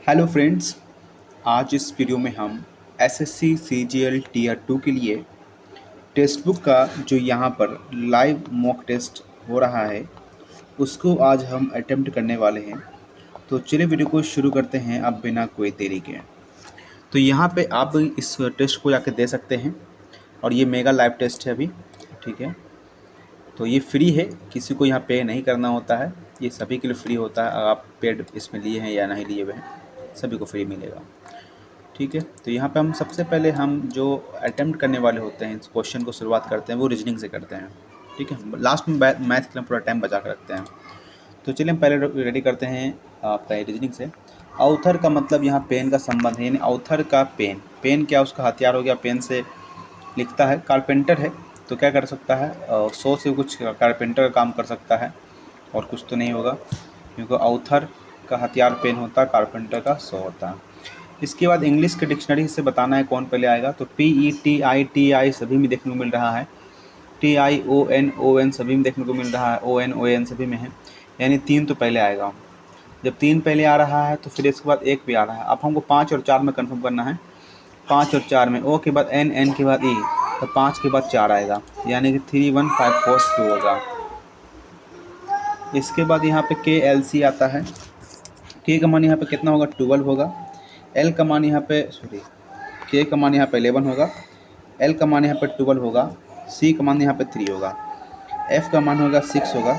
Hello friends, आज इस video में हम एसएससी सीजीएल टीयर 2 के लिए टेक्स्ट बुक का जो यहाँ पर लाइव मॉक टेस्ट हो रहा है उसको आज हम अटेम्प्ट करने वाले हैं। तो चलिए वीडियो को शुरू करते हैं अब बिना कोई देरी के। तो यहाँ पे आप इस टेस्ट को जाके दे सकते हैं और ये मेगा लाइव टेस्ट है अभी, ठीक है। तो ये फ्री है, किसी को यहाँ पे नहीं करना होता है, ये सभी के लिए फ्री होता है। आप पेड इसमें लिए हैं या नहीं लिए हुए हैं, सभी को फ्री मिलेगा, ठीक है। तो यहाँ पे हम सबसे पहले हम जो अटेम्प्ट करने वाले होते हैं इस क्वेश्चन को शुरुआत करते हैं वो रीजनिंग से करते हैं, ठीक है। लास्ट में मैथ के लिए पूरा टाइम बचा कर रखते हैं। तो चलिए हम पहले रेडी करते हैं आपका रीजनिंग से। ऑथर का मतलब यहाँ पेन का संबंध है, यानी ऑथर का पेन, पेन क्या उसका हथियार हो गया, पेन से लिखता है। कारपेंटर है तो क्या कर सकता है, 100 से कुछ कारपेंटर का काम कर सकता है और कुछ तो नहीं होगा, क्योंकि ऑथर का हथियार पेन होता है, कारपेंटर का 100 होता है। इसके बाद इंग्लिश के डिक्शनरी से बताना है कौन पहले आएगा। तो PETI सभी में देखने को मिल रहा है, TION सभी में देखने को मिल रहा है, ON सभी में है, यानी 3 तो पहले आएगा। जब 3 पहले आ रहा है तो फिर इसके बाद 1 भी आ रहा है। अब हमको 5 और 4 में कंफर्म करना है। 5 और 4 में O के बाद N के बाद E, तो 5 के बाद 4 आएगा, यानी कि 3 1 5 4 2 होगा। इसके बाद यहाँ पे KLC आता है। K का मान यहाँ पे कितना होगा, 12 होगा। L का मान यहाँ पे K का मान यहाँ पे 11 होगा, L का मान यहाँ पे 12 होगा, C का मान यहाँ पे 3 होगा, F का मान होगा 6 होगा,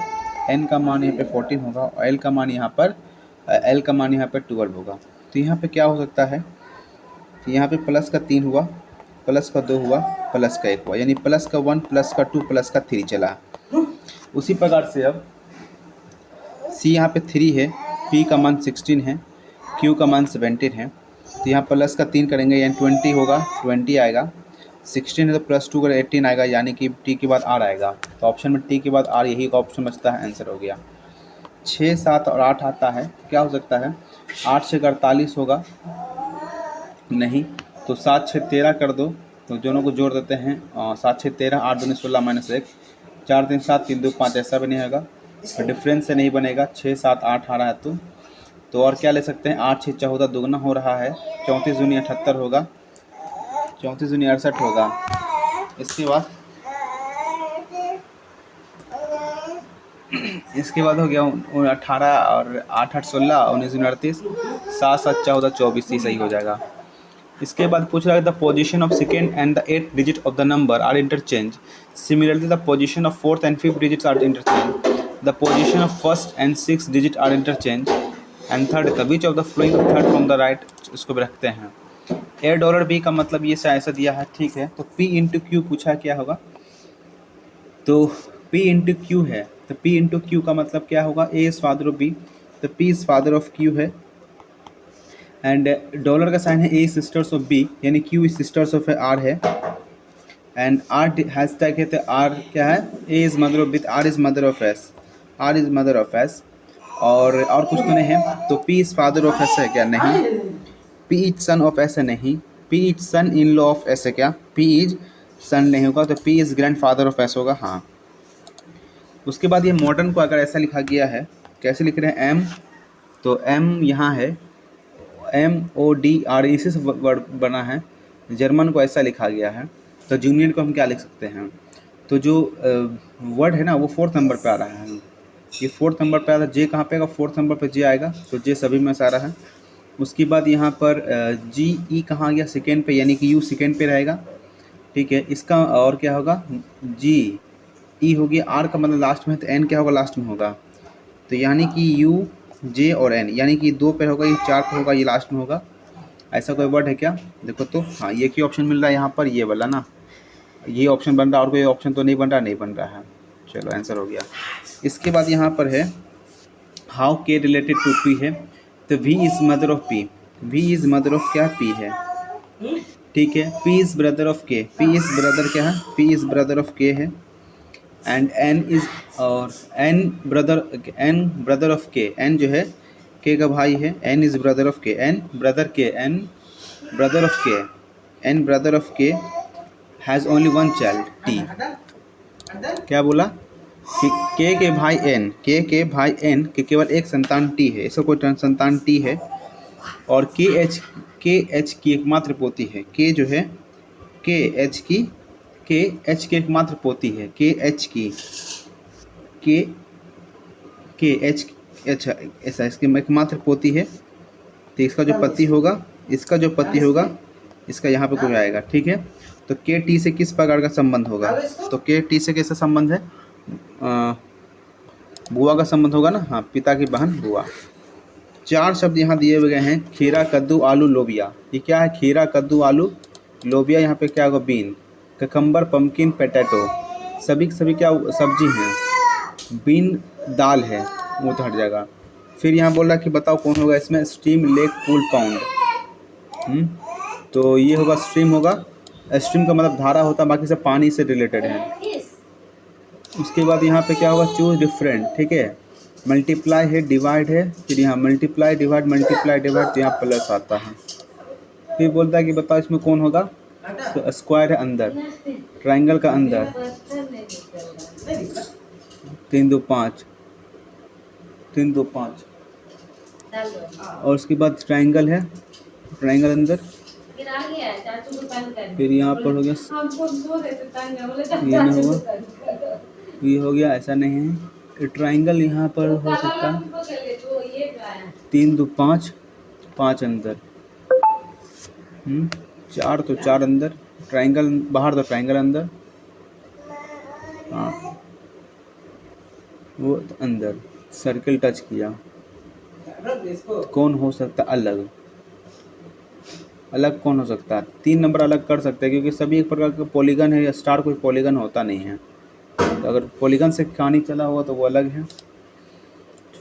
N का मान यहाँ पे 14 होगा और L का मान यहाँ पर 12 होगा। तो यहाँ पे क्या हो सकता है, तो यहाँ पे प्लस का 3 हुआ, प्लस का 2 हुआ, प्लस का 1 हुआ, यानी प्लस का 1 प्लस का 2 प्लस का 3 चला। उसी प्रकार से अब C यहाँ पे 3 है, P का मान 16 है, Q का मान 17 है। तो यहाँ प्लस का 3 करेंगे यानी 20 होगा, 20 आएगा। 16 है तो प्लस 2 करें 18 आएगा, यानी कि T के बाद R आएगा। तो ऑप्शन में T के बाद R यही का ऑप्शन बचता है, आंसर हो गया। 6 7 और 8 आता है, क्या हो सकता है, 8 से 48 होगा, नहीं तो 7 6 13 कर दो, तो दोनों को जोड़ देते हैं, 7 6 13, 8 2 16 -1, 4 3 7 3 2 5, ऐसा भी नहीं होगा, डिफरेंस से नहीं बनेगा। 6 7 8 आ रहा है तो और क्या ले सकते हैं, 8 6 14 दुगना हो रहा है, 34 दूनी 78 होगा, 34 दूनी 68 होगा। इसके बाद हो गया 18 और 8 8 16, 19 दूनी 38, 7 7 14 24, ही सही हो जाएगा। इसके बाद पूछ रहा है the position of second and the 8th digit of the number are interchange, similarly the position of 4th and 5th digits are interchange, the position of 1st and 6th digit are interchange and third the which of the following third from the right, इसको भी रखते हैं। $A B का मतलब ये ऐसा दिया है, ठीक है। तो P इंटू Q पूछा क्या होगा, तो P इंटू Q है, तो P इंटू Q का मतलब क्या होगा, A is father of B, तो P is father of Q है, एंड डॉलर का साइन है, A सिस्टर्स ऑफ B, यानी Q is sisters of R है, एंड R हैशटैग है, तो R क्या है, A is mother of B, R is mother of S, R is mother of S, और कुछ तो नहीं है। तो P is father of S है क्या, नहीं। P is sun of S है, नहीं। P is son in law of S है क्या, P इज सन नहीं होगा, तो P is grand father of S होगा, हाँ। उसके बाद ये मॉडर्न को अगर ऐसा लिखा गया है, कैसे लिख रहे हैं, M, तो M यहाँ है, MODR, इसी से वर्ड बना है। जर्मन को ऐसा लिखा गया है, तो जूनियर को हम क्या लिख सकते हैं, तो जो वर्ड है ना वो 4th नंबर पे आ रहा है, ये 4th नंबर पे आ रहा है। जे कहाँ पे आएगा, 4th नंबर पे जे आएगा, तो जे सभी में आ रहा है। उसके बाद यहाँ पर GE कहाँ गया, सेकेंड पे, यानी कि U सेकेंड पे रहेगा, ठीक है। इसका और क्या होगा, GE हो गया, R का मतलब लास्ट में है, तो N क्या होगा, लास्ट में होगा, तो यानी कि U J और N, यानी कि 2 पे होगा, ये 4 पे होगा, ये लास्ट में होगा। ऐसा कोई वर्ड है क्या, देखो तो, हाँ ये क्या ऑप्शन मिल रहा है यहाँ पर, ये वाला ना, ये ऑप्शन बन रहा है, और कोई ऑप्शन तो नहीं बन रहा है। चलो आंसर हो गया। इसके बाद यहाँ पर है how K related to P है, तो V is mother of P, V is mother of क्या, P है, ठीक है। P is brother of K, P is brother क्या है, P is brother of K है, एंड N इज और N brother of K, N जो है K का भाई है, N is brother of K, N brother K, N brother of K, N brother of K has only one child, T, क्या बोला कि K के भाई N, K के भाई N के केवल एक संतान T है, इसका कोई संतान T है, और के एच की एकमात्र पोती है। के जो है के एच की एकमात्र पोती है। के एच अच्छा ऐसा इसकी एकमात्र पोती है। तो इसका जो पति होगा इसका यहाँ पे कुछ आएगा, ठीक है। तो के टी से किस प्रकार का संबंध होगा? तो के टी से कैसा संबंध है? बुआ का संबंध होगा ना, हाँ, पिता की बहन बुआ। 4 शब्द यहाँ दिए हुए हैं, खीरा, कद्दू, आलू, लोबिया। ये क्या है? खीरा, कद्दू, आलू, लोबिया। यहाँ पे क्या होगा? Bean, cucumber, pumpkin, potato. सभी क्या सब्जी हैं? बीन दाल है, वो तो हट जाएगा। फिर यहाँ बोल रहा कि बताओ कौन होगा इसमें? Stream, lake, pool, pound. तो ये होगा स्ट्रीम होगा। स्ट्रीम का मतलब धारा होता है, बाकी सब पानी से रिलेटेड है। उसके बाद यहाँ पे क्या होगा? चूज डिफरेंट, ठीक है। मल्टीप्लाई है, डिवाइड है, फिर यहाँ मल्टीप्लाई डिवाइड तो यहाँ प्लस आता है। फिर बोलता है कि बताओ इसमें कौन होगा? स्क्वायर है अंदर, ट्राइंगल का अंदर 3 2 5 और उसके बाद ट्राइंगल है, ट्राइंगल अंदर। फिर यहाँ पर हो गया ये हो गया, ऐसा नहीं है। ट्राइंगल यहाँ पर हो सकता है 3 2 5 अंदर, 4 तो 4 अंदर, ट्राइंगल बाहर तो ट्राइंगल अंदर, हाँ वो तो अंदर। सर्कल टच किया। कौन हो सकता? अलग कौन हो सकता है? 3 नंबर अलग कर सकते हैं, क्योंकि सभी एक प्रकार का पॉलीगन है। या स्टार कोई पॉलीगन होता नहीं है, तो अगर पॉलीगन से कहानी चला हुआ तो वो अलग है।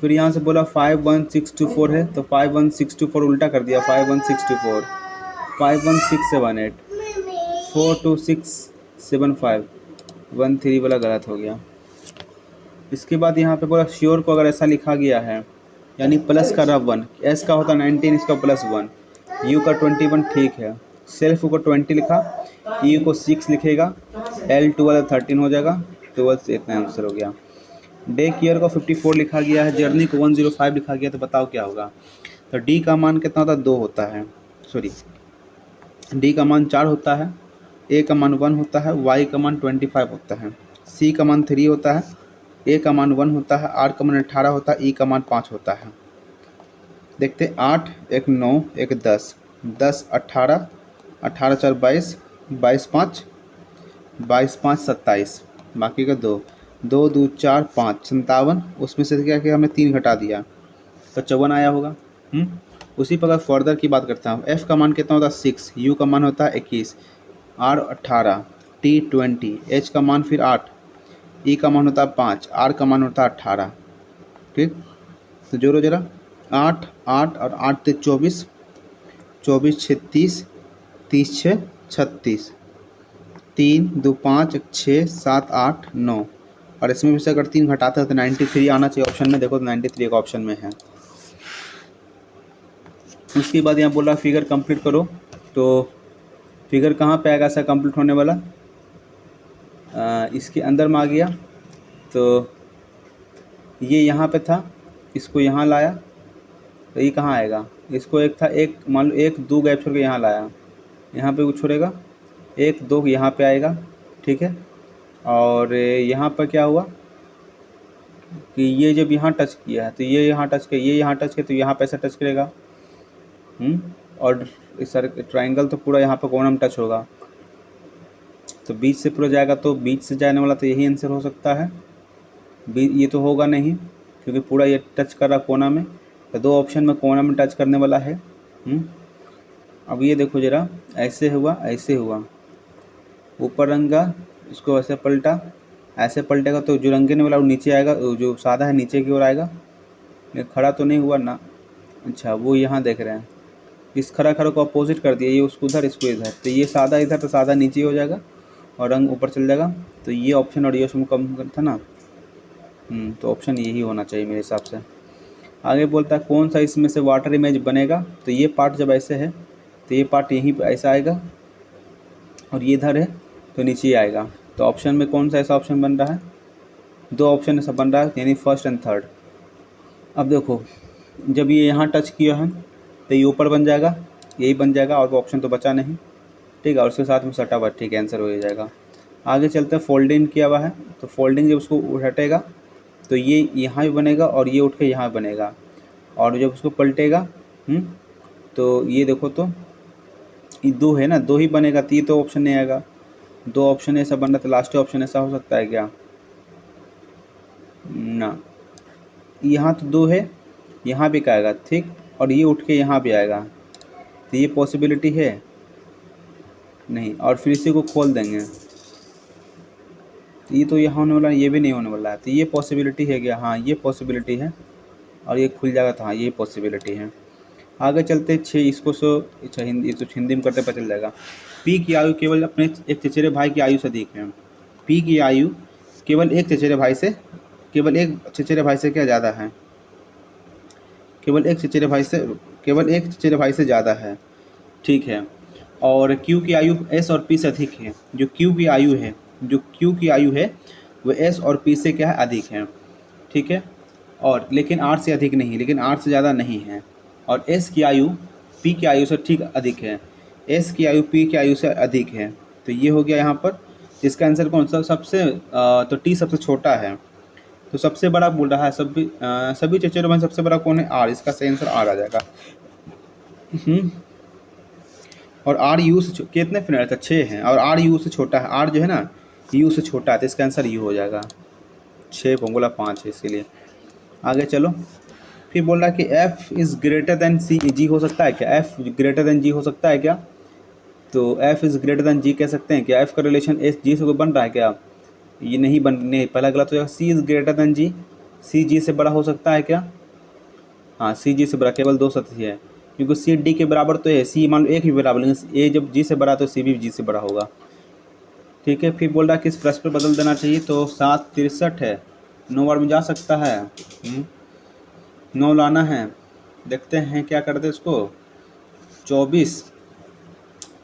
फिर यहाँ से बोला 5 1 6 2 4 है, तो 5 1 6 2 4 उल्टा कर दिया। 5 1 6 2 4 5 1 6 7 8 4 2 6 7 5 1 3 वाला गलत हो गया। इसके बाद यहाँ पे बोला श्योर को अगर ऐसा लिखा गया है, यानी प्लस का रफ 1, एस का होता 19, इसका +1, यू का 21, ठीक है। सेल्फ को 20 लिखा, यू को 6 लिखेगा, एल 12 13 हो जाएगा, 12 से इतना आंसर हो गया। डे केयर को 54 लिखा गया है, जर्नी को 105 लिखा गया, तो बताओ क्या होगा? तो डी का मान कितना होता है? 2 होता है, सॉरी डी का मान 4 होता है, ए का मान 1 होता है, वाई का मान 25 होता है, सी का मान 3 होता है, ए का मान 1 होता है, आर का मान 18 होता है, ई का मान 5 होता है। देखते 8 1 9 1 10 10 18 18 4 22 22 5 22 5 27, बाकी का 2 2 2 4 5 57। उसमें से क्या कि हमने 3 घटा दिया तो 54 आया होगा। उसी प्रकार फर्दर की बात करता हूँ। एफ़ का मान कितना होता है? 6, यू का मान होता है 21, आर 18, टी 20, एच का मान फिर 8, ई का मान होता है 5, आर का मान होता है 18, ठीक। तो जोड़ो जरा, 8 8 और 8 से 24, 24 6 30, 30 6 36, 3 2 5 6 7 8 9, और इसमें भी से अगर 3 घटाते हैं तो 93 आना चाहिए ऑप्शन में। देखो तो 93 एक ऑप्शन में है। उसके बाद यहाँ बोला फिगर कंप्लीट करो, तो फिगर कहाँ पे आएगा ऐसा कंप्लीट होने वाला? इसके अंदर में आ गया, तो ये यहाँ पे था, इसको यहाँ लाया, तो ये कहाँ आएगा? इसको एक था, एक मान लो 1 2 गैप छोड़ के यहाँ लाया, यहाँ पे कुछ छोड़ेगा, 1 2 यहाँ पे आएगा, ठीक है। और यहाँ पर क्या हुआ कि ये जब यहाँ टच किया है तो ये यहाँ टच किया, ये यहाँ टच किया, तो यहाँ पे ऐसा टच करेगा। और इस ट्राइंगल तो पूरा यहाँ पर कोना में टच होगा, तो बीच से पूरा जाएगा, तो बीच से जाने वाला तो यही आंसर हो सकता है। ये तो होगा नहीं, क्योंकि पूरा ये टच कर रहा कोना में, तो 2 ऑप्शन में कोना में टच करने वाला है। अब ये देखो जरा, ऐसे हुआ, ऐसे हुआ, ऊपर रंगा, इसको ऐसे पलटा, ऐसे पलटेगा तो जो रंगने वाला वो नीचे आएगा, जो सादा है नीचे की ओर आएगा। ये खड़ा तो नहीं हुआ ना, अच्छा वो यहाँ देख रहे हैं, इस खड़ा को अपोजिट कर दिया, ये उसको उधर इसको इधर, तो ये सादा इधर, तो सादा नीचे हो जाएगा और रंग ऊपर चल जाएगा। तो ये ऑप्शन और ये ऑप्शन कम था ना, तो ऑप्शन यही होना चाहिए मेरे हिसाब से। आगे बोलता है कौन सा इसमें से वाटर इमेज बनेगा? तो ये पार्ट जब ऐसे है तो ये पार्ट यहीं पे ऐसा आएगा, और ये इधर है तो नीचे आएगा। तो ऑप्शन में कौन सा ऐसा ऑप्शन बन रहा है? 2 ऑप्शन ऐसा बन रहा है, यानी फर्स्ट एंड थर्ड। अब देखो, जब ये यहाँ टच किया है तो ये ऊपर बन जाएगा, यही बन जाएगा, और ऑप्शन तो बचा नहीं, ठीक है। और उसके साथ में सटा हुआ, ठीक है, आंसर हो जाएगा। आगे चलते हैं, फोल्डिंग किया हुआ है, तो फोल्डिंग जब उसको हटेगा तो ये यहाँ भी बनेगा और ये उठ के यहाँ बनेगा, और जब उसको पलटेगा तो ये देखो, तो ये 2 है ना, 2 ही बनेगा, तो ये तो ऑप्शन नहीं आएगा। 2 ऑप्शन ऐसा बन रहा, तो लास्ट ऑप्शन ऐसा हो सकता है क्या? ना, यहाँ तो 2 है, यहाँ भी आएगा, ठीक, और ये उठ के यहाँ भी आएगा, तो ये पॉसिबिलिटी है नहीं। और फिर इसी को खोल देंगे, तो ये तो यहाँ होने वाला है, ये भी नहीं होने वाला है, तो ये पॉसिबिलिटी है क्या? हाँ, ये पॉसिबिलिटी है, और ये खुल जाएगा, तो हाँ, ये पॉसिबिलिटी है। आगे चलते 6, इसको अच्छा हिंदी, तो हिंदी में करते पता चल जाएगा। पी की आयु केवल अपने एक चचेरे भाई की आयु से अधिक है। पी की आयु केवल एक चचेरे भाई से क्या ज़्यादा है? केवल एक चचेरे भाई से ज़्यादा है, ठीक है। और क्यू की आयु एस और पी से अधिक है। जो क्यू की आयु है वो एस और पी से क्या है? अधिक है, ठीक है। और लेकिन आर से अधिक नहीं, लेकिन आर से ज़्यादा नहीं है। और एस की आयु पी की आयु से ठीक अधिक है, एस की आयु पी की आयु से अधिक है। तो ये हो गया यहाँ पर। इसका आंसर कौन सा? तो टी सबसे छोटा है, तो सबसे बड़ा बोल रहा है। सभी चचेरों में सबसे बड़ा कौन है? आर। इसका सही आंसर आर आ जाएगा। और आर यू से कितने फ्रेंड? 6 हैं, और आर यू से छोटा है। आर जो है ना, यू से छोटा है, तो इसका आंसर यू हो जाएगा। 6 को बोला 5 है, इसीलिए। आगे चलो, फिर बोल रहा है कि एफ इज़ ग्रेटर देन सी जी हो सकता है क्या? एफ ग्रेटर देन जी हो सकता है क्या? तो एफ इज़ ग्रेटर देन जी कह सकते हैं क्या? एफ का रिलेशन एस जी से कोई बन रहा है क्या? ये नहीं पहला गलत हो जाएगा। सी इज़ ग्रेटर देन जी, सी जी से बड़ा हो सकता है क्या? हाँ, सी जी से बड़ा, केवल 2 सतही है, क्योंकि सी डी के बराबर तो है। सी मान लो 1 भी बराबर, लेकिन ए जब जी से बड़ा तो सी भी जी से बड़ा होगा, ठीक है। फिर बोल रहा है कि इस प्रश्न पर बदल देना चाहिए, तो 7 63 है, 9 बार में जा सकता है, 9 लाना है। देखते हैं क्या करते इसको। 24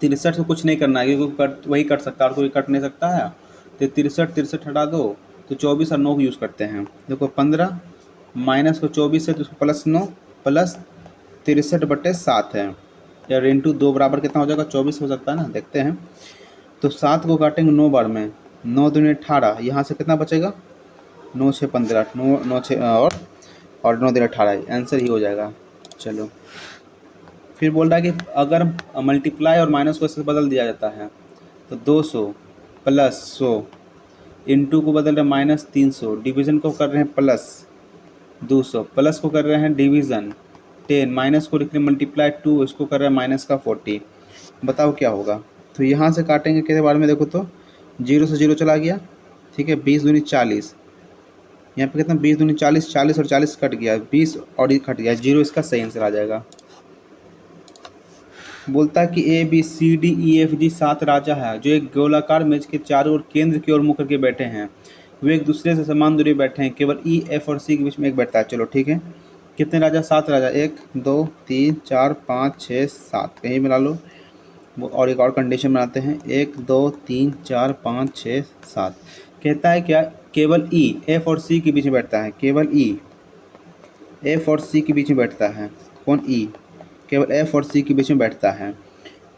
63 को कुछ नहीं करना है, क्योंकि वही कट सकता है और कोई कट नहीं सकता है। तो 63 हटा दो, तो 24 और 9 को यूज़ करते हैं। देखो 15 माइनस को 24 है, तो उसको +9 प्लस 63/7 है, या इंटू 2 बराबर कितना हो जाएगा? 24 हो सकता है ना, देखते हैं। तो 7 को काटेंगे 9 बार में, 9 दूनी 18, यहाँ से कितना बचेगा? 9 6 15, 9 6 और 9 दूनी 18, आंसर ही हो जाएगा। चलो, फिर बोल रहा है कि अगर मल्टीप्लाई और माइनस को इससे बदल दिया जाता है, तो 200 प्लस 100, इंटू को बदल रहे हैं -300, डिवीज़न को कर रहे हैं +200, प्लस को कर रहे हैं डिवीज़न 10, माइनस को लिख रहे हैं मल्टीप्लाई 2, इसको कर रहे हैं -40। बताओ क्या होगा? तो यहाँ से काटेंगे किसके बारे में? देखो तो 0 से 0 चला गया, ठीक है। 20 दूनी 40, यहाँ पे कितना? 20 दूनी 40, 40 और 40 कट गया, 20 और ये कट गया, 0 इसका सही आंसर आ जाएगा। बोलता है कि ABCDEFG 7 राजा है, जो एक गोलाकार मेज के चारों ओर केंद्र की ओर मुख करके बैठे हैं। वे एक दूसरे से समान दूरी बैठे हैं, केवल E, F और C के बीच में एक बैठता है। चलो ठीक है, कितने राजा? 7 राजा, 1 2 3 4 5 6 7, कहीं मिला लो। और एक और कंडीशन बनाते हैं, 1 2 3 4 5 6 7। कहता है क्या? केवल E, F और C के बीच में बैठता है, केवल E, F और C के बीच में बैठता है। कौन? E, केवल F और C के बीच में बैठता है।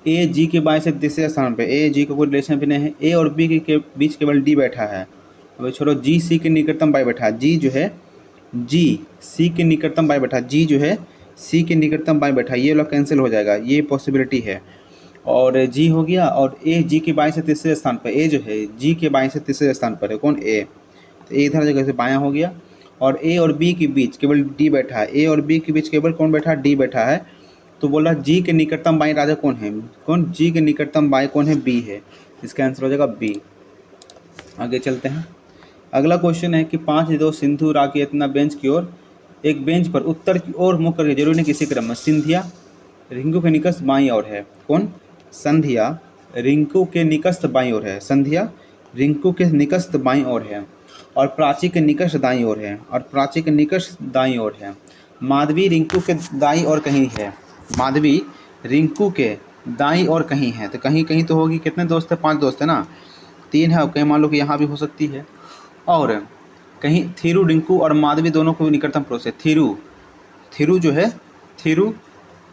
A G के बाएं से तीसरे स्थान पे, A G का कोई रिलेशन भी नहीं है। A और B के बीच केवल D बैठा है। अब छोड़ो, G C के निकटतम बाएं बैठा है। G जो है, G C के निकटतम बाएं बैठा है, G जो है C के निकटतम बाएं बैठा है। ये वाला कैंसिल हो जाएगा, ये पॉसिबिलिटी है। और G हो गया, और A G के बाएं से तीसरे स्थान पर, A जो है G के बाएं से तीसरे स्थान पर है। कौन? A, तो A इधर जगह से बायां हो गया। और A और B के बीच केवल D बैठा है। A और B के बीच केवल कौन बैठा है? D बैठा है। तो बोला G के निकटतम बाएं राजा कौन है? कौन? G के निकटतम बाएं कौन है? B है। इसका आंसर हो जाएगा B। आगे चलते हैं। अगला क्वेश्चन है कि 5 2 सिंधु राकेतना बेंच की ओर, एक बेंच पर उत्तर की ओर मुख करके, जरूरी नहीं किसी क्रम में, सिंधिया रिंकू के निकट बाईं ओर है। कौन? संध्या रिंकू के निकट बाईं ओर है। संध्या रिंकू के निकट बाईं ओर है, और प्राची के निकट दाईं ओर है, और प्राची के निकट दाईं ओर है। माधवी रिंकू के दाईं ओर कहीं है। माधवी रिंकू के दाईं ओर कहीं है, तो कहीं कहीं तो होगी। कितने दोस्त है? 5 दोस्त है ना, 3 है, कहीं मान लो कि यहाँ भी हो सकती है। और कहीं थिरू रिंकू और माधवी दोनों को निकटतम पड़ोस है। थिरू जो है, थिरू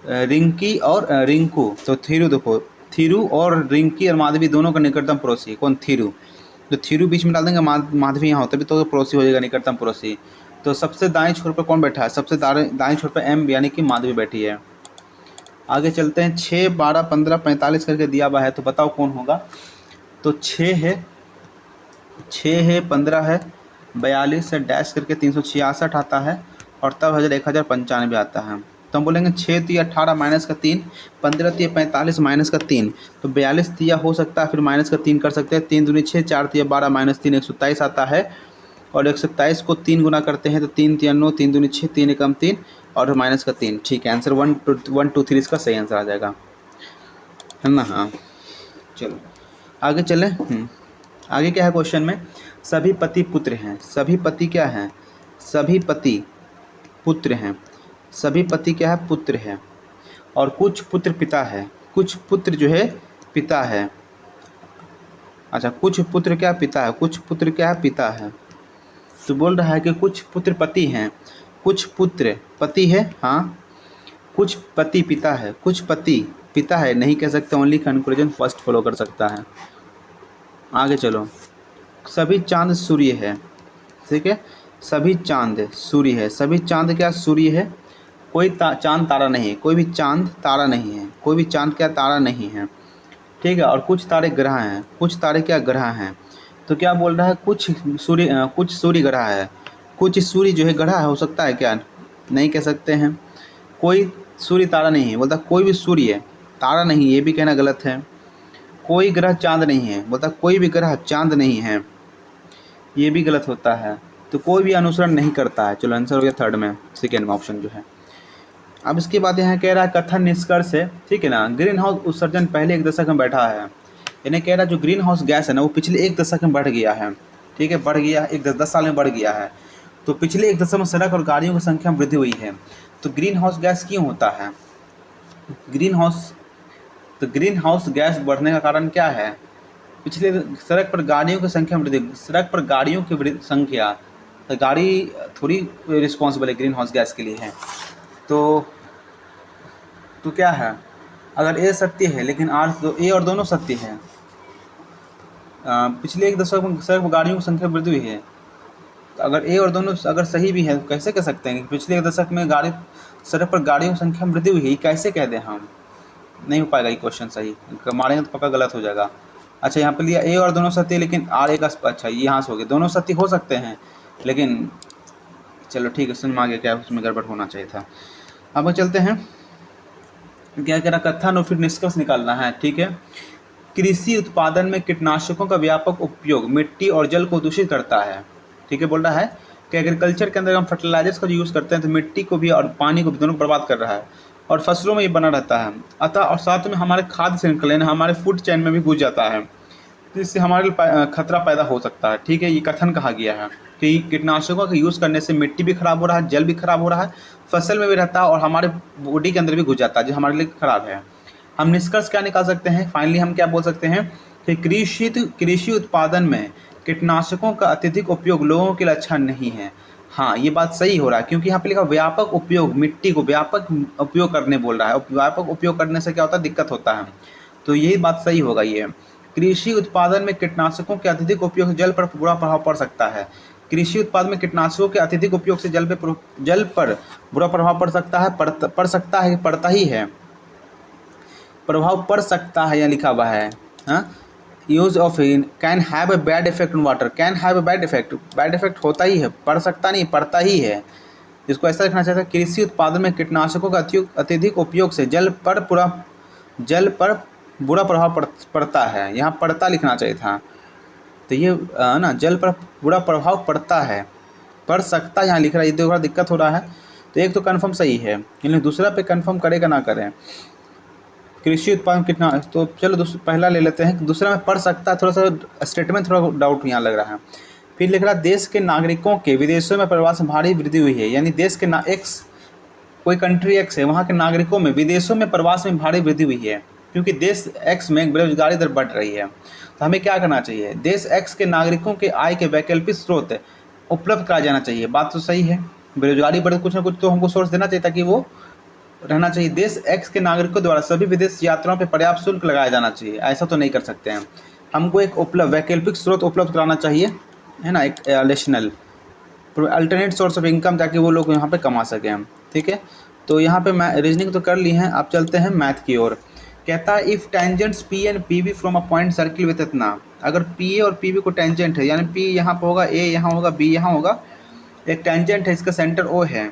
रिंकी और रिंकू, तो थीरू देखो, थीरू और रिंकी और माधवी दोनों का निकटतम पड़ोसी कौन? थीरू। तो थीरू बीच में डाल देंगे, माधवी यहाँ होता भी तो पड़ोसी हो जाएगा, निकटतम पड़ोसी। तो सबसे दाएं छोर पर कौन बैठा है? सबसे दाएं छोर पर एम यानी कि माधवी बैठी है। आगे चलते हैं, 6, 12, 15, 45 करके दिया हुआ है, तो बताओ कौन होगा? तो 6 है, 15 है, 42 है, डैश करके 366 आता है, और तब 1095 आता है। तो हम बोलेंगे 6 तिया 18 माइनस का 3, 15 तिया 45 माइनस का 3, तो 42 तिया हो सकता है, फिर माइनस का 3 कर सकते हैं। 3 दूनी 6, 4 तिया 12 माइनस 3 127 आता है, और 127 को 3 गुना करते हैं तो 3 तिया 9, 3 दूनी 6, 3 एकम 3 और माइनस का 3। ठीक है, आंसर 1 2 3 इसका सही आंसर आ जाएगा, है ना? हाँ, चलो आगे चलें। आगे क्या है क्वेश्चन में? सभी पति पुत्र हैं। सभी पति क्या हैं? सभी पति पुत्र हैं। सभी पति क्या है? पुत्र है। और कुछ पुत्र पिता है। कुछ पुत्र जो है पिता है। अच्छा, कुछ पुत्र क्या पिता है? कुछ पुत्र क्या है? पिता है। तो बोल रहा है कि कुछ पुत्र पति हैं, कुछ पुत्र पति है, हाँ, कुछ पति पिता है, कुछ पति पिता है, नहीं कह सकते, ओनली कंक्लूजन फर्स्ट फॉलो कर सकता है। आगे चलो, सभी चांद सूर्य है। ठीक है, सभी चांद सूर्य है। सभी चांद क्या? सूर्य है। कोई चांद तारा नहीं है, कोई भी चांद तारा नहीं है, कोई भी चांद क्या? तारा नहीं है। ठीक है, और कुछ तारे ग्रह हैं। कुछ तारे क्या? ग्रह हैं। तो क्या बोल रहा है? कुछ सूर्य ग्रह है। कुछ सूर्य जो है ग्रह है, हो सकता है क्या? नहीं कह सकते हैं। कोई सूर्य तारा नहीं है, बोलता कोई भी सूर्य तारा नहीं, ये भी कहना गलत है। कोई ग्रह चांद नहीं है, बोलता कोई भी ग्रह चांद नहीं है, ये भी गलत होता है। तो कोई भी अनुसरण नहीं करता है। चलो आंसर हो गया थर्ड में, सेकेंड में ऑप्शन जो है। अब इसके बाद यहाँ कह रहा है कथन निष्कर्ष है, ठीक है ना? ग्रीन हाउस उत्सर्जन पहले 1 दशक में बैठा है, यानी कह रहा है जो ग्रीन हाउस गैस है ना, वो पिछले 1 दशक में बढ़ गया है। ठीक है, बढ़ गया, 10 साल में बढ़ गया है। तो पिछले 1 दशक में सड़क और गाड़ियों की संख्या में वृद्धि हुई है। तो ग्रीन हाउस गैस क्यों होता है? ग्रीन हाउस गैस बढ़ने का कारण क्या है? पिछले सड़क पर गाड़ियों की संख्या में वृद्धि। सड़क पर गाड़ियों की संख्या, तो गाड़ी थोड़ी रिस्पॉन्सिबल है ग्रीन हाउस गैस के लिए है। तो क्या है? अगर ए सत्य है लेकिन ए और दोनों सत्य है, पिछले 1 दशक में सड़क पर गाड़ियों की संख्या में वृद्धि हुई है, तो अगर ए और दोनों अगर सही भी है तो कैसे कह सकते हैं कि पिछले 1 दशक में सड़क पर गाड़ियों की संख्या में वृद्धि हुई है? कैसे कह दें हम? नहीं हो पाएगा ये क्वेश्चन सही, मारेंगे तो पक्का गलत हो जाएगा। अच्छा, यहाँ पे लिया ए और दोनों सत्य, लेकिन आर ए का, अच्छा ये यहाँ से हो गया, दोनों सत्य हो सकते हैं, लेकिन चलो ठीक है, समझ में आ गया क्या उसमें गड़बड़ होना चाहिए था। अब चलते हैं, क्या कह रहा? कथन और फिर निष्कर्ष निकालना है। ठीक है, कृषि उत्पादन में कीटनाशकों का व्यापक उपयोग मिट्टी और जल को दूषित करता है। ठीक है, बोल रहा है कि एग्रीकल्चर के अंदर हम फर्टिलाइजर्स का यूज़ करते हैं तो मिट्टी को भी और पानी को भी दोनों बर्बाद कर रहा है, और फसलों में ये बना रहता है। अतः और साथ में हमारे खाद्य श्रृंखला हमारे फूड चेन में भी घुस जाता है, तो इससे हमारे लिए खतरा पैदा हो सकता है। ठीक है, ये कथन कहा गया है कि कीटनाशकों का यूज़ करने से मिट्टी भी खराब हो रहा है, जल भी खराब हो रहा है, फसल में भी रहता है, और हमारे बॉडी के अंदर भी घुस जाता है, जो हमारे लिए खराब है। हम निष्कर्ष क्या निकाल सकते हैं? फाइनली हम क्या बोल सकते हैं कि कृषि उत्पादन में कीटनाशकों का अत्यधिक उपयोग लोगों के लिए अच्छा नहीं है। हाँ, ये बात सही हो रहा है, क्योंकि यहाँ पे लिखा व्यापक उपयोग, मिट्टी को व्यापक उपयोग करने बोल रहा है। व्यापक उपयोग करने से क्या होता है? दिक्कत होता है। तो यही बात सही होगा। ये कृषि उत्पादन में कीटनाशकों के अत्यधिक उपयोग से जल पर बुरा प्रभाव पड़ सकता है। कृषि उत्पादन में कीटनाशकों के अत्यधिक उपयोग से जल पर बुरा प्रभाव पड़ सकता है, पड़ सकता है, पड़ता ही है, प्रभाव पड़ सकता है, यहाँ लिखा हुआ है। हाँ, use of can have a bad effect on water, can have a bad effect होता ही है, पड़ सकता नहीं, पड़ता ही है। इसको ऐसा लिखना चाहिए था, कृषि उत्पादन में कीटनाशकों का अत्यधिक उपयोग से जल पर बुरा प्रभाव पड़ता है, यहाँ पड़ता लिखना चाहिए था। तो ये ना, जल पर बुरा प्रभाव पड़ता है, पड़ सकता है यहाँ लिख रहा है, ये थोड़ा दिक्कत हो रहा है। तो एक तो कन्फर्म सही है, लेकिन दूसरा पे कन्फर्म करेगा ना करें। कृषि उत्पादन कितना, तो चलो पहला ले लेते हैं। दूसरा में पढ़ सकता है, थोड़ा सा स्टेटमेंट थोड़ा डाउट यहाँ लग रहा है। फिर लिख रहा है देश के नागरिकों के विदेशों में प्रवास में भारी वृद्धि हुई है, यानी देश के कोई कंट्री एक्स है, वहाँ के नागरिकों में विदेशों में प्रवास में भारी वृद्धि हुई है, क्योंकि देश एक्स में बेरोजगारी दर बढ़ रही है। तो हमें क्या करना चाहिए? देश एक्स के नागरिकों के आय के वैकल्पिक स्रोत उपलब्ध कराया जाना चाहिए। बात तो सही है, बेरोजगारी बढ़े, कुछ ना कुछ तो हमको सोर्स देना चाहिए ताकि वो रहना चाहिए। देश एक्स के नागरिकों द्वारा सभी विदेश यात्राओं पर पर्याप्त शुल्क लगाया जाना चाहिए। ऐसा तो नहीं कर सकते हैं। हमको एक वैकल्पिक स्रोत उपलब्ध कराना चाहिए, है ना, एक additional alternate source of income, ताकि वो लोग यहाँ पे कमा सकें हम। ठीक है, तो यहाँ पे मैं रीजनिंग तो कर ली है, आप चलते हैं मैथ की ओर। कहता है if tangents P and P B from a point circle with इतना, अगर पी ए और पी बी को टेंजेंट है, यानी पी यहाँ पर होगा, ए यहाँ होगा, बी यहाँ होगा, एक टेंजेंट है, इसका सेंटर ओ है।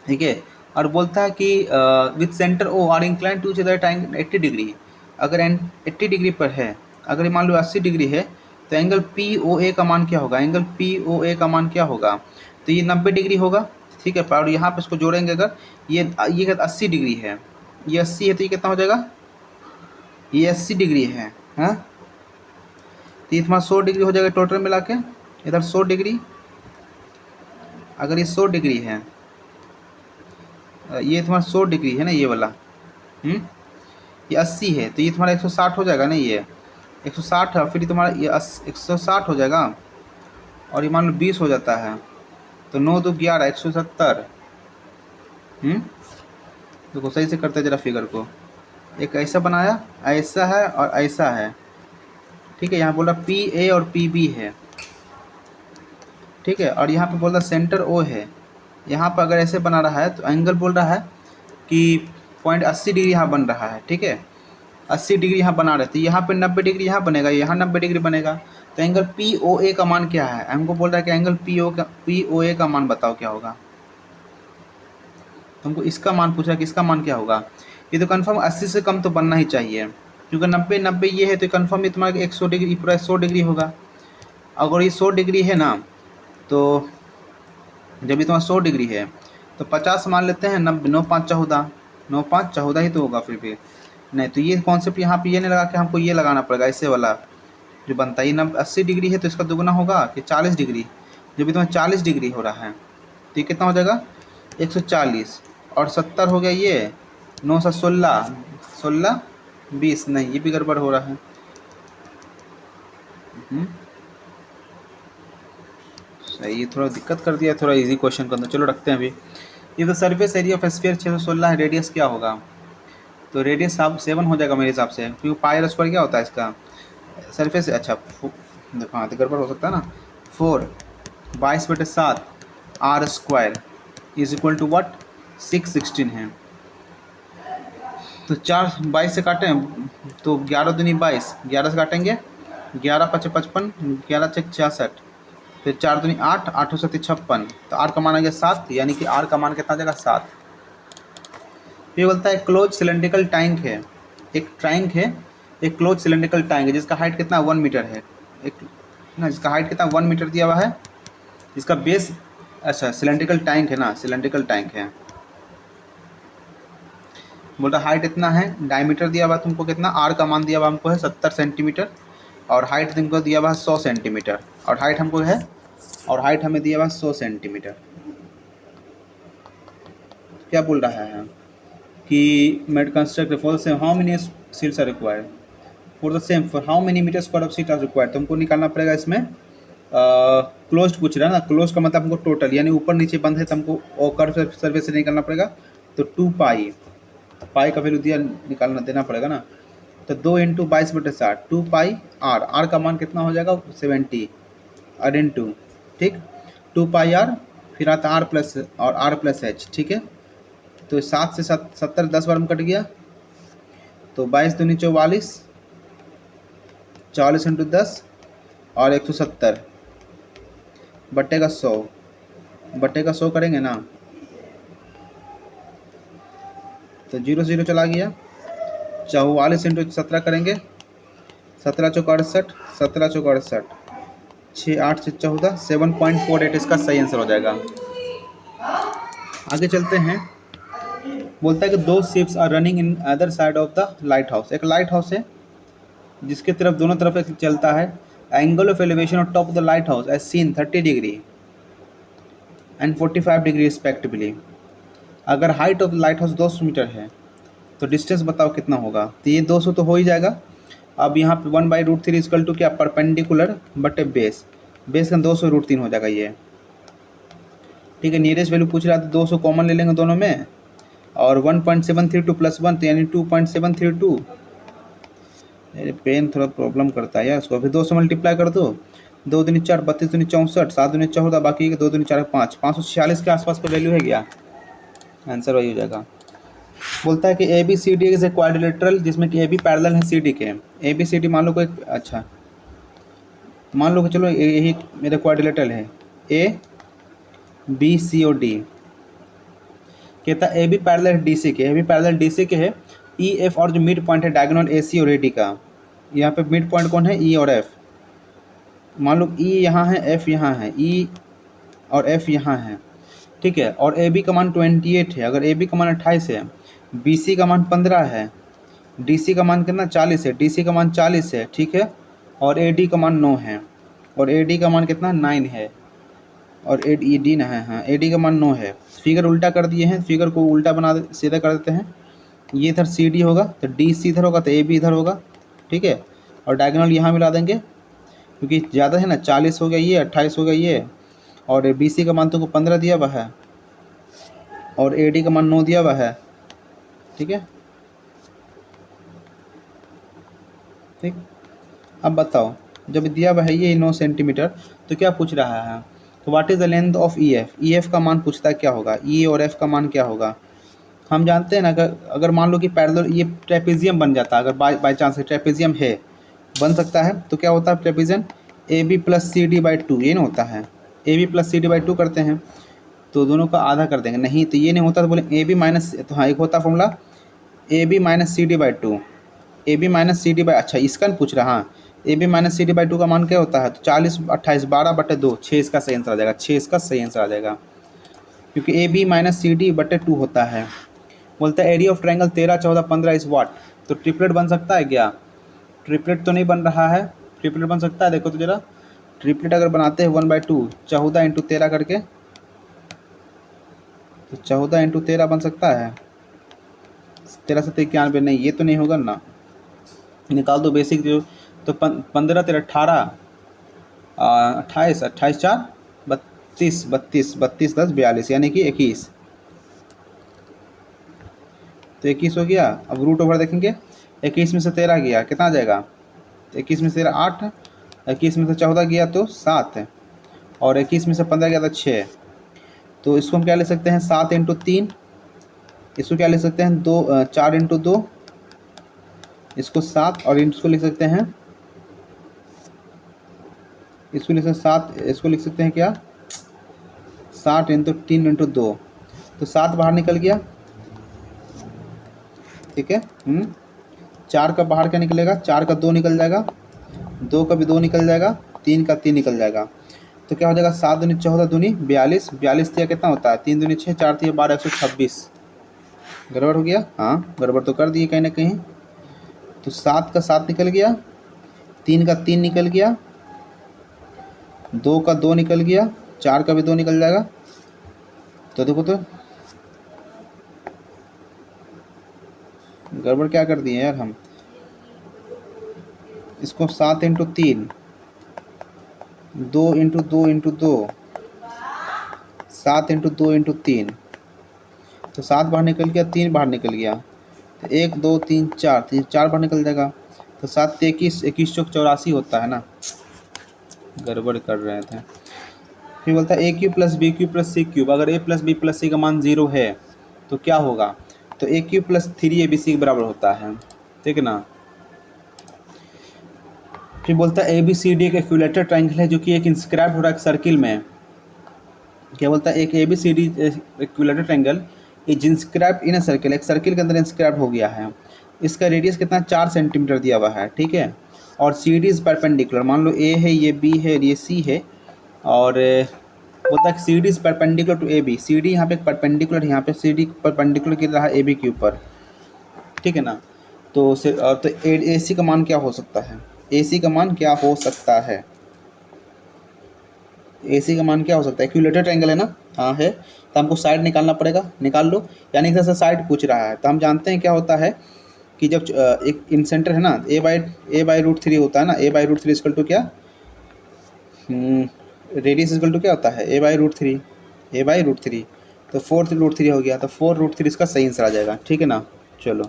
ठीक है, और बोलता है कि with centre O are incline to the time 80 degree. अगर 80 डिग्री पर है, अगर ये मान लो 80 डिग्री है, तो एंगल पी ओ ए का मान क्या होगा? एंगल पी ओ ए का मान क्या होगा? तो ये 90 डिग्री होगा। ठीक है, और यहाँ पे इसको जोड़ेंगे, अगर ये 80 डिग्री है, ये 80 है, तो ये कितना हो जाएगा? ये 80 डिग्री है, हाँ, तो ये तुम्हारा 100 डिग्री हो जाएगा टोटल मिला के। इधर 100 डिग्री, अगर ये 100 डिग्री है, ये तुम्हारा 100 डिग्री है ना, ये वाला, ये 80 है, तो ये तुम्हारा 160 हो जाएगा ना, ये 160 है, फिर तुम्हारा ये 160 हो जाएगा, और ये मान लो 20 हो जाता है, तो 9 2 11 170। देखो सही से करते जरा फिगर को, एक ऐसा बनाया, ऐसा है और ऐसा है। ठीक है, यहाँ बोला पी ए और पी बी है। ठीक है, और यहाँ पे बोल रहा सेंटर ओ है। यहाँ पर अगर ऐसे बना रहा है, तो एंगल बोल रहा है कि पॉइंट 80 डिग्री यहाँ बन रहा है। ठीक है, 80 डिग्री यहाँ बना रहे, तो यहाँ पे 90 डिग्री यहाँ बनेगा, यहाँ 90 डिग्री बनेगा। तो एंगल पी ओ ए का मान क्या है? हमको बोल रहा है कि एंगल पी ओ ए का मान बताओ क्या होगा। तुमको इसका मान पूछा कि इसका मान क्या होगा। ये तो कन्फर्म 80 से कम तो बनना ही चाहिए, क्योंकि 90 ये है, तो कन्फर्म ये तुम्हारा 100 डिग्री, पूरा 100 डिग्री होगा। अगर ये 100 डिग्री है ना, तो जब ये तुम्हारा 100 डिग्री है, तो 50 मान लेते हैं, 90 9 5 14, 9 5 14 ही तो होगा फिर भी नहीं। तो ये कॉन्सेप्ट यहाँ पे ये नहीं लगा के हमको ये लगाना पड़ेगा, ऐसे वाला जो बनता है। ये 80 डिग्री है, तो इसका दुगुना होगा कि 40 डिग्री। जब भी तुम्हारा 40 डिग्री हो रहा है, तो ये कितना हो जाएगा? 140, और 70 हो गया, ये 9 से 16 16 20, नहीं ये भी गड़बड़ हो रहा है। सही, ये थोड़ा दिक्कत कर दिया, थोड़ा इजी क्वेश्चन करना। चलो रखते हैं अभी। ये तो सरफेस एरिया ऑफ स्फीयर 616 है, रेडियस क्या होगा? तो रेडियस 7 हो जाएगा मेरे हिसाब से, क्योंकि पाई आर स्क्वायर क्या होता है इसका? सरफेस, अच्छा देखो, हाँ तो गड़बड़ हो सकता है ना। 4/22/7 r square is equal to what? 616 है। तो 4 22 से काटें, तो 11 दूनी 22, 11 से काटेंगे, 11 5 55, 11 6 66, फिर 4 दूनी 8, 8 7 56, तो आर का मान आ गया 7, यानी कि आर का मान कितना आ जाएगा? 7। फिर बोलता है क्लोज सिलेंड्रिकल टैंक है, एक टैंक है, एक क्लोज सिलेंड्रिकल टैंक है, जिसका हाइट कितना 1 मीटर है, एक ना, जिसका हाइट कितना 1 मीटर दिया हुआ है, जिसका बेस, अच्छा सिलेंड्रिकल टैंक है ना, सिलेंड्रिकल टैंक है। बोल रहा हाइट इतना है, डायमीटर दिया हुआ तुमको कितना, आर का मान दिया हुआ हमको है 70 सेंटीमीटर, और हाइट तुमको दिया हुआ है 100 सेंटीमीटर, और हाइट हमको है, और हाइट हमें दिया हुआ 100 सेंटीमीटर। क्या बोल रहा है कि made construct for the same how many seats are required for the same for how many metre square of seat are required. तुमको निकालना पड़ेगा इसमें, क्लोज्ड पूछ रहा है ना, क्लोज का मतलब हमको टोटल, यानी ऊपर नीचे बंद है, तो हमको और कर्व सर्फेस से निकालना पड़ेगा। तो 2 पाई का वैल्यू दिया, निकालना देना पड़ेगा ना। तो 2 × 22/7 2 पाई आर, आर का मान कितना हो जाएगा? 70 और इंटू, ठीक, 2 पाई आर, फिर आता आर प्लस और आर प्लस एच। ठीक है, तो 7 से 70 10 बार में कट गया, तो 22 दूनी 44, 40 × 10 और 170 बट्टे का 100 करेंगे ना, तो 0 0 चला गया। 44 × 17 करेंगे, 17 चौक 68, 17 चौक 68, 6 8 से 14, 7.48 इसका सही आंसर हो जाएगा। आगे चलते हैं। बोलता है कि 2 ships are running in other side of the lighthouse. एक लाइट हाउस है जिसके तरफ दोनों तरफ एक चलता है। Angle of elevation of top of the lighthouse as seen 30 degree and 45 degree respectively. अगर height of the lighthouse 200 metre है, तो डिस्टेंस बताओ कितना होगा। तो ये 200 तो हो ही जाएगा। अब यहाँ पे 1/√3 इक्वल टू क्या? परपेंडिकुलर बटे बेस, बेस का 200√3 हो जाएगा ये। ठीक है, नियरेस्ट वैल्यू पूछ रहा था, 200 कॉमन ले लेंगे दोनों में, और 1.732 प्लस 1 तो यानी 2.732। अरे पेन थोड़ा प्रॉब्लम करता है यार इसको। फिर 2 से मल्टीप्लाई कर दो, 2 दूनी 4, 32 दूनी 64, 7 दूनी 14, बाकी 2 दूनी 4 5, 546 के आसपास का वैल्यू है क्या? आंसर वही हो जाएगा। बोलता है कि A B C D is a quadrilateral जिसमें कि ए बी पैरेलल है सी डी के। ए बी सी डी मान लो कोई, अच्छा मान लो कि चलो यही मेरा क्वाड्रिलेटरल है ए बी सी और डी। कहता है A B parallel D C के, A B parallel D C के है। ई एफ और जो मिड पॉइंट है डायगोनल ए सी और ए डी का, यहाँ पे मिड पॉइंट कौन है? ई और एफ। मान लो ई यहाँ है, एफ यहाँ है, ई और एफ यहाँ है, ठीक है। और ए बी का मान 28 है। अगर ए बी का मान 28 है, बी सी का मान 15 है, डी सी का मान कितना 40 है, डी सी का मान 40 है, ठीक है। और ए डी का मान 9 है, और ए डी का मान कितना 9 है, और ए डी ना है, हाँ ए डी का मान 9 है। फिगर उल्टा कर दिए हैं, फिगर को उल्टा बना सीधा कर देते हैं। ये इधर सी डी होगा तो डी सी इधर होगा तो ए बी इधर होगा, ठीक है। और डायगोनल यहाँ मिला देंगे क्योंकि ज़्यादा है ना, 40 हो गया ये, 28 हो गया ये, और बी सी का मान तुमको 15 दिया हुआ है, और ए डी का मान 9 दिया हुआ है, ठीक है। ठीक, अब बताओ जब दिया हुआ है ये 9 सेंटीमीटर, तो क्या पूछ रहा है? तो what is the length of E F? E F का मान पूछता है क्या होगा, ई और एफ का मान क्या होगा? हम जानते हैं ना, अगर मान लो कि पैरेलल ये ट्रेपेजियम बन जाता है, अगर बाई चांस ट्रेपेजियम है, बन सकता है, तो क्या होता है trapezium? A B plus C D by 2, ये नहीं होता है। A B plus C D by 2 करते हैं तो दोनों का आधा कर देंगे, नहीं तो ये नहीं होता तो बोले ए बी माइनस, तो हाँ एक होता formula A B minus C D by 2, A B minus C D by, अच्छा इसका नहीं पूछ रहा, हाँ A B minus C D by 2 का मान क्या होता है? तो 40 28 12/2, 6 इसका सही आंसर आ जाएगा, 6 इसका सही आंसर आ जाएगा, क्योंकि A B minus C D बटे 2 होता है। बोलता है एरिया ऑफ ट्रायंगल 13 14 15 इस वाट। तो ट्रिपलेट बन सकता है क्या? ट्रिपलेट तो नहीं बन रहा है, ट्रिपलेट बन सकता है, देखो तो जरा। ट्रिपलेट अगर बनाते हैं 1/2 14 × 13 करके, तो 14 × 13 बन सकता है। 13 से 91, नहीं ये तो नहीं होगा ना, निकाल दो बेसिक जो। तो 15 13 18 28 28 4 32 32 32 10 42 यानी कि 21, तो 21 हो गया। अब रूट ओवर देखेंगे, 21 में से 13 गया कितना आ जाएगा? 21 में से 13 8, 21 में से 14 गया तो 7, और 21 में से 15 गया तो 6। तो इसको हम क्या ले सकते हैं? 7 × 3, इसको क्या ले सकते हैं? 4 × 2, इसको 7, और इसको लिख सकते हैं, इसको लिख सकते 7, इसको लिख सकते हैं क्या? 7 × 3 × 2, तो 7 बाहर निकल गया, ठीक है। 4 का बाहर क्या निकलेगा? 4 का 2 निकल जाएगा, 2 का भी 2 निकल जाएगा, 3 का 3 निकल जाएगा। तो क्या हो जाएगा? 7 दूनी 14 दूनी 42, 42 दिया कितना होता है? 3 दूनी 6, 4 दिया 12, 126। गड़बड़ हो गया? हाँ गड़बड़ तो कर दिए कहीं ना कहीं। तो 7 का 7 निकल गया, 3 का 3 निकल गया, 2 का 2 निकल गया, 4 का भी 2 निकल जाएगा। तो देखो तो गड़बड़ क्या कर दिए यार हम। इसको 7 × 3, 2 × 2 × 2, 7 × 2 × 3, तो 7 बाहर निकल गया, 3 बाहर निकल गया, तो 1 2 3 4, 4 बाहर निकल जाएगा। तो 7 से 21, 21 चौक 84 होता है ना, गड़बड़ कर रहे थे। फिर बोलता है a³ + b³ + c³। अगर a + b + c का मान 0 है तो क्या होगा? तो a³ + 3abc के बराबर होता है, ठीक है ना। फिर बोलता है ABCD एक इक्विलेटरल ट्रायंगल है जो कि एक इंस्क्राइब हो रहा है सर्किल में। क्या बोलता है? एक ABCD equilateral triangle is inscribe in a circle, एक सर्किल के अंदर इंस्क्राइब हो गया है। इसका रेडियस कितना? 4 सेंटीमीटर दिया हुआ है, ठीक है। और CD इज परपेंडिकुलर, मान लो A है, ये B है, ये C है, और बोलता है CD is perpendicular to AB। CD यहाँ पे परपेंडिकुलर, यहाँ पे CD परपेंडिकुलर गिर रहा है AB के ऊपर, ठीक है ना। तो AC का मान क्या हो सकता है? AC का मान क्या हो सकता है? AC का मान क्या हो सकता है? इक्विलेटरल ट्रायंगल है ना, हाँ है, तो हमको साइड निकालना पड़ेगा, निकाल लो। यानी कि साइड पूछ रहा है, तो हम जानते हैं क्या होता है कि जब एक इन सेंटर है ना, a/√3 होता है ना, a/√3 इक्वल टू क्या? रेडियस इक्वल टू क्या होता है? a/√3, तो 4√3 हो गया, तो 4√3 इसका सही आंसर आ जाएगा, ठीक है ना। चलो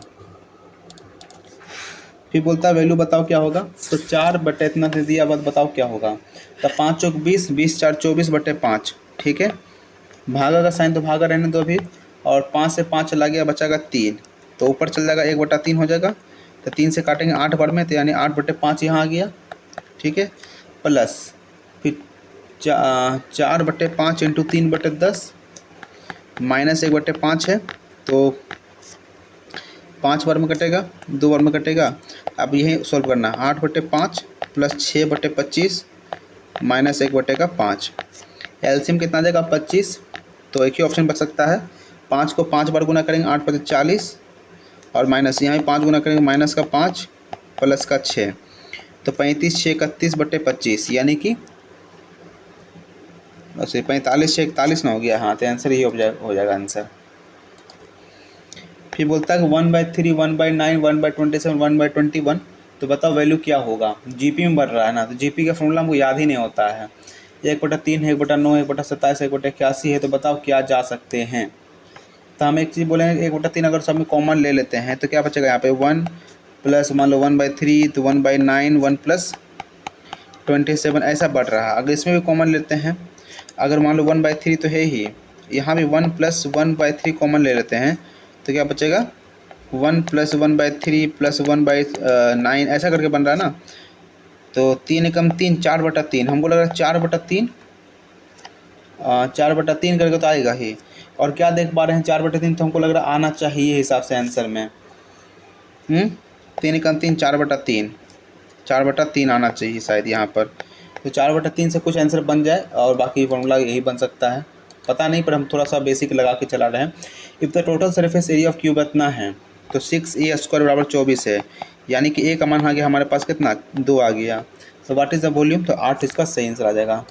फिर बोलता है वैल्यू बताओ क्या होगा, तो 4 बटे इतना दे दिया, बात बताओ क्या होगा। तो 5 चौक 20, 20 4 24 बटे 5, ठीक है। भागा का साइन तो भागा रहने दो अभी, और 5 से 5 चला गया, बचागा 3, तो ऊपर चल जाएगा 1/3 हो जाएगा। तो 3 से काटेंगे 8 बार में, तो यानी 8/5 यहाँ आ गया, ठीक है। प्लस फिर 4/5 इंटू 3/10 माइनस 1/5 है, तो 5 बार में कटेगा, 2 बार में कटेगा। अब यही सॉल्व करना, 8/5 प्लस 6/25 माइनस 1/5। एलसीएम कितना आ जाएगा 25, तो एक ही ऑप्शन बच सकता है। 5 को 5 बार गुना करेंगे 8 × 40, और माइनस यहाँ 5 गुना करेंगे माइनस का 5 प्लस का 6, तो 35 6 31/25, यानी कि वैसे 45 6 41 ना हो गया। हाँ, तो आंसर यही हो जाएगा आंसर। फिर बोलता है कि 1/3 1/9 1/27 1/21, तो बताओ वैल्यू क्या होगा। जीपी में बढ़ रहा है ना, तो जीपी का फॉर्मूला हमको याद ही नहीं होता है। 1/3 है, 1/9 1/27 1/81 है, तो बताओ क्या जा सकते हैं। तो हम एक चीज़ बोलेंगे, 1/3 अगर सब में कॉमन ले लेते हैं तो क्या बचेगा यहाँ पे 1 प्लस मान लो 1/3, तो 1/9 1 + 27 ऐसा बढ़ रहा है। अगर इसमें भी कॉमन लेते हैं, अगर मान लो 1/3 तो है ही, यहाँ भी 1 + 1/3 कॉमन ले लेते हैं, तो क्या बचेगा 1 + 1/3 + 1/9 ऐसा करके बन रहा है ना। तो 3 एकम 3 4/3, हमको लग रहा है 4/3 4/3 करके तो आएगा ही। और क्या देख पा रहे हैं 4/3, तो हमको लग रहा है आना चाहिए हिसाब से आंसर में। 3 एकम 3 4/3 4/3 आना चाहिए शायद यहाँ पर। तो 4/3 से कुछ आंसर बन जाए, और बाकी फॉर्मूला यही बन सकता है, पता नहीं, पर हम थोड़ा सा बेसिक लगा के चला रहे हैं। If the total surface area of cube इतना है, तो 6a² = 24 है, यानी कि a का मान आ गया हमारे पास कितना 2 आ गया। तो व्हाट इज़ द वॉल्यूम, तो 8 इसका सही आंसर आ जाएगा।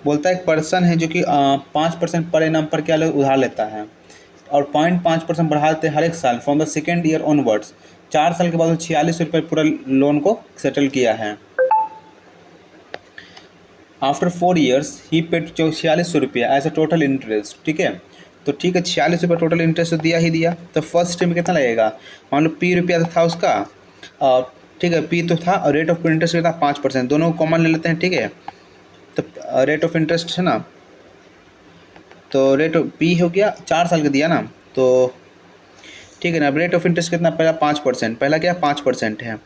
बोलता है एक पर्सन है जो कि 5% पर एनम पर क्या उधार लेता है, और 0.5% बढ़ा देते हैं हर एक साल from the second year onwards. 4 साल के बाद 46 रुपये पूरा लोन को सेटल किया है। आफ्टर 4 years ही पेड 4600 रुपया एज अ टोटल इंटरेस्ट, ठीक है। तो ठीक है, 46 रुपये टोटल इंटरेस्ट तो दिया ही दिया। तो फर्स्ट टाइम कितना लगेगा, मान लो P रुपया था उसका, ठीक है, P तो था, और रेट ऑफ इंटरेस्ट कितना 5%, दोनों को कॉमन ले लेते हैं, ठीक है। तो रेट ऑफ इंटरेस्ट है ना, तो रेट ऑफ P हो गया, 4 साल का दिया ना, तो ठीक है ना। रेट ऑफ इंटरेस्ट कितना, पहला 5%, पहला क्या 5% है,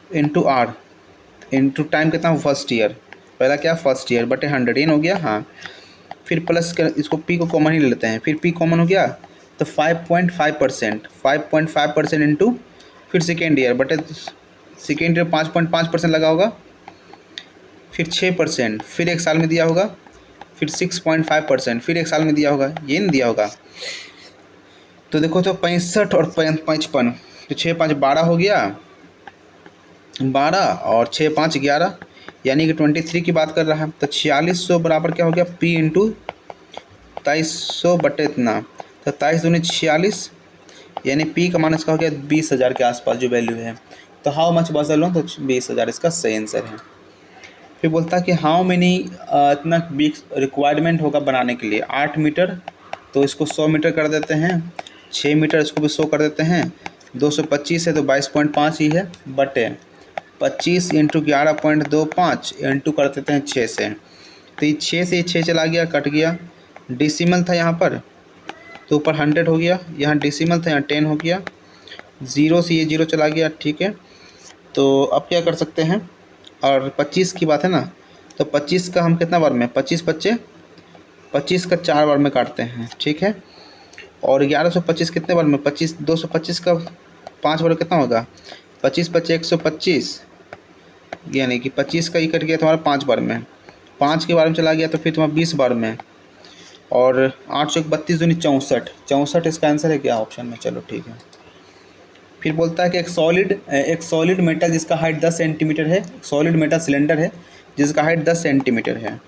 इंटू R इंटू टाइम कितना फर्स्ट ईयर, पहला क्या फर्स्ट ईयर बटे 100 हो गया। हाँ, फिर प्लस कर, इसको P को कॉमन ही ले लेते हैं, फिर P कॉमन हो गया, तो 5.5% इंटू फिर सेकेंड ईयर बटे सेकेंड ईयर 5.5% लगा होगा, फिर 6%, फिर 1 साल में दिया होगा, फिर 6.5%, फिर 1 साल में दिया होगा, ये नहीं दिया होगा। तो देखो, तो 65 और 55, तो 6 5 12 हो गया, 12 और 6 5 11, यानी कि 23 की बात कर रहा है। तो 4600 बराबर क्या हो गया P इंटू 2300 बटे इतना, तो 23 दूनी 46, यानी P का मान इसका हो गया 20,000 के आसपास जो वैल्यू है। तो how much was the loan, तो 20,000 इसका सही आंसर है। फिर बोलता है कि हाउ मेनी इतना बिग रिक्वायरमेंट होगा बनाने के लिए, 8 मीटर, तो इसको 100 मीटर कर देते हैं, 6 मीटर इसको भी 100 कर देते हैं, 225 है तो 22.5 ही है, बटे 25 इंटू 11.25 इंटू कर देते हैं 6 से। तो ये 6 से 6 चला गया, कट गया, डेसिमल था यहाँ पर, तो ऊपर 100 हो गया, यहाँ डेसिमल था, यहाँ 10 हो गया, 0 से ये 0 चला गया, ठीक है। तो अब क्या कर सकते हैं, और 25 की बात है ना, तो 25 का हम कितना बार में, 25 बच्चे 25 का 4 बार में काटते हैं, ठीक है। और 1125 कितने बार में, 25 225 का 5 बार कितना होगा, 25 × 5 = 125, यानी कि 25 का ही कट गया तुम्हारा 5 बार में, 5 के बार में चला गया तो फिर तुम्हारा 20 बार में, और 8 × 32 दूनी 64, 64 इसका आंसर है क्या ऑप्शन में। चलो ठीक है। फिर बोलता है कि एक सॉलिड मेटल जिसका हाइट 10 सेंटीमीटर है, सॉलिड मेटल सिलेंडर है जिसका हाइट 10 सेंटीमीटर है,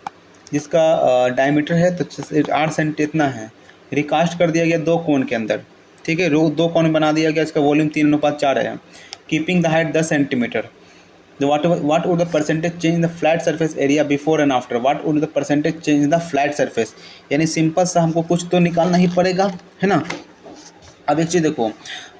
जिसका डायमीटर है तो 8 सेंटी इतना है, रिकास्ट कर दिया गया 2 कोन के अंदर, ठीक है, 2 कोन बना दिया गया, इसका वॉल्यूम 3:4 है, keeping the height 10 centimetre. What would the percentage change in the flat surface area before and after, what would the percentage change in the flat surface, यानी सिंपल सा हमको कुछ तो निकालना ही पड़ेगा, है ना। अब एक चीज़ देखो,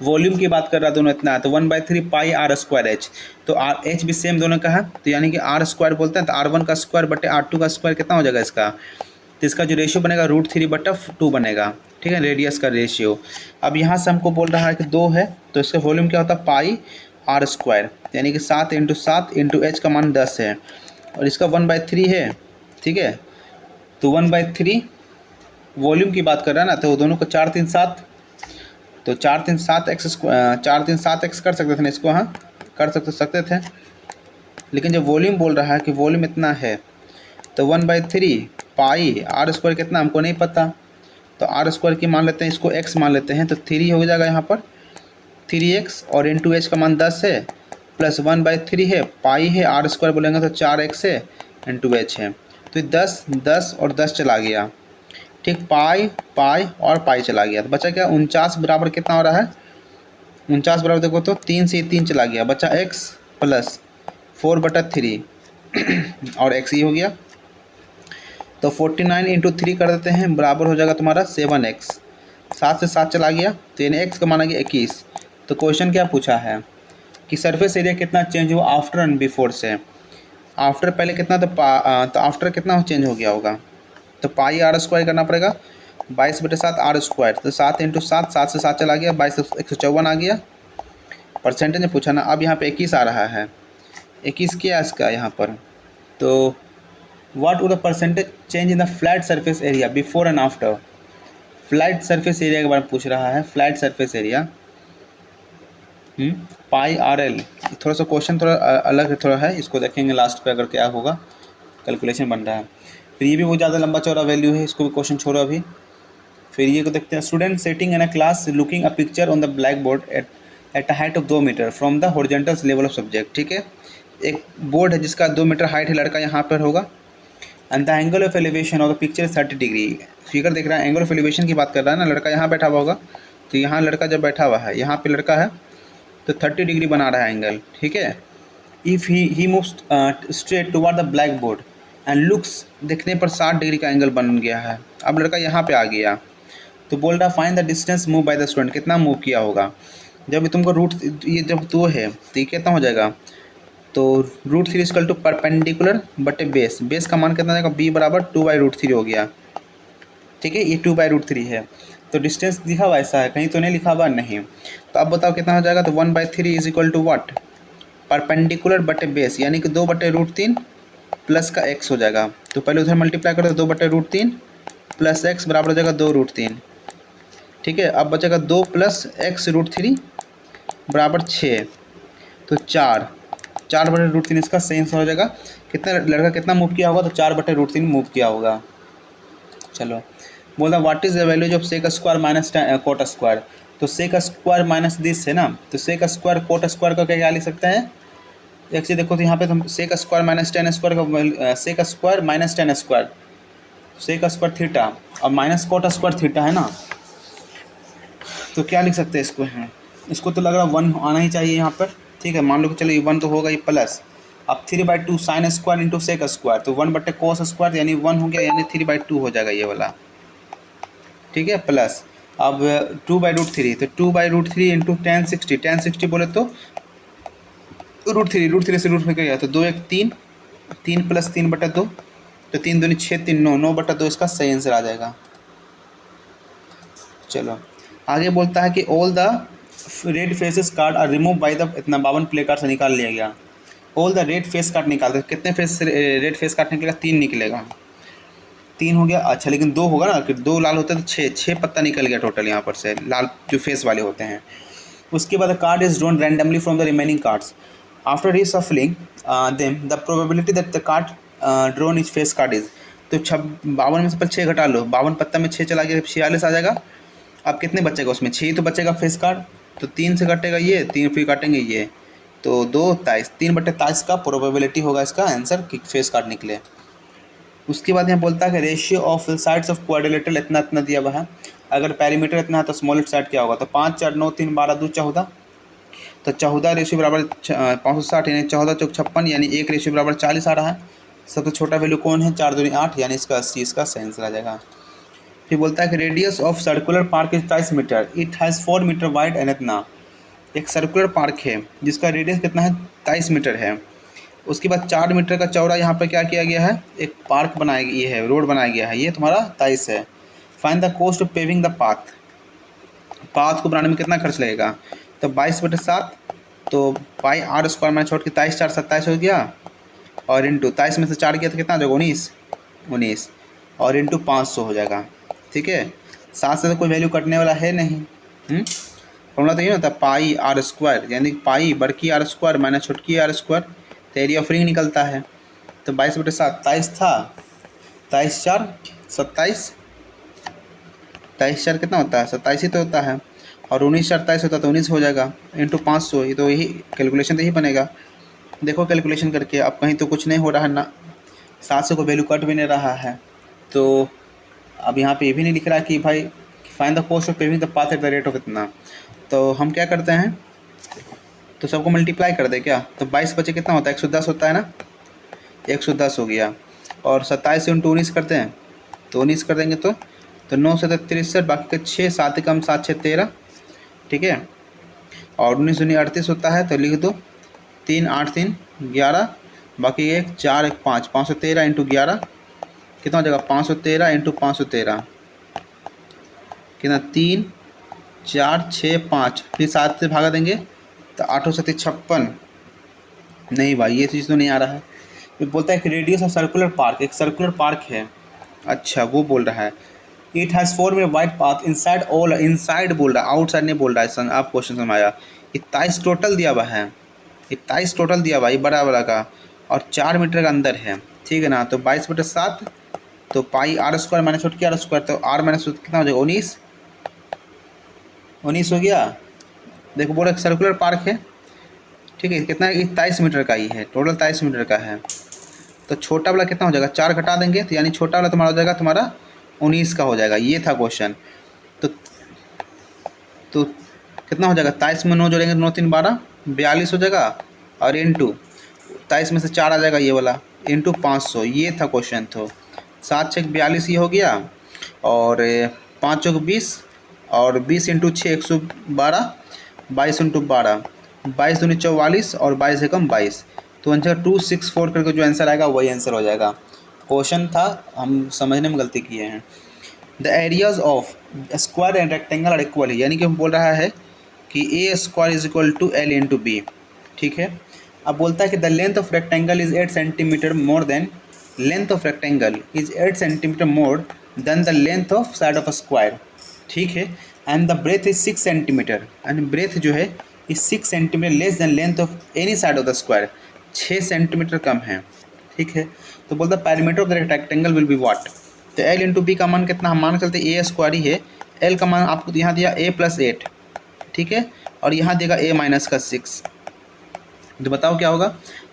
वॉल्यूम की बात कर रहा दोनों इतना है, तो 1/3 पाई आर स्क्वायर एच, तो आर एच भी सेम दोनों का है, तो यानी कि आर स्क्वायर बोलते हैं, तो R1 का स्क्वायर बटे R2 का स्क्वायर कितना हो जाएगा इसका, तो इसका जो रेशियो बनेगा √3/2 बनेगा, ठीक है, रेडियस का रेशियो। अब यहाँ से हमको बोल रहा है कि 2 है, तो इसका वॉल्यूम क्या होता है पाई आर स्क्वायर, यानी कि 7 × 7 × एच का मान 10 है, और इसका 1/3 है, ठीक है, तो 1/3 वॉल्यूम की बात कर रहा है ना, तो दोनों को 4 3 7, तो 4 3 7 एक्स स्क्वायर 4 3 7 एक्स कर सकते थे ना इसको, हाँ कर सकते थे, लेकिन जब वॉल्यूम बोल रहा है कि वॉल्यूम इतना है, तो 1/3 पाई आर स्क्वायर कितना हमको नहीं पता, तो आर स्क्वायर की मान लेते हैं, इसको एक्स मान लेते हैं, तो 3 हो जाएगा यहाँ पर 3x, और इंटू एच का मान 10 है, प्लस 1/3 है, पाई है, आर स्क्वायर बोलेंगे तो 4x है, इंटू एच है, तो 10 10 और 10 चला गया, ठीक, पाई पाई और पाई चला गया, तो बचा क्या 49 बराबर कितना हो रहा है, 49 बराबर देखो तो 3 से 3 चला गया, बचा x प्लस 4/3 और x ही हो गया, तो 49 × 3 कर देते हैं, बराबर हो जाएगा तुम्हारा 7x, 7 से 7 चला गया, तो यानी x का मान आ गया 21। तो क्वेश्चन क्या पूछा है कि सरफेस एरिया कितना चेंज हुआ आफ्टर एंड बिफोर से, आफ्टर पहले कितना, तो आफ्टर कितना चेंज हो गया होगा, तो पाई आर स्क्वायर करना पड़ेगा, 22/7 आर स्क्वायर, तो 7 × 7, 7 से 7 चला गया, 22 154 आ गया, परसेंटेज में पूछा ना। अब यहाँ पे 21 आ रहा है, 21 क्या है इसका यहाँ पर, तो what would the percentage change in the flat surface area before and after, flat surface area के बारे में पूछ रहा है, flat surface area pi R L, थोड़ा सा क्वेश्चन थोड़ा अलग थोड़ा है, इसको देखेंगे लास्ट पे अगर क्या होगा, कैलकुलेशन बन रहा है। फिर ये भी बहुत ज़्यादा लंबा चौड़ा वैल्यू है, इसको भी क्वेश्चन छोड़ो अभी। फिर ये को देखते हैं, student setting in a class looking a picture on the black board at a height of 2 metre from the horizontal level of subject, ठीक है, एक बोर्ड है जिसका 2 मीटर हाइट है, लड़का यहाँ पर होगा, and the angle of elevation of the picture is 30 degree, figure देख रहा है, एंगल ऑफ एलिवेशन की बात कर रहा है ना, लड़का यहाँ बैठा हुआ होगा, तो यहाँ लड़का जब बैठा हुआ है, यहाँ पे लड़का है, तो 30 डिग्री बना रहा है एंगल, ठीक है। If he moves straight toward the black board and looks, देखने पर 60 डिग्री का एंगल बन गया है, अब लड़का यहाँ पे आ गया, तो बोल रहा find the distance move by the student, कितना मूव किया होगा, जब तुमको रूट ये जब 2 है तो ये कितना हो जाएगा, तो √3 = परपेंडिकुलर बटे बेस, बेस का मान कितना जाएगा b बराबर 2/√3 हो गया, ठीक है, ये 2/√3 है, तो डिस्टेंस लिखा हुआ ऐसा है, कहीं तो नहीं लिखा हुआ, नहीं, तो अब बताओ कितना हो जाएगा, तो 1/3 = व्हाट, परपेंडिकुलर बटे बेस, यानी कि 2/√3 प्लस का x हो जाएगा, तो पहले उधर मल्टीप्लाई करो, 2/√3 प्लस x बराबर हो जाएगा 2√3, ठीक है, अब बचेगा 2 + x√3 बराबर 6, तो 4/√3 इसका सही आंसर हो जाएगा, कितना लड़का कितना मूव किया होगा, तो 4/√3 मूव किया होगा। चलो बोलता what is the values of sec square minus cot square, तो सेक स्क्वायर माइनस दिस है ना, तो सेक स्क्वायर कोट स्क्वायर का क्या लिख सकते हैं, एक चीज़ देखो, तो यहाँ पे हम sec square minus tan square का sec square minus tan square, sec square theta और माइनस कोट स्क्वायर थीटा है ना, तो क्या लिख सकते हैं इसको, है इसको तो लग रहा है 1 आना ही चाहिए यहाँ पर, ठीक है, मान लो कि चलिए 1 तो होगा ही, प्लस अब 3/2 sine square into sec square, तो 1/cos स्क्वायर यानी 1 हो गया, यानी 3/2 हो जाएगा ये वाला, ठीक है, प्लस अब 2/√3, तो 2/√3 इंटू 1060 बोले तो √3 से √3 गया, तो 2 1 3 3 + 3/2, तो 3 दूनी 6 3 9 9/2 इसका सही आंसर आ जाएगा। चलो आगे बोलता है कि all the red faces card are remove by the, इतना 52 प्ले कार्ड से निकाल लिया गया, all the red face card निकाल दो, कितने फेस रेड फेस कार्ड निकलेगा, 3 निकलेगा, 3 हो गया, अच्छा लेकिन 2 होगा ना, कि 2 लाल होते हैं तो 6 पत्ता निकल गया टोटल यहाँ पर से, लाल जो फेस वाले होते हैं। उसके बाद card is drawn randomly from the remaining cards, after reshuffling them the probability that the card drawn is face card is, तो 52 में से पहले 6 घटा लो, 52 पत्ता में 6 चला गया, 46 आ जाएगा, अब कितने बचेगा उसमें, 6 तो बचेगा फेस कार्ड, तो 3 से कटेगा ये, 3 फिर काटेंगे ये, तो 2 23 3/23 का प्रोबेबिलिटी होगा इसका आंसर कि फेस कार्ड निकले। उसके बाद यहाँ बोलता है कि ratio of sides of quadrilateral इतना इतना दिया हुआ है, अगर पैरीमीटर इतना है तो स्मॉलेस्ट साइड क्या होगा, तो 5 4 9 3 12 2 14, तो 14 रेशियो बराबर 560 यानी 14 चौक 56 यानी 1 रेशियो बराबर 40 आ रहा है। सबसे छोटा वैल्यू कौन है? 4 दूनी 8 यानी इसका 80 इसका सही आंसर आ जाएगा। फिर बोलता है कि radius of circular park is 23 metre, it has 4 metre wide and इतना। एक सर्कुलर पार्क है जिसका रेडियस कितना है? 23 मीटर है। उसके बाद 4 मीटर का चौड़ा यहाँ पर क्या किया गया है? एक पार्क बनाया गया है, रोड बनाया गया है। ये तुम्हारा 23 है। Find the cost of paving the path. Path को बनाने में कितना खर्च लगेगा? तो 22/7 तो पाई आर स्क्वायर मैंने छोड़ के 23 4 27 हो गया और इंटू 23 में से 4 किया तो कितना हो जाएगा? 19 और इंटू 500 हो जाएगा। ठीक है, 7 से तो कोई वैल्यू कटने वाला है नहीं। फॉर्मूला तो ये होता है पाई आर स्क्वायर, यानी पाई बड़की आर स्क्वायर माइनस छोटकी आर स्क्वायर, तो एरिया ऑफ रिंग निकलता है। तो 22/7 23 था, 23 4 27, 23 4 कितना होता है? 27 ही तो होता है और 19 4 27 होता है तो 19 हो जाएगा इंटू 500। ये तो यही कैलकुलेशन तो यही बनेगा। देखो कैलकुलेशन करके, अब कहीं तो कुछ नहीं हो रहा है ना, 7 से कोई वैल्यू कट भी नहीं रहा है। तो अब यहाँ पे ये भी नहीं लिख रहा कि भाई find the cost of paving the path at the rate of इतना। तो हम क्या करते हैं, तो सबको मल्टीप्लाई कर दे क्या? तो 22 बचे कितना होता है? 110 होता है ना, 110 हो गया। और 27 इंटू 19 करते हैं तो 19 कर देंगे तो 9 से 63, बाकी के 6 7 कम 7 6 13। ठीक है, और 19 दूनी 38 होता है तो लिख दो 3 8 3 11, बाकी 1 4 1 5, 513 इंटू 11 कितना हो जाएगा? 513 इंटू 513 कितना? 3 4 6 5, फिर 7 से भागा देंगे तो 8 7 56। नहीं भाई ये चीज़ तो नहीं आ रहा है। फिर बोलता है कि रेडियस ऑफ सर्कुलर पार्क, एक सर्कुलर पार्क है। अच्छा वो बोल रहा है it has 4 metre wide path inside all, inside बोल रहा है, आउटसाइड नहीं बोल रहा है। सन आप क्वेश्चन समझाया। 27 टोटल दिया हुआ है, 27 टोटल दिया हुआ है बड़ा वाला का, और 4 मीटर का अंदर है। ठीक है ना, तो 22/7 तो पाई आर स्क्वायर माइनस छोटकी आर स्क्वायर, तो आर माइनस कितना हो जाएगा? 19 हो गया। देखो बोला सर्कुलर पार्क है। ठीक है, कितना है? 23 मीटर का ही है, टोटल 23 मीटर का है। तो छोटा वाला कितना हो जाएगा? 4 घटा देंगे तो यानी छोटा वाला तुम्हारा हो जाएगा तुम्हारा 19 का हो जाएगा। ये था क्वेश्चन। तो कितना हो जाएगा? 23 में 9 जोड़ेंगे, 9 3 12 42 हो जाएगा, और इंटू 23 में से 4 आ जाएगा ये वाला, इंटू 500। ये था क्वेश्चन। तो 7 6 42 ये हो गया, और 5 चौक 20, और 20 इंटू 6 112, 22 इंटू 12 22 दूनी 44, और 22 एकम 22, तो आंसर 264 करके जो आंसर आएगा वही आंसर हो जाएगा। क्वेश्चन था, हम समझने में गलती किए हैं। The areas of square and rectangle are equal, यानी कि हम बोल रहा है कि a square is equal to l into b. ठीक है, अब बोलता है कि the length of rectangle is 8 centimetre more than, length of rectangle is 8 centimetre more than the length of side of square. ठीक है, and the breadth is 6 centimetre, and breadth जो है is 6 centimetre less than length of any side of the square, 6 centimetre कम है। ठीक है, तो बोलता है parameter of the rectangle will be what. तो एल इंटू बी का मान कितना? हम मान चलते ए स्क्वायर ही है। एल का मान आपको यहाँ दिया a + 8, ठीक है, और यहाँ देगा a - का 6। तो बताओ क्या होगा?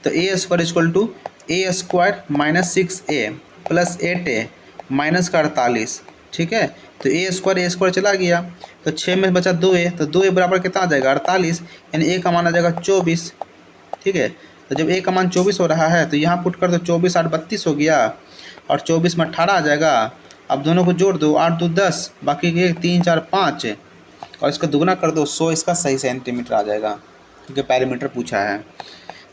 तो a square equal to a square minus 6a plus 8a minus का 48। ठीक है, तो ए स्क्वायर चला गया, तो 6 में बचा 2a, तो 2a बराबर कितना आ जाएगा? 48, यानी a का मान आ जाएगा 24। ठीक है, तो जब a का मान 24 हो रहा है तो यहाँ पुट कर दो, 24 8 32 हो गया, और 24 में 18 आ जाएगा। अब दोनों को जोड़ दो, 8 2 10, बाकी के 3 4 5, और इसका दुगना कर दो 100, इसका सही सेंटीमीटर आ जाएगा, क्योंकि पैरामीटर पूछा है।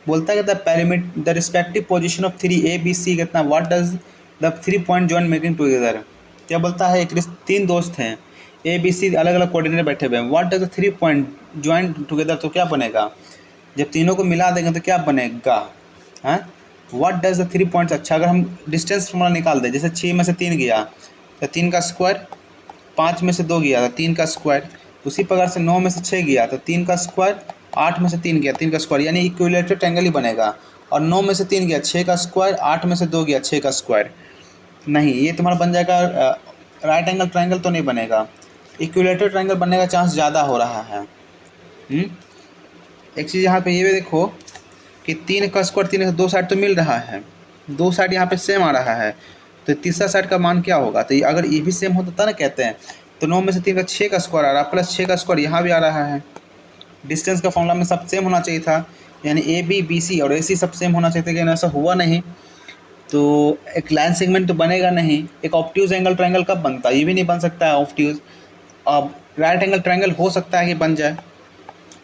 बोलता है कि the parameter the respective position of 3 ABC कितना, what does the 3 point join making together. क्या बोलता है? एक 3 दोस्त हैं ABC, अलग अलग कोऑर्डिनेट बैठे हुए हैं। What does the 3 point join together, तो क्या बनेगा? जब तीनों को मिला देंगे तो क्या बनेगा? हाँ, व्हाट डज द 3 पॉइंट्स। अच्छा, अगर हम डिस्टेंस फॉर्मूला निकाल दें, जैसे 6 में से 3 गया तो 3 का स्क्वायर, 5 में से 2 गया तो 3 का स्क्वायर, उसी प्रकार से 9 में से 6 गया तो 3 का स्क्वायर, 8 में से 3 गया 3 का स्क्वायर, यानी इक्विलेटरल ट्रायंगल ही बनेगा। और 9 में से 3 गया 6 का स्क्वायर, 8 में से 2 गया 6 का स्क्वायर। नहीं, ये तुम्हारा बन जाएगा राइट एंगल ट्रायंगल तो नहीं बनेगा, इक्विलेटरल ट्रायंगल बनने का चांस ज़्यादा हो रहा है। एक चीज़ यहाँ पे ये भी देखो कि 3 का स्क्वायर, 3 से 2 साइड तो मिल रहा है, 2 साइड यहाँ पे सेम आ रहा है, तो तीसरा साइड का मान क्या होगा? तो अगर ये भी सेम होता था ना कहते हैं, तो 9 में से 3 का 6 का स्क्वायर आ रहा है, प्लस 6 का स्क्वायर यहाँ भी आ रहा है, डिस्टेंस का फॉर्मूला में सब सेम होना चाहिए था, यानी ए बी बी सी और ए सी सब सेम होना चाहिए था, लेकिन ऐसा हुआ नहीं। तो एक लाइन सेगमेंट तो बनेगा नहीं। एक ऑब्ट्यूज एंगल ट्रायंगल कब बनता है? ये भी नहीं बन सकता है ऑब्ट्यूज। अब राइट एंगल ट्रायंगल हो सकता है कि बन जाए,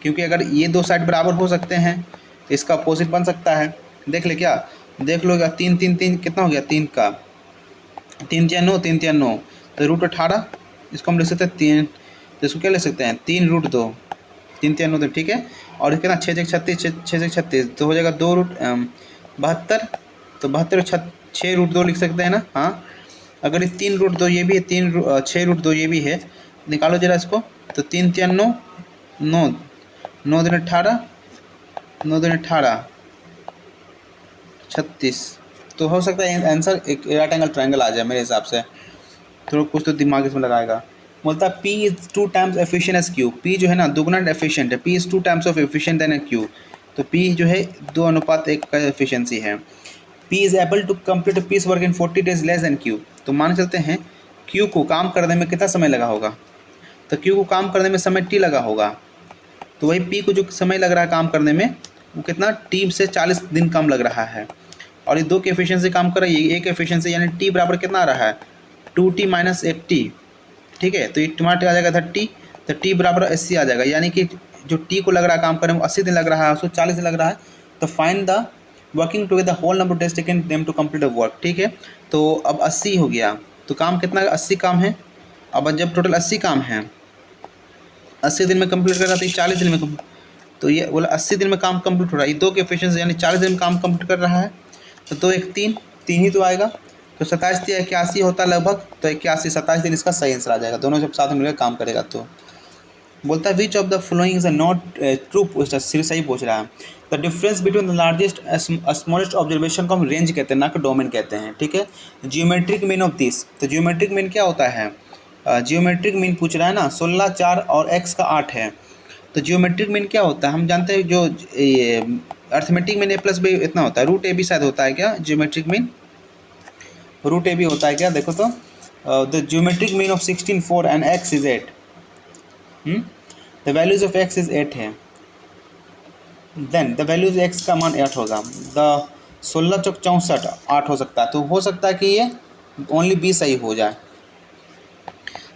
क्योंकि अगर ये दो साइड बराबर हो सकते हैं तो इसका अपोजिट बन सकता है। देख ले क्या, देख लो क्या, 3 3 3 कितना हो गया, 3 का 3 3 9, 3 3 9, तो रूट 18, इसको हम लिख सकते हैं 3, तो इसको क्या ले सकते हैं 3 रूट 2, 3 3 9, तो ठीक है। और कितना 6 36, 6 36, तो हो जाएगा 2 रूट 72, तो 72 6 रूट 2 लिख सकते हैं ना। हाँ, अगर ये 3 रूट 2 ये भी है, 6 रूट 2 ये भी है, निकालो जरा इसको, तो 3 3 9, 9 9 दिन 18, 9 दिन 18 36, तो हो सकता है आंसर एक राइट एंगल ट्रायंगल आ जाए मेरे हिसाब से। थोड़ा कुछ तो दिमाग इसमें लगाएगा। बोलता है P is 2 times efficient as Q। P जो है ना दुगना एफिशिएंट है, P is 2 times of efficient than Q। तो P जो है 2:1 का एफिशिएंसी है। P is able to complete piece work in 40 days less than Q। तो मान चलते हैं Q को काम करने में कितना समय लगा होगा, तो Q को काम करने में समय T लगा होगा, तो वही P को जो समय लग रहा है काम करने में वो कितना T से 40 दिन कम लग रहा है। और ये दो के एफिशिएंसी काम कर रही है, एक एफिशिएंसी यानी T बराबर कितना आ रहा है 2T माइनस 8T। ठीक है, तो ये टमाटर आ जाएगा 30, तो T बराबर 80 आ जाएगा, यानी कि जो T को लग रहा है काम करने में 80 दिन लग रहा है, उसको 40 दिन लग रहा है। तो find the working together whole number days taken them to complete the work. ठीक है, तो अब 80 हो गया, तो काम कितना 80 काम है। अब जब टोटल 80 काम है, 80 दिन में कंप्लीट कर रहा था, 40 दिन में तो ये बोला 80 दिन में काम कंप्लीट हो रहा है, ये दो के एफिशिएंसी यानी 40 दिन में काम कंप्लीट कर रहा है। तो 2 1 3 3 ही तो आएगा, तो 27 3 81 होता है लगभग, तो 81 27 दिन इसका सही आंसर आ जाएगा, दोनों जब साथ में मिलकर काम करेगा। तो बोलता है which of the following is not true, सही पूछ रहा है। The difference between the largest smallest observation को हम रेंज कहते हैं, ना कि डोमेन कहते हैं। ठीक है, जियोमेट्रिक मीन ऑफ दिस, तो जियोमेट्रिक मीन क्या होता है, जियोमेट्रिक मीन पूछ रहा है ना, 16 4 और x का 8 है। तो जियोमेट्रिक मीन क्या होता है हम जानते हैं, जो ये अर्थमेटिक मीन a+b इतना होता है, रूट ए भी शायद होता है क्या, जियोमेट्रिक मीन रूट ए भी होता है क्या, देखो तो the geometric mean of 16 4 and x is 8, the values of x is 8 है, देन द वैल्यूज x का मान 8 होगा, द 16 चौक 64 8 हो सकता है, तो हो सकता है कि ये ओनली बी सही हो जाए।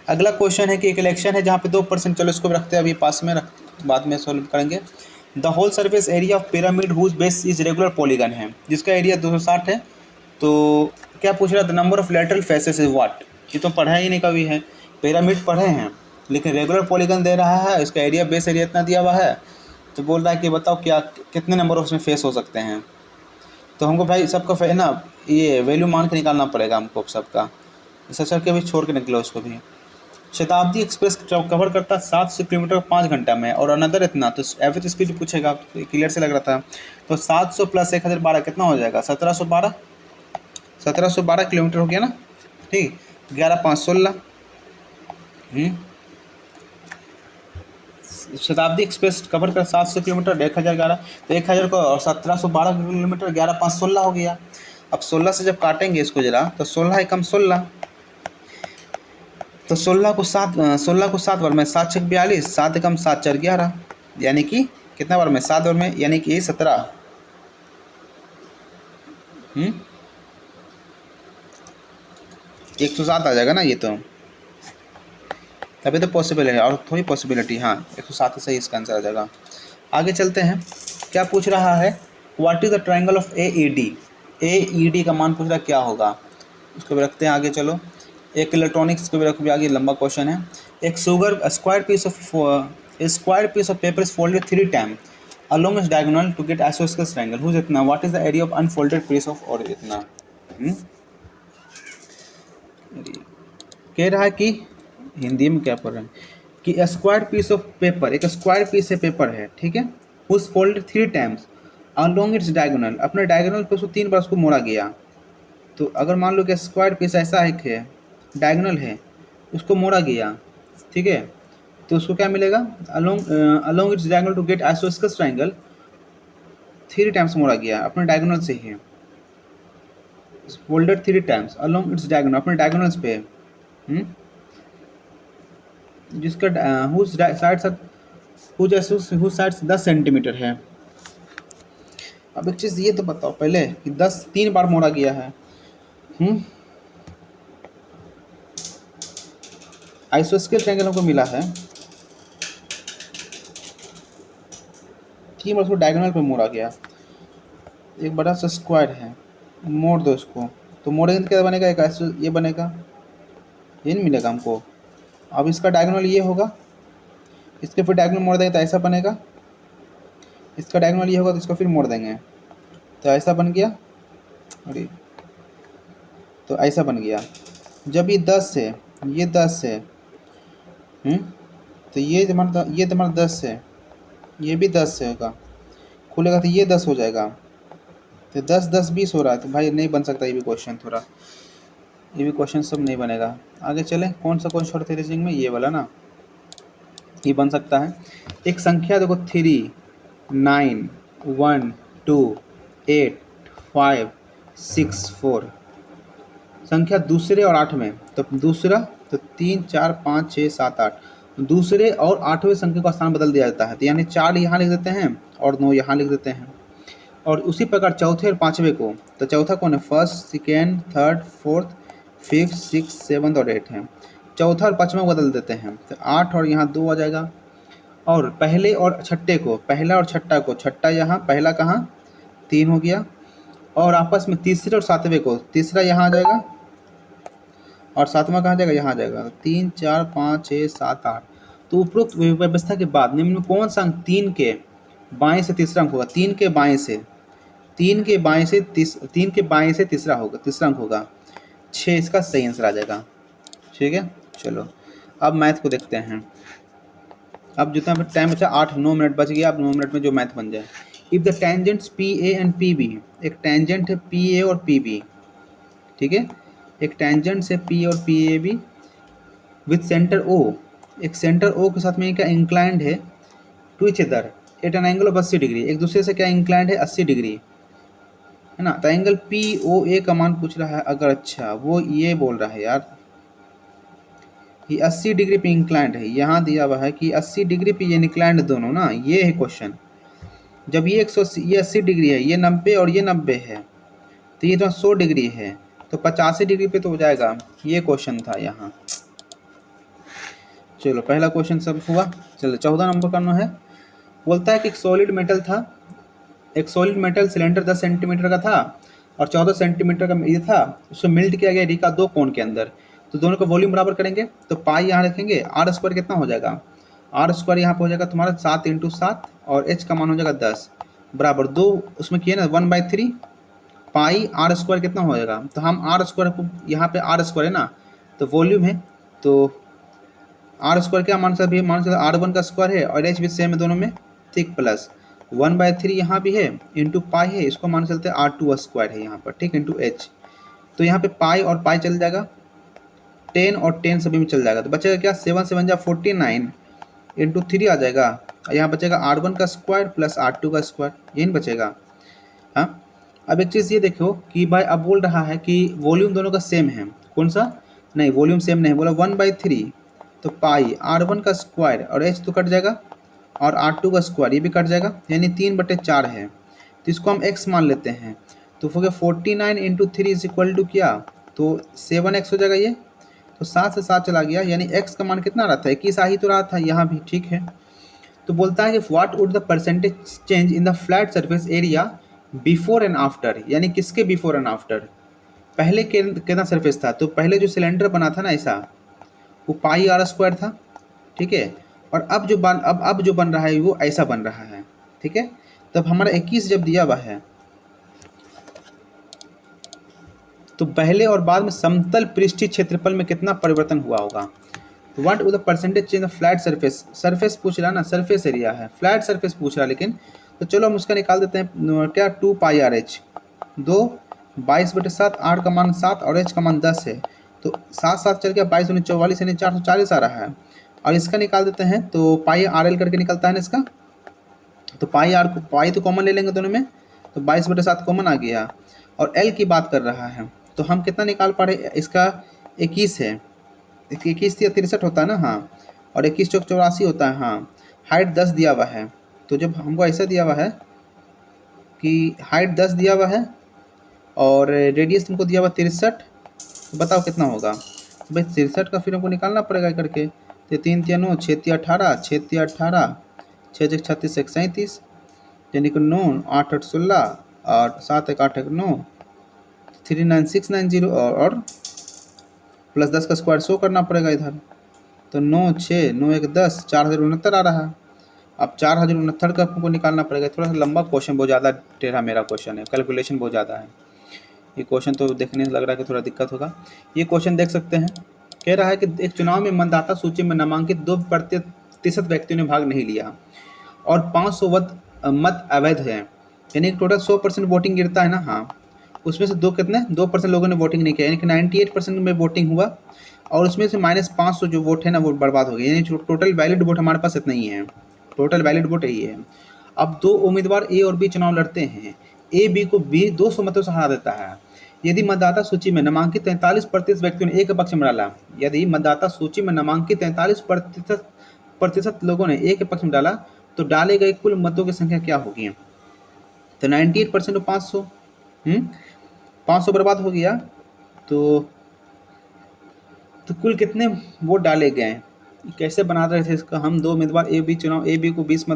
अगला क्वेश्चन है कि एक इलेक्शन है जहाँ पे 2%, चलो इसको भी रखते हैं, अभी पास में रख, बाद में सॉल्व करेंगे। The whole surface area of pyramid whose base is regular polygon है, जिसका एरिया 260 है। तो क्या पूछ रहा था, number of lateral faces is what, ये तो पढ़ा ही नहीं कभी है, पिरामिड पढ़े हैं लेकिन रेगुलर पॉलीगन दे रहा है, इसका एरिया बेस एरिया इतना दिया हुआ है, तो बोल रहा है कि बताओ क्या कितने नंबर ऑफ उसमें फेस हो सकते हैं। तो हमको भाई सबका ना ये वैल्यू मान के निकालना पड़ेगा हमको सबका, इस सर के भी छोड़ के निकलो उसको भी। शताब्दी एक्सप्रेस कवर करता 700 किलोमीटर 5 घंटा में, और अनदर इतना, तो एवरेज स्पीड पूछेगा, क्लियर से लग रहा था। तो 700 प्लस 1012 कितना हो जाएगा, 1712 किलोमीटर हो गया ना। ठीक, 11 5 16। शताब्दी एक्सप्रेस कवर कर 700 किलोमीटर 1011, तो 1000 को और 1712 किलोमीटर 11 5 16 हो गया। अब 16 से जब काटेंगे इसको जरा, तो 16 एकम 16, तो 16 को 7 बार में 7 6 42, 7 एकम 7 4 11, यानी कि कितना बार में 7 बार में, यानी कि 17। 107 आ जाएगा ना ये, तो तभी तो पॉसिबल है, और थोड़ी पॉसिबिलिटी, हाँ 107 सही इसका आंसर आ जाएगा। आगे चलते हैं, क्या पूछ रहा है, what is the triangle of AED का मान पूछ रहा है क्या होगा, उसको भी रखते हैं आगे। चलो एक इलेक्ट्रॉनिक्स को भी रख, आगे लंबा क्वेश्चन है। एक square piece of paper is folded 3 time along its diagonal to get isosceles triangle whose इतना, what is the area of unfolded piece of, और इतना कह रहा है कि हिंदी में क्या पढ़ रहे हैं कि स्क्वायर पीस ऑफ पेपर, एक स्क्वायर पीस है पेपर है, ठीक है, उस folded 3 times along its diagonal, अपने डायगोनल पे उसको 3 बार उसको मोड़ा गया। तो अगर मान लो कि स्क्वायर पीस ऐसा है, डायगोनल है, उसको मोड़ा गया, ठीक है, तो उसको क्या मिलेगा, along its diagonal to get isosceles triangle 3 times मोड़ा गया अपने डायगोनल से ही, folded 3 times along its diagonal, अपने डायगोनल्स पे, जिसका whose sides are who side 10 centimetre है। अब एक चीज़ ये तो बताओ पहले कि 10 3 बार मोड़ा गया है। आइसोस्केल ट्रायंगल हमको मिला है, 3 बार उसको डायगोनल पे मोड़ा गया। एक बड़ा सा स्क्वायर है, मोड़ दो इसको, तो मोड़ेंगे तो क्या बनेगा, एक ये बनेगा, ये नहीं मिलेगा हमको। अब इसका डायगोनल ये होगा, इसके फिर डायगोनल मोड़ देंगे तो ऐसा बनेगा, इसका डायगोनल ये होगा तो इसको फिर मोड़ देंगे तो ऐसा बन गया, अरे तो ऐसा बन गया। जब ये 10 है, ये 10 है, तो ये तुम्हारा 10 है, ये भी 10 से होगा, खुलेगा तो ये 10 हो जाएगा, तो 10 10 20 हो रहा है। तो भाई नहीं बन सकता ये भी क्वेश्चन, थोड़ा ये भी क्वेश्चन सब नहीं बनेगा। आगे चले, कौन सा क्वेश्चन छोड़ते रीजनिंग में, ये वाला ना, ये बन सकता है। एक संख्या देखो 3 9 1 2 8 5 6 4, संख्या दूसरे और 8 में, तो दूसरा तो 3 4 5 6 7 8, दूसरे और 8वें संख्या का स्थान बदल दिया जाता है, तो यानी 4 यहाँ लिख देते हैं और 9 यहाँ लिख देते हैं। और उसी प्रकार चौथे और 5वें को, तो चौथा कौन है, first second third fourth fifth six seventh और 8 है, चौथा और 5वां बदल देते हैं, तो 8 और यहाँ 2 आ जाएगा। और पहले और छठे को, पहला और छठा को, छठा यहाँ, पहला कहाँ 3 हो गया, और आपस में तीसरे और 7वें को, तीसरा यहाँ आ जाएगा और 7वां कहाँ जाएगा, यहाँ आ जाएगा। 3 4 5 6 7 8, तो उपरोक्त व्यवस्था के बाद निम्न में कौन सा अंक 3 के बाएं से तीसरा अंक होगा, 3 के बाएं से तीसरा होगा, तीसरा अंक होगा 6, इसका सही आंसर आ जाएगा। ठीक है, चलो अब मैथ को देखते हैं। अब जितना टाइम बचा 8-9 मिनट बच गया, अब 9 मिनट में जो मैथ बन जाए। If the tangents P A and P B, एक टेंजेंट है पी ए और पी बी, ठीक है, एक टेंजेंट से पी और P A B with centre O, एक सेंटर ओ के साथ में क्या इंक्लाइंड है to each other at an angle of 80 degree, एक दूसरे से क्या इंक्लाइंड है 80 डिग्री, है ना। तो एंगल पी ओ ए का मान पूछ रहा है अगर, अच्छा वो ये बोल रहा है यार, ये 80 डिग्री पे इंक्लाइंड है, यहाँ दिया हुआ है कि 80 डिग्री पे ये इंक्लाइंड दोनों ना, ये है क्वेश्चन। जब ये 180, ये 80 डिग्री है, ये 90 और ये 90 है, तो ये तो 100 डिग्री है, तो 85 डिग्री पे तो हो जाएगा, ये क्वेश्चन था यहाँ। चलो पहला क्वेश्चन सब हुआ। चलो 14 नंबर करना है। बोलता है कि एक सॉलिड मेटल था, एक सॉलिड मेटल सिलेंडर 10 सेंटीमीटर का था और 14 सेंटीमीटर का ये था, उसको मेल्ट किया गया रिका 2 कोण के अंदर, तो दोनों का वॉल्यूम बराबर करेंगे, तो पाई यहाँ रखेंगे, आर स्क्वायर कितना हो जाएगा, आर स्क्वायर यहाँ पर हो जाएगा तुम्हारा 7 × 7 और एच का मान हो जाएगा 10 बराबर 2, उसमें किए ना 1/3 पाई आर स्क्वायर कितना हो जाएगा, तो हम आर स्क्वायर को यहाँ पे आर स्क्वायर है ना, तो वॉल्यूम है, तो आर स्क्वायर क्या मान सकते हैं, मान सकते R1 का स्क्वायर है और एच भी सेम है दोनों में, ठीक, प्लस 1/3 यहाँ भी है इंटू पाई है, इसको मान सकते हैं R2 स्क्वायर है यहाँ पर, ठीक, इंटू एच। तो यहाँ पे पाई और पाई चल जाएगा, 10 और 10 सभी में चल जाएगा, तो बचेगा क्या 7 7 जा 49 इंटू 3 आ जाएगा, यहाँ बचेगा R1 का स्क्वायर प्लस R2 का स्क्वायर, यही बचेगा। हाँ, अब एक चीज़ ये देखो कि भाई अब बोल रहा है कि वॉल्यूम दोनों का सेम है, कौन सा, नहीं वॉल्यूम सेम नहीं, बोला 1/3, तो पाई R1 का स्क्वायर और एच तो कट जाएगा और R2 का स्क्वायर ये भी कट जाएगा, यानी 3/4 है, तो इसको हम x मान लेते हैं, तो हो गया 49 × 3 इज इक्वल टू क्या, तो 7x हो जाएगा, ये तो 7 से 7 चला गया, यानी x का मान कितना रहा था, 21 आ ही तो रहा था यहाँ भी, ठीक है। तो बोलता है कि what would the percentage change in the flat surface area before and after, यानी किसके बिफोर एंड आफ्टर, पहले कितना सरफेस था, तो पहले जो सिलेंडर बना था ना ऐसा, वो पाई आर स्क्वायर था, ठीक है, और अब जो बन रहा है वो ऐसा बन रहा है, ठीक है। तब हमारा 21 जब दिया हुआ है, तो पहले और बाद में समतल पृष्ठीय क्षेत्रफल में कितना परिवर्तन हुआ होगा, तो what would the percentage change the flat surface, surface पूछ रहा ना, सरफेस एरिया है, फ्लैट सरफेस पूछ रहा, लेकिन तो चलो हम उसका निकाल देते हैं क्या, 2 पाई आर एच, 2 22/7, आर का मान 7 और एच का मान 10 है, तो 7 7 चल गया, 22 × 44 यानी 440 आ रहा है। और इसका निकाल देते हैं, तो पाई आर एल करके निकलता है ना इसका, तो पाई आर को, पाई तो कॉमन ले लेंगे दोनों में, तो 22/7 कॉमन आ गया, और एल की बात कर रहा है, तो हम कितना निकाल पा रहे, इसका 21 है, 21 या 63 होता है ना, हाँ, और 21 चौक 84 होता है, हाँ, हाइट 10 दिया हुआ है, तो जब हमको ऐसा दिया हुआ है कि हाइट 10 दिया हुआ है और रेडियस तुमको दिया हुआ 63, तो बताओ कितना होगा। तो भाई 63 का फिर हमको निकालना पड़ेगा करके। तो 3 तिया 9, 6 तिया 18, 6 तिया 18, 6 एक 36, 1 37, यानी कि 9, 8 8 16 और 7 एक 8 एक 9, 39690 और प्लस 10 का स्क्वायर 100 करना पड़ेगा इधर। तो 9 6 9 एक 10, 4069 आ रहा है। अब 4069 का हमको निकालना पड़ेगा। थोड़ा सा लंबा क्वेश्चन, बहुत ज़्यादा टेढ़ा मेरा क्वेश्चन है, कैलकुलेशन बहुत ज़्यादा है। ये क्वेश्चन तो देखने से लग रहा है कि थोड़ा दिक्कत होगा। ये क्वेश्चन देख सकते हैं, कह रहा है कि एक चुनाव में मतदाता सूची में नामांकित 2% व्यक्तियों ने भाग नहीं लिया और 500 मत अवैध है, यानी टोटल 100% वोटिंग गिरता है ना। हाँ, उसमें से 2% लोगों ने वोटिंग नहीं किया, यानी कि 98% में वोटिंग हुआ और उसमें से -500 जो वोट है ना वो बर्बाद हो गया, यानी टोटल वैलिड वोट हमारे पास इतना ही है। टोटल वैलिड वोट यही है। अब 2 उम्मीदवार ए और बी चुनाव लड़ते हैं। ए बी को बी 200 मतों से हरा देता है। यदि मतदाता सूची में नामांकित 43% व्यक्तियों ने ए के पक्ष में डाला, यदि मतदाता सूची में नामांकित 43% लोगों ने ए के पक्ष में डाला, तो डाले गए कुल मतों की संख्या क्या होगी। तो 98% और 500, 500 बर्बाद हो गया, तो कुल कितने वोट डाले गए। कैसे बना रहे थे इसका हम। 2 उम्मीदवार ए बी चुनाव, ए बी को 20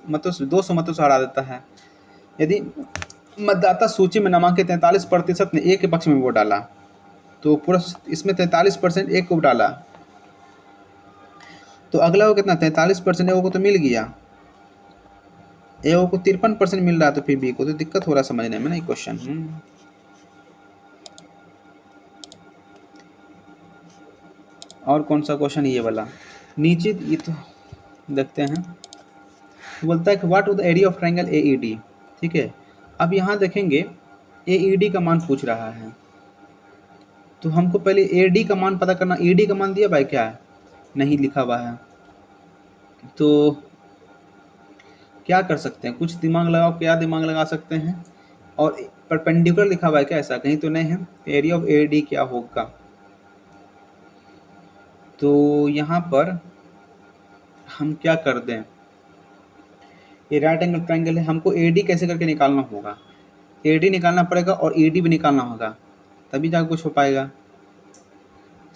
मतों से 200 मतों से हरा देता है। यदि मतदाता सूची में नामांकित 43% ने ए के पक्ष में वोट डाला, तो पूरा इसमें 43% ए को डाला, तो अगला को कितना 43% ए को तो मिल गया, ए को 53% मिल रहा, तो फिर बी को तो दिक्कत हो रहा समझने में ना ये क्वेश्चन। और कौन सा क्वेश्चन, ये वाला नीचे, ये तो देखते हैं। बोलता है कि what would the area of triangle AED। ठीक है, अब यहाँ देखेंगे AED का मान पूछ रहा है, तो हमको पहले AD का मान पता करना। ED का मान दिया भाई क्या है, नहीं लिखा हुआ है, तो क्या कर सकते हैं, कुछ दिमाग लगाओ, क्या दिमाग लगा सकते हैं। और परपेंडिकुलर लिखा हुआ है क्या, ऐसा कहीं तो नहीं है। एरिया ऑफ AD क्या होगा, तो यहाँ पर हम क्या कर दें, ये राइट एंगल ट्रायंगल है, हमको AD कैसे करके निकालना होगा। AD निकालना पड़ेगा और ED भी निकालना होगा, तभी जाकर कुछ हो पाएगा।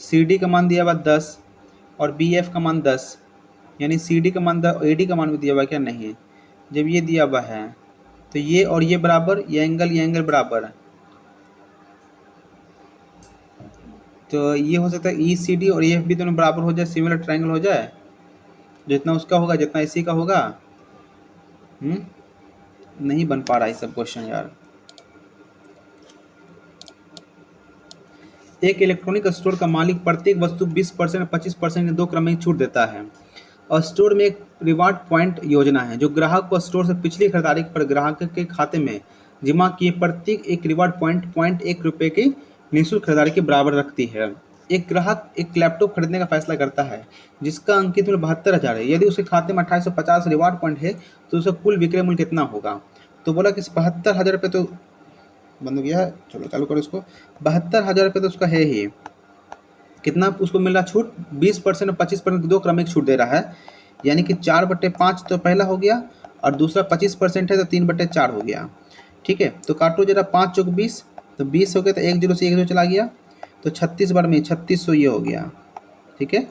CD का मान दिया हुआ 10 और BF का मान 10, यानी CD का मान 10 और AD का मान भी दिया हुआ क्या, नहीं है। जब ये दिया हुआ है तो ये और ये बराबर, ये एंगल बराबर है, तो ये हो सकता है ECD और EFB दोनों बराबर हो जाए, सिमिलर ट्रायंगल हो जाए, जितना उसका होगा जितना इसी का होगा। नहीं बन पा रहा है सब क्वेश्चन यार। एक इलेक्ट्रॉनिक स्टोर का मालिक प्रत्येक वस्तु 20% और 25% के 2 क्रम में छूट देता है, और स्टोर में एक रिवार्ड पॉइंट योजना है जो ग्राहक को स्टोर से पिछली खरीदारी पर ग्राहक के खाते में जमा किए प्रत्येक एक रिवार्ड पॉइंट 1 रुपये की निःशुल्क खरीदारी के बराबर रखती है। एक ग्राहक एक लैपटॉप खरीदने का फैसला करता है जिसका अंकित मूल्य 72,000 है। यदि उसके खाते में 2850 रिवार्ड पॉइंट है तो उसका कुल विक्रय मूल्य कितना होगा। तो बोला कि 72,000 रुपये तो बंद हो गया है, चलो चालू करो इसको। 72,000 रुपये तो उसका है ही, कितना उसको मिल रहा छूट, 20% और 25% 2 क्रमिक छूट दे रहा है, यानी कि 4/5 तो पहला हो गया और दूसरा 25% है तो 3/4 हो गया। ठीक है, तो काटो जरा, 5 चौक 20, तो 20 हो गया, तो 1 0 से 1 0 चला गया, तो 36 बार में 3600 ये हो गया। ठीक है,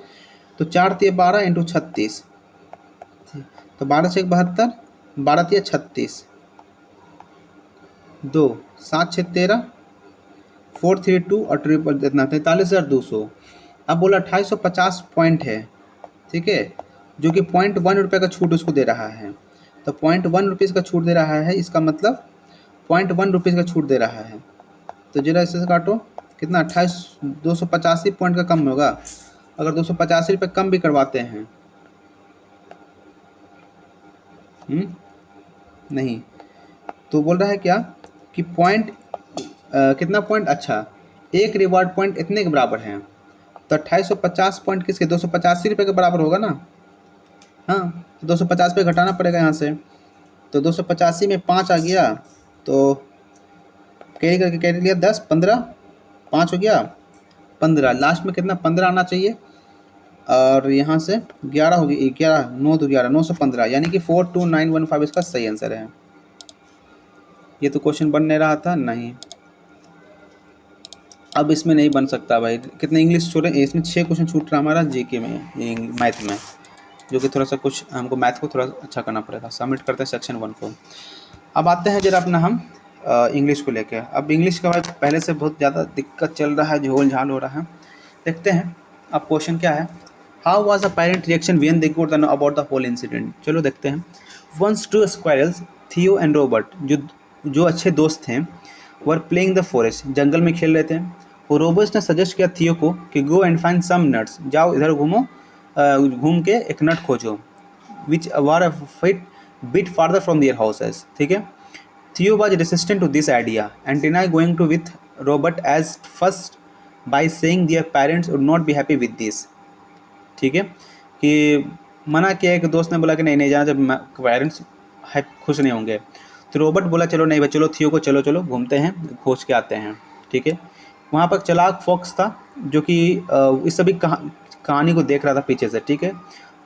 तो 4 × 12 × 36, तो 12 से 72, 12 × 36, 2 7 6 13, 4 3 2 और ट्रिपल इतना 43,200। अब बोला 2850 पॉइंट है, ठीक है, जो कि 0.1 रुपये का छूट उसको दे रहा है। तो 0.1 रुपीज़ का छूट दे रहा है, इसका मतलब 0.1 रुपीज़ का छूट दे रहा है। तो जरा इससे काटो, कितना 285 पॉइंट का कम होगा। अगर 285 रुपये कम भी करवाते हैं, नहीं, तो बोल रहा है क्या कि पॉइंट कितना पॉइंट, अच्छा, एक रिवार्ड पॉइंट इतने के बराबर है, तो 2850 पॉइंट किसके 285 रुपये के बराबर होगा ना। हाँ, तो 250 पे घटाना पड़ेगा यहाँ से, तो 285 में 5 आ गया, तो कैरी करके कैरी लिया 10 15, 5 हो गया 15, लास्ट में कितना 15 आना चाहिए। और यहाँ से 11 होगी, 11 9 तो 11 915, यानी कि 42915 इसका सही आंसर है। ये तो क्वेश्चन बन नहीं रहा था, नहीं अब इसमें नहीं बन सकता भाई। कितने इंग्लिश छूटे, इसमें 6 क्वेश्चन छूट रहा हमारा जीके में, मैथ में, जो कि थोड़ा सा कुछ हमको मैथ को थोड़ा अच्छा करना पड़ेगा। सबमिट करते हैं सेक्शन 1 को। अब आते हैं जरा अपना हम इंग्लिश को लेकर। अब इंग्लिश का भाई पहले से बहुत ज़्यादा दिक्कत चल रहा है, झोल झाल हो रहा है। देखते हैं अब क्वेश्चन क्या है। How was a parent reaction when they got know about the whole incident. चलो देखते हैं। Once two squirrels Theo and Robert, जो अच्छे दोस्त थे, वर प्लेइंग द फॉरेस्ट, जंगल में खेल रहे थे। और रॉबर्ट ने सजेस्ट किया थियो को कि go and find some nuts, जाओ इधर घूमो, घूम के एक नट खोजो, which were a fit bit farther from their houses. ठीक है। थियो was resistant to this idea and denied going to with Robert as first by saying their parents would not be happy with this। ठीक है, कि मना किया है कि दोस्त ने बोला कि नहीं नहीं जाना, जब पेरेंट्स खुश नहीं होंगे। तो रॉबर्ट बोला चलो नहीं भाई, चलो थियो को चलो चलो घूमते हैं, खोज के आते हैं। ठीक है। वहाँ पर चलाक फॉक्स था जो कि इस सभी कहानी को देख रहा था पीछे से। ठीक है।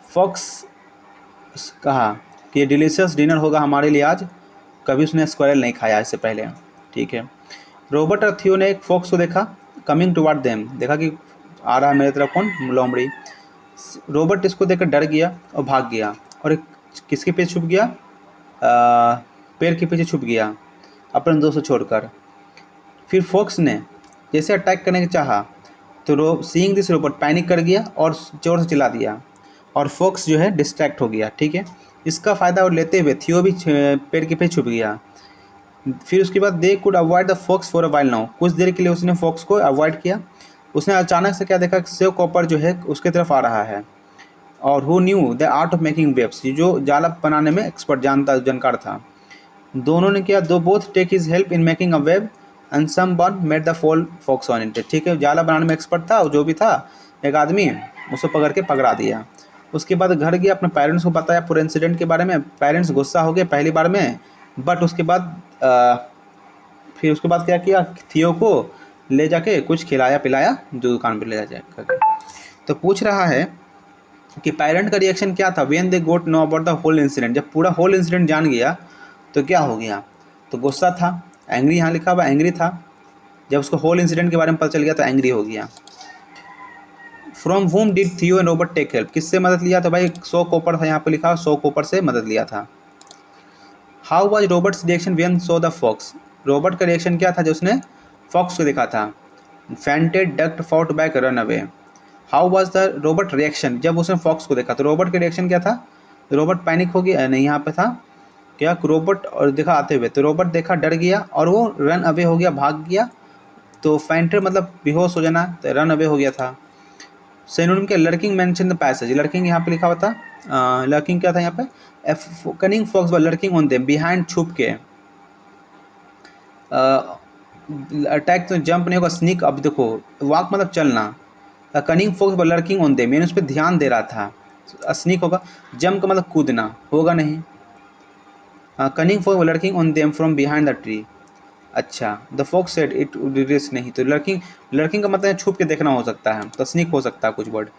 फॉक्स कहा कि डिलीशियस डिनर होगा हमारे लिए आज, कभी उसने स्क्वायरल नहीं खाया इससे पहले। ठीक है। रॉबर्ट और थियो ने एक फॉक्स को देखा, कमिंग टुवर्ड देम, देखा कि आ रहा है मेरे तरफ कौन, लोमड़ी। रॉबर्ट इसको देखकर डर गया और भाग गया, और किसके पीछे छुप गया, पेड़ के पीछे छुप गया अपने दोस्त को छोड़कर। फिर फॉक्स ने जैसे अटैक करने का चाहा तो सीइंग दिस रॉबर्ट पैनिक कर गया और जोर से चिल्ला दिया, और फॉक्स जो है डिस्ट्रैक्ट हो गया। ठीक है। इसका फ़ायदा और लेते हुए थियो भी पेड़ के पीछे छुप गया। फिर उसके बाद they could avoid the fox for a while now, कुछ देर के लिए उसने फॉक्स को अवॉइड किया। उसने अचानक से क्या देखा, सेव कॉपर जो है उसके तरफ आ रहा है। और who knew the art of making webs, जो जाला बनाने में एक्सपर्ट जानकार था। दोनों ने किया, दो both take his help in making a web and someone made the fall fox on it. ठीक है। जाला बनाने में एक्सपर्ट था, जो भी था एक आदमी, उसको पकड़ के पकड़ा दिया। उसके बाद घर गया, अपने पेरेंट्स को बताया पूरे इंसिडेंट के बारे में। पेरेंट्स गुस्सा हो गए पहली बार में, बट उसके बाद फिर उसके बाद क्या किया, थियो को ले जाके कुछ खिलाया पिलाया, जो दुकान पे ले जा जाकर। तो पूछ रहा है कि पेरेंट का रिएक्शन क्या था when they got know about the whole incident, जब पूरा होल इंसिडेंट जान गया तो क्या हो गया। तो गुस्सा था, एंग्री, यहाँ लिखा हुआ एंग्री था। जब उसको होल इंसिडेंट के बारे में पता चल गया तो एंग्री हो गया। फ्रॉम whom डिड थियो एंड रॉबर्ट टेक हेल्प, किससे मदद लिया था भाई, 100 कॉपर था यहाँ पे लिखा, 100 कॉपर से मदद लिया था। How was Robert's reaction when saw the fox, Robert का रिएक्शन क्या था जब उसने फॉक्स को देखा था। Fainted, ducked, fought back, run away. How was the Robert reaction, जब उसने फॉक्स को देखा तो रॉबर्ट का रिएक्शन क्या था, रॉबर्ट पैनिक हो गया, नहीं यहाँ पे था क्या, रॉबर्ट और देखा आते हुए, तो रॉबर्ट देखा डर गया और वो रन अवे हो गया, भाग गया। तो फेंटेड मतलब बेहोश हो जाना, तो रन अवे हो गया था। सिनोनिम के lurking mention the passage, lurking यहाँ पे लिखा हुआ था। लर्किंग क्या था यहाँ पे, cunning fox was lurking on them, behind छुप के। अटैक तो जंप नहीं होगा, स्नीक, अब देखो वॉक मतलब चलना। Cunning fox was lurking on them, मैंने उस पर ध्यान दे रहा था। स्नीक होगा, जंप का मतलब कूदना, होगा नहीं। Cunning fox was lurking on them from behind the tree. अच्छा, the fox said it would risk, नहीं तो लर्किंग का मतलब छुप के देखना हो सकता है, तो स्नीक हो सकता है कुछ word.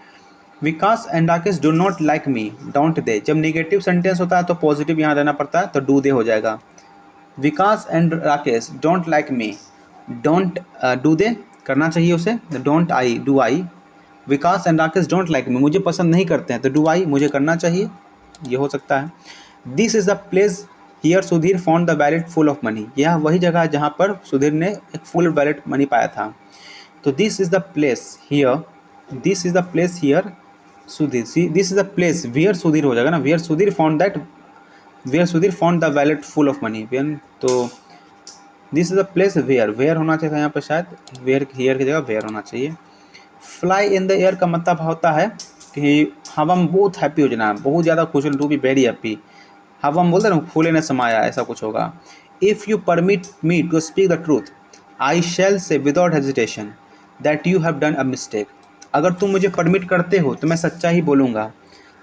Vikas and Rakesh do not like me, don't they, जब नेगेटिव सेंटेंस होता है तो पॉजिटिव यहाँ रहना पड़ता है, तो डू दे हो जाएगा। Vikas and Rakesh don't like me, don't do they करना चाहिए उसे, don't I, do I. Vikas and Rakesh don't like me, मुझे पसंद नहीं करते हैं, तो डू आई, मुझे करना चाहिए, ये हो सकता है। This is the place here Sudhir found the wallet full of money, यह वही जगह है जहाँ पर सुधीर ने एक फुल वैलेट मनी पाया था। तो this is the place here, this is the place here Sudhir, this is the place where Sudhir हो जाएगा ना, where Sudhir found that, where Sudhir found the wallet full of money, where, तो this is the place where होना चाहिए यहाँ पर, शायद where, here की जगह वेयर होना चाहिए। फ्लाई इन द एयर का मतलब होता है कि हवा में बहुत हैप्पी हो जाना, बहुत ज़्यादा खुश, टू बी वेरी हैप्पी, हवा में बोलते हैं ना फूले ने समाया, ऐसा कुछ होगा। If you permit me to speak the truth I shall say without hesitation that you have done a mistake, अगर तुम मुझे परमिट करते हो तो मैं सच्चा ही बोलूँगा।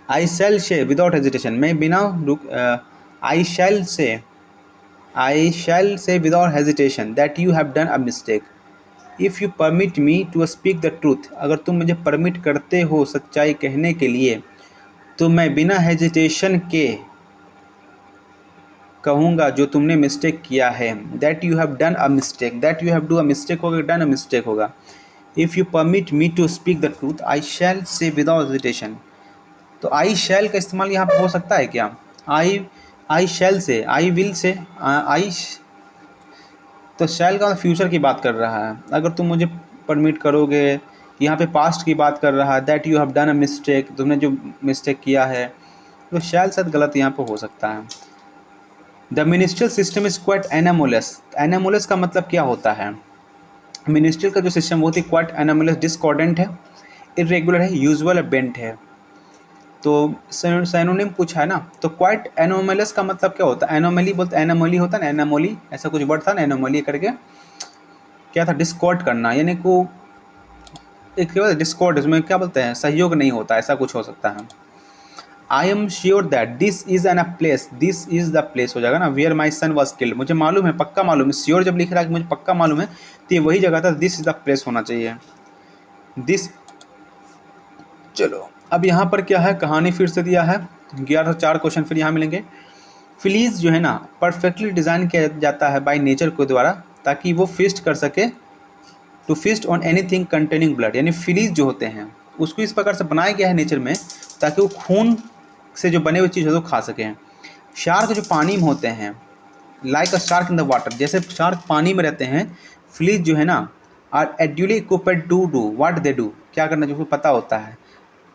आई शैल से विदाउट हेजिटेशन, मैं बिना रुक, I shall say without hesitation that you have done a mistake, if you permit me to speak the truth, अगर तुम मुझे परमिट करते हो सच्चाई कहने के लिए, तो मैं बिना हेजिटेशन के कहूँगा जो तुमने मिस्टेक किया है। That you have done a mistake, that you have do a mistake होगा, डन अ मिस्टेक होगा। If you permit me to speak the truth I shall say without hesitation. तो आई शैल का इस्तेमाल यहाँ पर हो सकता है क्या? आई शैल से, आई विल से, तो शैल का फ्यूचर की बात कर रहा है। अगर तुम मुझे परमिट करोगे, यहाँ पे पास्ट की बात कर रहा है। That you have done a mistake, तुमने जो मिस्टेक किया है, तो शैल शायद गलत यहाँ पे हो सकता है। The ministerial system is quite anomalous. Anomalous का मतलब क्या होता है? मिनिस्ट्रियल का जो सिस्टम बहुत ही क्वाइट एनामोलस, डिस्कॉर्डेंट है, इरेगुलर है, यूजुअल बेंट है। तो सैनोनिम पूछा है ना, तो क्वाइट एनोमलस का मतलब क्या होता है? एनोमली बोलते, एनोमली होता है ना, एनोमली ऐसा कुछ वर्ड था ना, एनोमली करके क्या था? डिस्कॉर्ड करना, यानी को एक डिस्कॉर्ड, इसमें क्या बोलते हैं, सहयोग नहीं होता, ऐसा कुछ हो सकता है। I am sure that this is an a place, this is the place हो जाएगा ना, where my son was killed. मुझे मालूम है, पक्का मालूम है। श्योर जब लिख रहा है कि मुझे पक्का मालूम है, तो ये वही जगह था। दिस इज द प्लेस होना चाहिए, दिस। चलो अब यहाँ पर क्या है, कहानी फिर से दिया है। 11 से 4 क्वेश्चन फिर यहाँ मिलेंगे। फ्लीज जो है ना, परफेक्टली डिज़ाइन किया जाता है बाय नेचर के द्वारा, ताकि वो फिस्ट कर सके, to feast on anything containing blood. यानी फ्लीज जो होते हैं उसको इस प्रकार से बनाया गया है नेचर में, ताकि वो खून से जो बने हुए चीज़ हो तो खा सकें। शार्क जो पानी में होते हैं, like a shark in the water, जैसे शार्क पानी में रहते हैं, फ्लीज जो है ना are ideally equipped to do what they do, क्या करना जो पता होता है।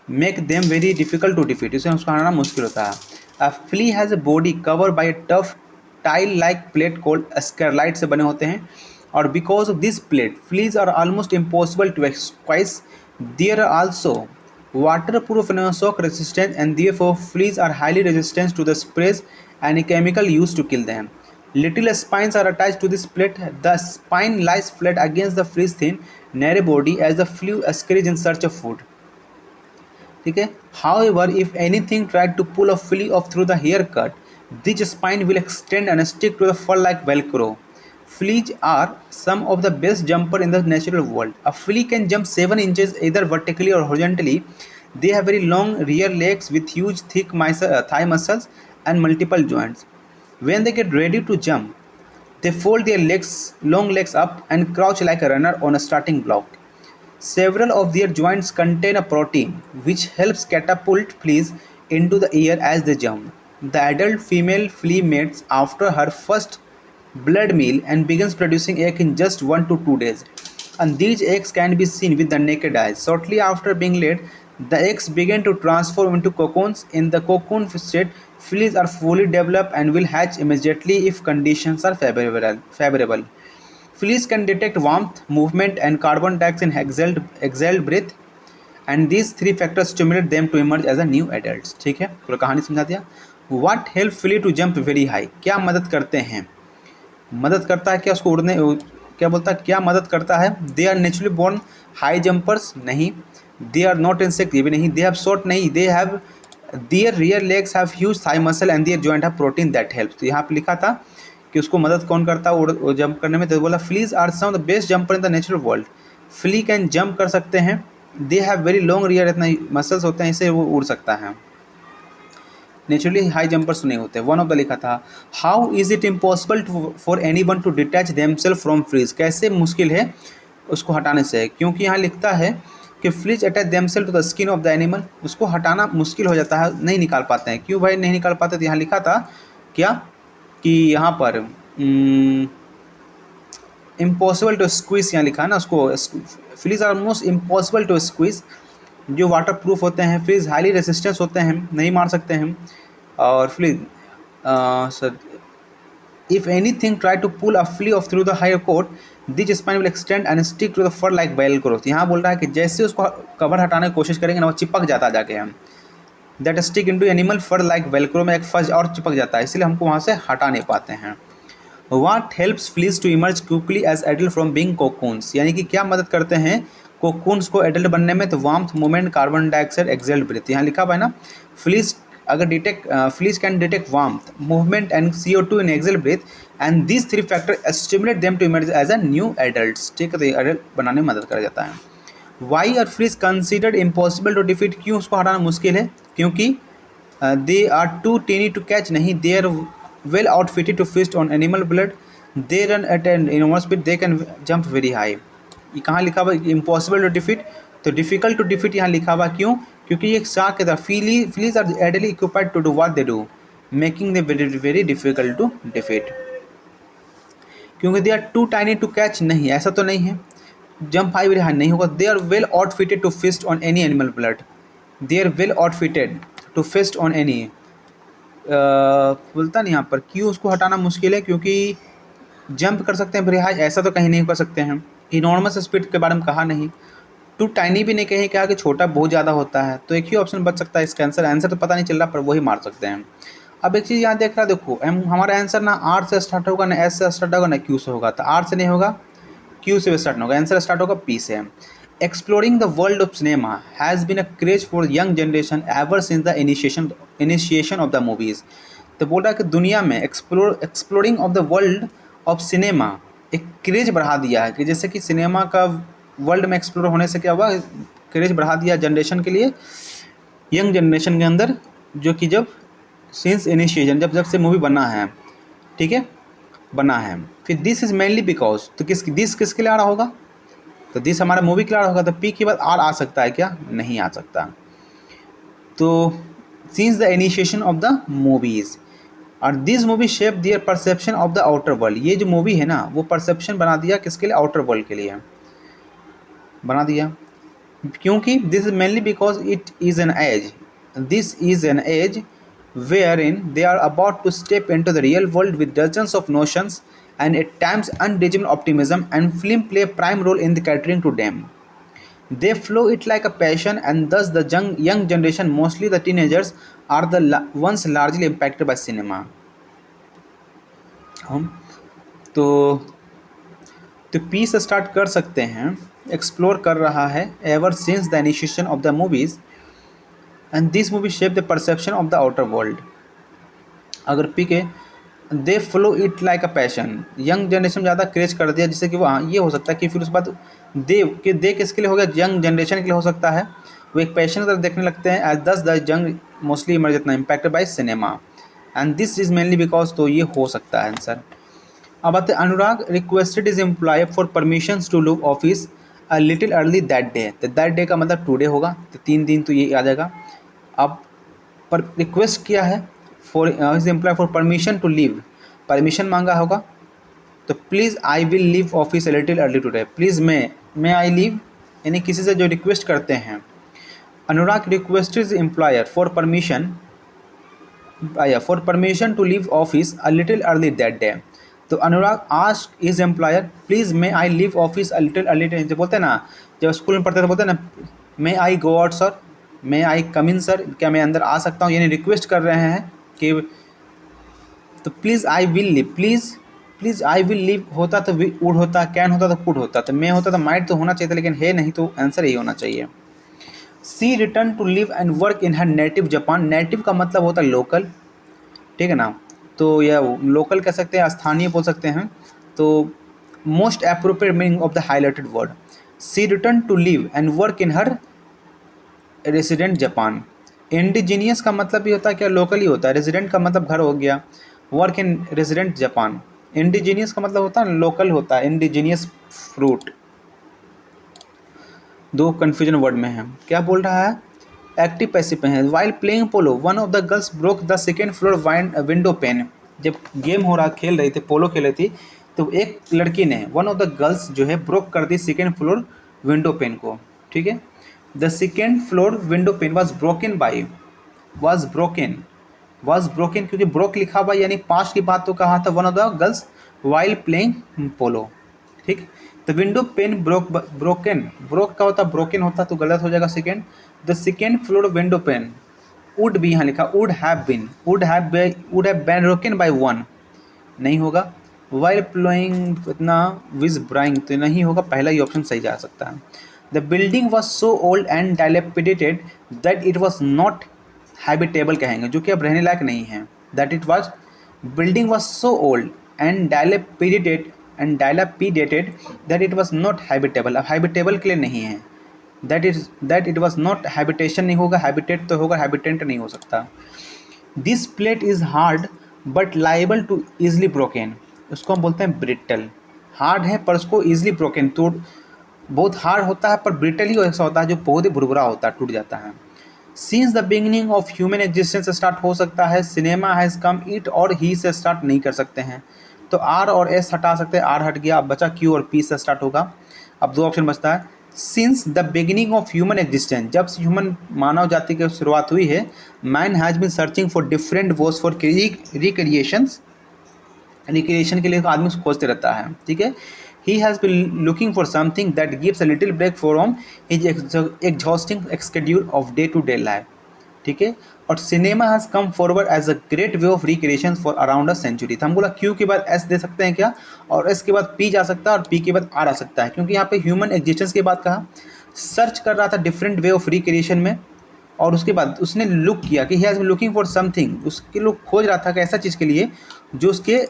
Make them very difficult to defeat, इसे उसको हराना मुश्किल होता है। A flea has a body cover by a tough tile like plate called sclerite से बने होते हैं, और because of this plate fleas are almost impossible to squash. There are also waterproof and shock resistant, and therefore fleas are highly resistant to the sprays and chemical used to kill them. Little spines are attached to this plate. The spine lies flat against the flea's thin, narrow body as the flea scurries in search of food. ठीक है। However, if anything tried to pull a flea off through the hair cut, this spine will extend and stick to the fur like Velcro. Fleas are some of the best jumper in the natural world. A flea can jump 7 inches either vertically or horizontally. They have very long rear legs with huge thick thigh muscles and multiple joints. When they get ready to jump, they fold their long legs up and crouch like a runner on a starting block. Several of their joints contain a protein which helps catapult fleas into the air as they jump. The adult female flea mates after her first blood meal and begins producing eggs in just 1 to 2 days. And these eggs can be seen with the naked eye. Shortly after being laid, the eggs begin to transform into cocoons. In the cocoon state, fleas are fully developed and will hatch immediately if conditions are favorable. Fleas can detect warmth, movement, and carbon dioxide in exhaled breath, and these 3 factors stimulate them to emerge as a new adults. ठीक है, पूरा कहानी समझा दिया। What help flea to jump very high? क्या मदद करते हैं? मदद करता है क्या उसको उड़ने, क्या बोलता है, क्या मदद करता है? They are naturally born high jumpers, नहीं। दे आर नॉट इंसेक्ट, ये भी नहीं। दे हैव शॉर्ट, नहीं। They have their rear legs have huge thigh muscle and their joint have protein that help. तो यहाँ पे लिखा था कि उसको मदद कौन करता है जंप करने में, तो बोला fleas are some of the best jumper in the natural world. Flea can jump कर सकते हैं। They have very long rear, इतना मसल्स होते हैं, इससे वो उड़ सकता है। नेचुरली हाई जंपर्स नहीं होते। वन ऑफ द लिखा था, how is it impossible for anyone to detach themself from fleas, कैसे मुश्किल है उसको हटाने से? क्योंकि यहाँ लिखता है कि fleas attach themself to the skin of the animal, उसको हटाना मुश्किल हो जाता है, नहीं निकाल पाते हैं। क्यों भाई नहीं निकाल पाते? तो यहाँ लिखा था क्या कि यहाँ पर इम्पॉसिबल टू स्क्वीज, यहाँ लिखा है ना उसको, fleas are almost impossible to squeeze, जो वाटर प्रूफ होते हैं। फ्लीज हाईली रेसिस्टेंस होते हैं, नहीं मार सकते हैं। और fleas if anything try to pull a flea off through the hair coat, this spine will extend and stick to the fur like Velcro. यहाँ बोल रहा है कि जैसे उसको कवर हटाने की कोशिश करेंगे ना, वो चिपक जाता जाके हम, that stick into animal for like Velcro, में एक फज और चिपक जाता है, इसलिए हमको वहाँ से हटा नहीं पाते हैं। What helps fleas to emerge quickly as adult from being cocoons, यानी कि क्या मदद करते हैं कोकून्स को एडल्ट बनने में? तो warmth, movement, carbon dioxide, exhaled breath. यहाँ लिखा हुआ है ना, फ्लीज अगर detect fleas can detect warmth, movement and CO2 in exhale breath, and this 3 factor stimulate them to emerge as a new adults. ठीक है, तो एडल्ट बनाने में मदद कर जाता है। Why are fleas considered impossible to defeat, क्यों उसको हटाना मुश्किल है? क्योंकि they are too tiny to catch, नहीं, they are well outfitted to feast on animal blood, they run at an enormous speed, they can jump very high. ये कहाँ लिखा हुआ? इम्पॉसिबल टू डिफीट, तो डिफिकल्ट टू डिफीट यहाँ लिखा हुआ। क्यों? क्योंकि ये शार्क की तरह fleas are ideally equipped to do what they do, making they very difficult to defeat. क्योंकि they are too tiny to catch, नहीं ऐसा तो नहीं है, जंप हाई वेरी हाई नहीं होगा। They are well outfitted to feast on any animal blood, they are well outfitted to feast on any, बोलता नहीं यहाँ पर, क्यों उसको हटाना मुश्किल है? क्योंकि जंप कर सकते हैं वेरी हाई, ऐसा तो कहीं नहीं कर सकते हैं। इनॉर्मस स्पीड के बारे में कहा नहीं, टू टाइनी भी नहीं कहीं, कहा कि छोटा बहुत ज़्यादा होता है, तो एक ही ऑप्शन बच सकता है इसका आंसर तो पता नहीं चल रहा, पर वही मार सकते हैं। अब एक चीज़ यहाँ देख रहा, देखो हमारा आंसर ना आर से स्टार्ट होगा, ना एस से स्टार्ट होगा, ना क्यू से होगा, तो आर से नहीं होगा, क्यू से भी स्टार्ट होगा, आंसर स्टार्ट होगा पी से। Exploring the world of cinema has been a craze for young generation ever since the initiation of the movies. तो बोल रहा है कि दुनिया में exploring of the world of cinema एक क्रेज बढ़ा दिया है, कि जैसे कि सिनेमा का वर्ल्ड में एक्सप्लोर होने से क्या हुआ, क्रेज बढ़ा दिया जनरेशन के लिए, यंग जनरेशन के अंदर, जो कि जब सिंस इनिशिएशन, जब से मूवी बना है, ठीक है, बना है। फिर दिस इज़ मेनली बिकॉज, तो दिस किसके लिए आ रहा होगा? तो दिस हमारा मूवी के लिए आ रहा होगा, तो पी के बाद आर आ सकता है क्या? नहीं आ सकता। तो since the initiation of the movies, और this movie shape their perception of the outer world, ये जो मूवी है ना, वो परसेप्शन बना दिया किसके लिए? आउटर वर्ल्ड के लिए बना दिया। क्योंकि this is mainly because it is an age, this is an age wherein they are about to step into the real world with dozens of notions and at times unreasonable optimism, and film play a prime role in the catering to them. They flow it like a passion, and thus the young generation, mostly the teenagers, are the ones largely impacted by cinema. हम तो P से start कर सकते हैं, explore कर रहा है ever since the initiation of the movies, and this movie shape the perception of the outer world. अगर पी के they flow it like a passion, young generation ज़्यादा क्रेज कर दिया, जिससे कि वो, हाँ ये हो सकता है कि फिर उस बाद दे किसके लिए हो गया? यंग जनरेशन के लिए हो सकता है, वो एक पैशन की तरफ देखने लगते हैं, as thus the young mostly emerge इतना impacted by cinema, and this is mainly because, तो ये हो सकता है आंसर। अब आते Anurag requested his employ for permission to leave office a little early that day, तो दैट डे का मतलब टुडे होगा, तो 3 दिन तो ये आ जाएगा। अब पर रिक्वेस्ट किया है for his employ for permission to leave, permission मांगा होगा, तो please I will leave office a little early today, please may I leave, यानी किसी से जो रिक्वेस्ट करते हैं। Anurag request his employer for permission to leave office a little early that day, तो Anurag ask his employer please may I leave office a little early, जो बोलते हैं ना, जब स्कूल में पढ़ते तो बोलते हैं ना, मे आई गो आउट सर, मे आई कम इन सर, क्या मैं अंदर आ सकता हूँ, यानी रिक्वेस्ट कर रहे हैं कि, तो please I will leave, please I will leave होता तो वुड होता, कैन होता तो कुड होता, तो मे होता तो माइट तो होना चाहिए था, लेकिन है नहीं, तो आंसर यही होना चाहिए। She return to live and work in her native Japan, native का मतलब होता है लोकल, ठीक है ना, तो यह लोकल कह सकते हैं, स्थानीय बोल सकते हैं, तो most appropriate meaning of the highlighted word, she return to live and work in her resident Japan. Indigenous का मतलब भी होता है क्या? लोकल ही होता है। रेसिडेंट का मतलब घर हो गया, work in resident Japan. Indigenous का मतलब होता है लोकल होता है, इंडिजीनियस फ्रूट। दो कन्फ्यूजन वर्ड में है, क्या बोल रहा है? एक्टिव पैसिव पे है। While playing polo one of the girls broke the second floor window pen, जब गेम हो रहा, खेल रही थी, पोलो खेल रही थी, तो एक लड़की ने, वन ऑफ द गर्ल्स जो है, ब्रोक कर दी सेकेंड फ्लोर विंडो पेन को, ठीक है। The second floor window pane was broken by, was broken क्योंकि ब्रोक लिखा हुआ, यानी पास्ट की बात तो कहा था, one of the girls while playing polo, ठीक। The window pane broken, broke का होता ब्रोकन होता, तो गलत हो जाएगा second. The second floor window pane, would भी यहाँ लिखा, would have been broken by one, नहीं होगा। वाइल प्लेइंग इतना विज ब्राइंग, तो नहीं होगा, पहला ही ऑप्शन सही जा सकता है। The building was so old and dilapidated that it was not habitable कहेंगे, जो कि अब रहने लायक नहीं है। That it was building was so old and dilapidated that it was not habitable. अब हैबिटेबल के लिए नहीं है। That it was not habitation नहीं होगा, हैबिटेट तो होगा, हैबिटेंट नहीं हो सकता। This plate is hard but liable to easily broken. उसको हम बोलते हैं ब्रिटल। हार्ड है पर उसको ईजिली ब्रोकन, तो बहुत हार्ड होता है पर ब्रिटल ही ऐसा होता है जो बहुत ही भुरभुरा होता है, टूट जाता है। Since the beginning of human existence start हो सकता है, सिनेमा हैज़ कम, इट और ही से स्टार्ट नहीं कर सकते हैं। तो आर और एस हटा सकते हैं, आर हट गया, अब बचा क्यू और पी से स्टार्ट होगा। अब दो ऑप्शन बचता है। Since the beginning of human existence, जब से ह्यूमन मानव जाति की शुरुआत हुई है, man has been searching for different ways for recreation के लिए आदमी खोजते रहता है, ठीक है। He has been looking for something that gives a little break from his exhausting schedule of day to day life, ठीक है। और cinema has come forward as a great way of recreation for around a century. तो हम बोला Q के बाद S दे सकते हैं क्या, और एस के बाद पी जा सकता है और पी के बाद आर आ सकता है, क्योंकि यहाँ पे ह्यूमन एग्जिस्टेंस के बाद कहा, सर्च कर रहा था डिफरेंट वे ऑफ रिक्रिएशन में, और उसके बाद उसने लुक किया कि he has been looking for something, उसके लोग खोज रहा था कि ऐसा चीज़ के लिए जो उसके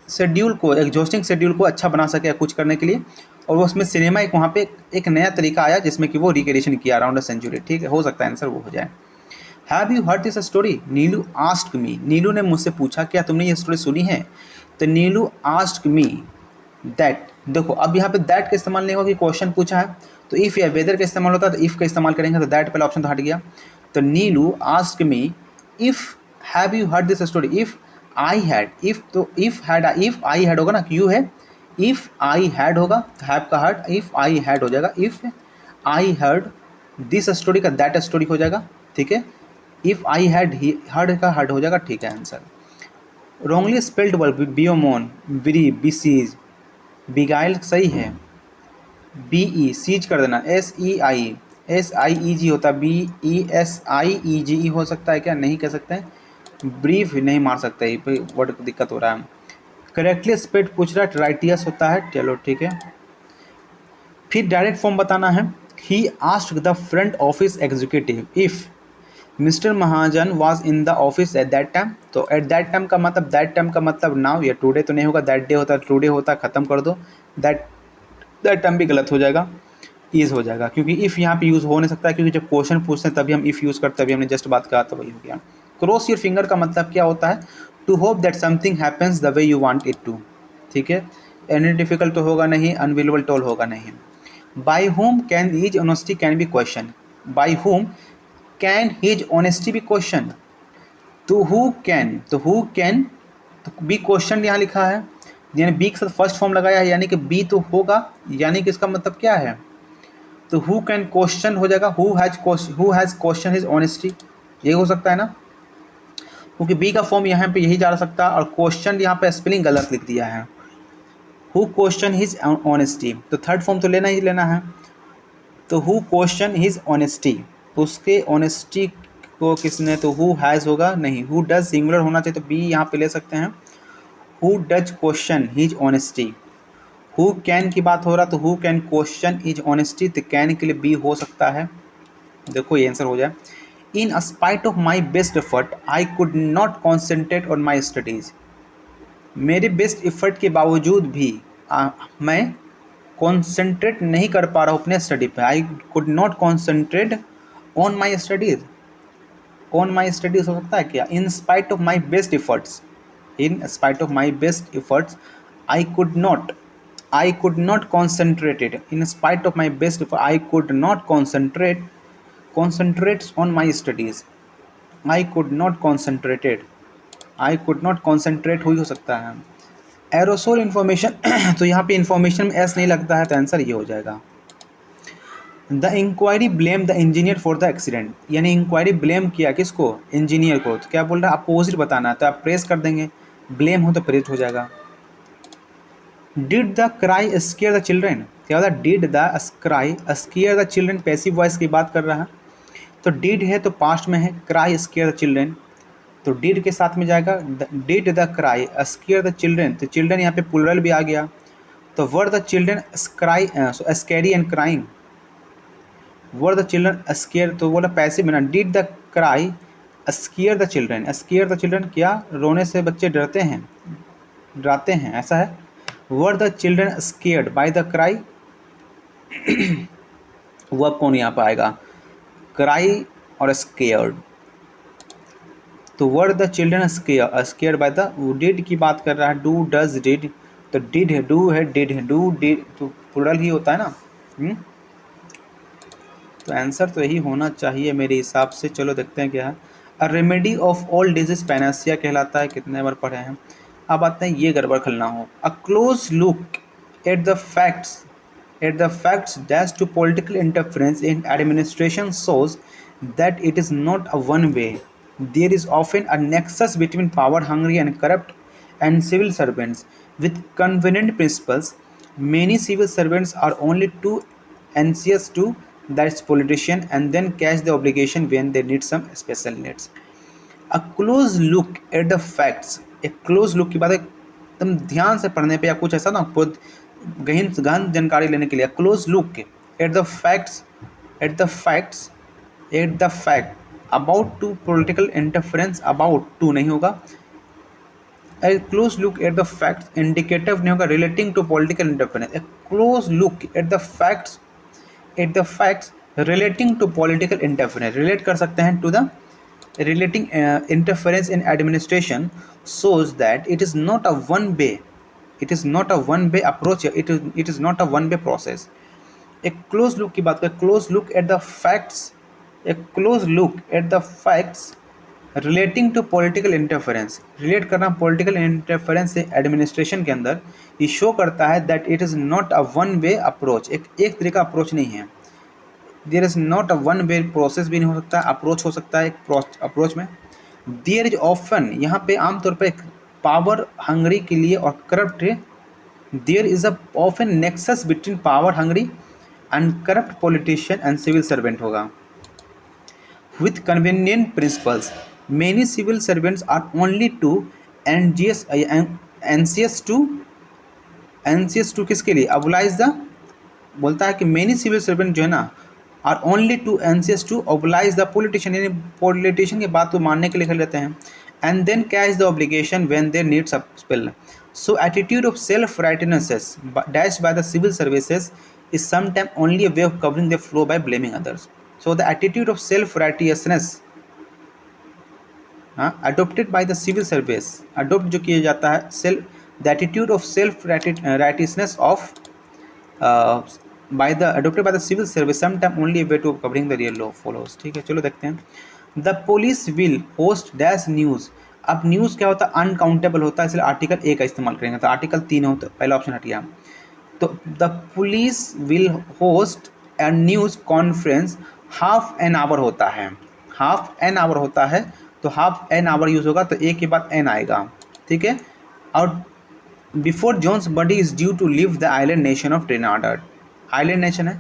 शेड्यूल को, एग्जॉस्टिंग शेड्यूल को अच्छा बना सके कुछ करने के लिए, और वो उसमें सिनेमा एक वहाँ पे एक नया तरीका आया जिसमें कि वो रिक्रिएशन किया अराउंड अ सेंचुरी, ठीक है। हो सकता है आंसर वो हो जाए। Have you heard this story, Neelu asked me, Neelu ने मुझसे पूछा क्या तुमने ये स्टोरी सुनी है। तो नीलू आस्क्ड मी दैट, देखो अब यहाँ पे दैट का इस्तेमाल नहीं होगा कि क्वेश्चन पूछा है, तो इफ़ या वेदर का इस्तेमाल होता है तो इफ़ का इस्तेमाल करेंगे, तो दैट पहला ऑप्शन तो हट गया। तो Neelu asked me if have you heard this story, if I had, if तो इफ़ आई हैड होगा ना, यू है, इफ़ आई हैड होगा, हैव का हर्ड, इफ़ आई हैड हो जाएगा, if I heard this story का दैट स्टोरी हो जाएगा, ठीक है। इफ़ आई हैड हर्ड का हर्ड हो जाएगा, ठीक है answer. Wrongly spelled verb bemoan, brie, besiege, beguile सही है, बी ई सीज कर देना, एस आई ई जी होता है, बी ई एस आई ई जी ई हो सकता है क्या, नहीं कह सकते हैं। ब्रीफ नहीं मार सकते, वर्ड को दिक्कत हो रहा है। करेक्टली स्पेल्ड पूछ रहा है, राइटियस होता है, चलो ठीक है। फिर डायरेक्ट फॉर्म बताना है। He asked the front office executive if mister Mahajan was in the office at that time. तो एट दैट टाइम का मतलब, दैट टाइम का मतलब नाउ या टुडे तो नहीं होगा, दैट डे होता है, टुडे होता है, ख़त्म कर दो, दैट टाइम भी गलत हो जाएगा, इज़ हो जाएगा, क्योंकि इफ़ यहाँ पे यूज़ हो नहीं सकता है, क्योंकि जब क्वेश्चन पूछते हैं तभी हम इफ़ यूज़ करते हैं, अभी हमने जस्ट बात कहा तो वही हो गया। क्रॉस योर फिंगर का मतलब क्या होता है, to hope that something happens the way you want it to, ठीक है। एनी डिफिकल्ट तो होगा नहीं, अनविलेबल टोल होगा नहीं। By whom can his honesty can be question, by whom can his honesty be question, तो हु कैन, तो who can तो बी क्वेश्चन यहाँ लिखा है, यानी बी के साथ फर्स्ट फॉर्म लगाया है, यानी कि बी तो होगा, यानी कि इसका मतलब क्या है, तो हु कैन क्वेश्चन हो जाएगा, who has question his honesty, ये हो सकता है ना, क्योंकि बी का फॉर्म यहाँ पे यही जा सकता है, और क्वेश्चन यहाँ पे स्पेलिंग गलत लिख दिया है, हु क्वेश्चन हिज ऑनेस्टी, तो थर्ड फॉर्म तो लेना ही लेना है। तो हु क्वेश्चन हिज ऑनेस्टी, उसके ऑनेस्टी को किसने, तो हु हैज़ होगा नहीं, हु डज सिंगुलर होना चाहिए, तो बी यहाँ पे ले सकते हैं, who does question his honesty. Who can की बात हो रहा, तो who can question his honesty, तो कैन के लिए बी हो सकता है, देखो ये आंसर हो जाए। In spite of my best effort I could not concentrate on my studies, मेरे बेस्ट एफर्ट के बावजूद भी मैं कॉन्सेंट्रेट नहीं कर पा रहा हूँ अपने स्टडी पे, I could not concentrate on my studies, on my studies हो सकता है क्या, in spite of my best efforts, in spite of my best efforts I could not concentrated, in spite of my best effort I could not concentrates on my studies, I could not concentrate हो सकता है। Aerosol information तो यहाँ पे information में S नहीं लगता है, तो आंसर ये हो जाएगा। The inquiry blame the engineer for the accident, यानी इंक्वायरी ब्लेम किया किसको, इंजीनियर को, तो क्या बोल रहा है, अपोजिट बताना है, तो आप प्रेस कर देंगे, ब्लेम हो तो प्रेस हो जाएगा। Did the cry scare the children, क्या होता है, did the cry scare the children, passive voice की बात कर रहा है, तो डिड है तो पास्ट में है, क्राई स्केयर द चिल्ड्रेन, तो डिड के साथ में जाएगा, did the cry scare the children, तो चिल्ड्रेन यहाँ पे प्लूरल भी आ गया, तो were the children cry scary and crying, were the children scare, तो बोला पैसिव में ना, did the cry scare the children, scare the children क्या, रोने से बच्चे डरते हैं, डराते हैं, ऐसा है। Were the children scared by the cry, वो अब कौन यहाँ पर आएगा, क्राई और स्केयर्ड। तो were the children scared by the, did की बात कर रहा है, डू डज डिड, तो डिड है, डू है, डिड है, डू डिड तो प्लूरल ही होता है ना। तो आंसर तो यही होना चाहिए मेरे हिसाब से। चलो देखते हैं क्या है। A remedy of all disease panacea कहलाता है, कितने बार पढ़े हैं। अब आते हैं ये गड़बड़ खलना हो। A close look at the facts dash to political interference in administration shows that it is not a one way. There is often a nexus between power hungry and corrupt and civil servants with convenient principles. Many civil servants are only too anxious to that politician and then catch the obligation when they need some special needs. A close look at the facts, एक close look की बात है, एकदम ध्यान से पढ़ने पे या कुछ ऐसा ना, खुद गहन जानकारी लेने के लिए। Close look at the facts, at the fact about to political interference, about to नहीं होगा, a close look at the facts indicative नहीं होगा, relating to political interference. A close look at the facts relating to political interference, relate कर सकते हैं to the relating interference in administration shows that it is not a one way approach, it is not a one way process. एक close look की बात करें, close look at the facts, एक close look at the facts relating to political interference, relate करना political interference से administration के अंदर, ये शो करता है that it is not a one way approach, एक तरीका अप्रोच नहीं है। There is not a one way process भी नहीं हो सकता, अप्रोच हो सकता है एक अप्रोच में। देयर इज ऑफन, यहाँ पे आमतौर पर एक पावर हंगरी के लिए और corrupt, there is a often nexus between power hungry and corrupt politician and civil servant होगा। With convenient principles many civil servants are only too anxious to किसके लिए, अबलाइज द, बोलता है कि मेनी सिविल सर्वेंट जो है ना are only too anxious to oblige the politician, यानी पॉलिटिशियन की बात को मानने के लिए खड़े रहते हैं। And then catch the obligation when there needs a spell. So attitude of self rightness dashed by the civil services is sometime only a way of covering the flow by blaming others. So the attitude of self righteousness adopted by the civil service, adopt जो किया जाता है, the attitude of self righteousness of adopted by the civil service sometime only a way to covering the real law follows। ठीक है, चलो देखते हैं। The police will host dash news, अब न्यूज़ क्या होता है, अनकाउंटेबल होता है, इसलिए आर्टिकल ए का इस्तेमाल करेंगे, तो आर्टिकल 3 होता है, पहला ऑप्शन हट गया। तो the police will host A news conference half an hour होता है, हाफ एन आवर होता है, तो हाफ एन आवर यूज़ होगा, तो ए के बाद एन आएगा, ठीक है। और before Jones buddy is due to leave the island nation of Grenada, island nation है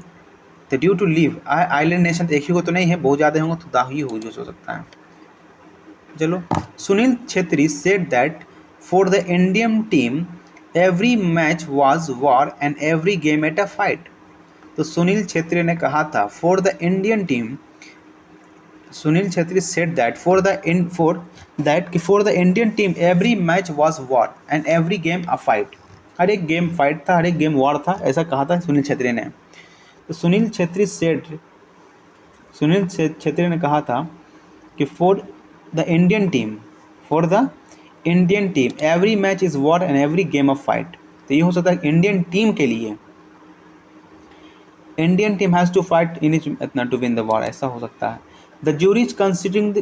तो due to leave, island nation तो एक ही को तो नहीं है, बहुत ज़्यादा होंगे तो दाही हो सकता है। चलो, Sunil Chhetri said that for the Indian team every match was war and every game at a fight. तो सुनील छेत्री ने कहा था for the Indian team, Sunil Chhetri said that for the Indian team every match was war and every game a fight, हर एक game fight था, हर एक game war था, ऐसा कहा था सुनील छेत्री ने। तो सुनील छेत्री ने कहा था कि for the Indian team every match is war and every game of fight. तो ये हो सकता है इंडियन टीम के लिए, Indian team has to fight in इतना टू विन द वॉर, ऐसा हो सकता है। The jury is considering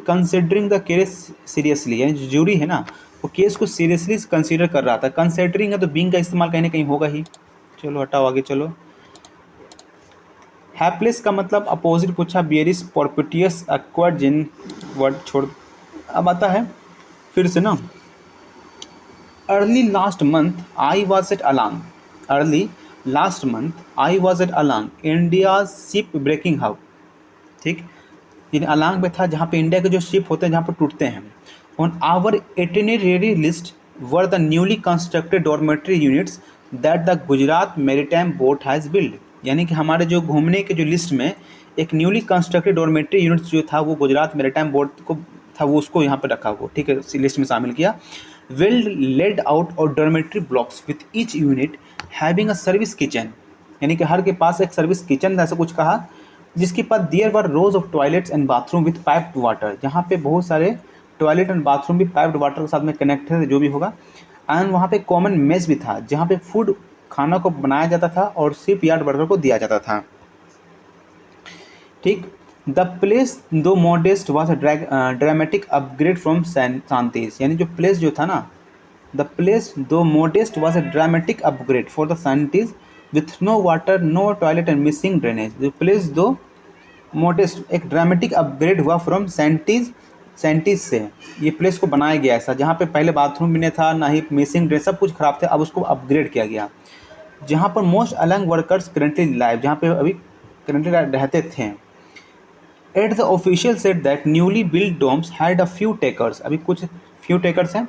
the case seriously, यानी जो जूरी है ना वो केस को सीरियसली कंसीडर कर रहा था, कंसिडरिंग है तो बीइंग का इस्तेमाल कहीं ना कहीं होगा ही। चलो हटाओ आगे चलो। हैप्लेस का मतलब अपोजिट पूछा, बियरिस परपिटियस एक्वार्ड जिन वर्ड छोड़। अब आता है फिर से ना, early last month I was at Alang India ship breaking hub, ठीक, यानी अलांग में था जहाँ पे इंडिया के जो शिप होते हैं जहाँ पे टूटते हैं। On our itinerary list were the newly constructed dormitory units that the Gujarat Maritime Board has built, यानी कि हमारे जो घूमने के जो लिस्ट में एक न्यूली कंस्ट्रक्टेड डॉर्मेट्री यूनिट्स जो था वो गुजरात मैरीटाइम बोर्ड को था वो उसको यहाँ पे रखा हुआ, ठीक है, इसी लिस्ट में शामिल किया। वेल लेड आउट और dormitory blocks with each unit having a service kitchen, यानी कि हर के पास एक सर्विस किचन ऐसा कुछ कहा, जिसके पास there were rows of toilets and bathroom with piped water, जहाँ पे बहुत सारे टॉयलेट एंड बाथरूम भी पाइप्ड वाटर के साथ में कनेक्टेड थे, जो भी होगा। एंड वहाँ पे कॉमन मेस भी था, जहाँ पे फूड खाना को बनाया जाता था और शिप यार्ड वर्कर को दिया जाता था, ठीक। The place though modest was dramatic upgrade from shanties, यानी जो प्लेस जो था ना, the place though modest was a dramatic upgrade for the shanties with no water no toilet and missing drainage. जो प्लेस दो मॉडेस्ट एक dramatic upgrade हुआ from shanties से, ये प्लेस को बनाया गया ऐसा, जहाँ पे पहले बाथरूम भी नहीं था, ना ही मिसिंग ड्रेन, सब कुछ खराब थे, अब उसको अपग्रेड किया गया। जहाँ पर most Alang workers currently live, जहाँ पे अभी करेंटली रहते थे। At the official said that newly build dorms had a few takers, अभी कुछ फ्यू टेकर्स हैं।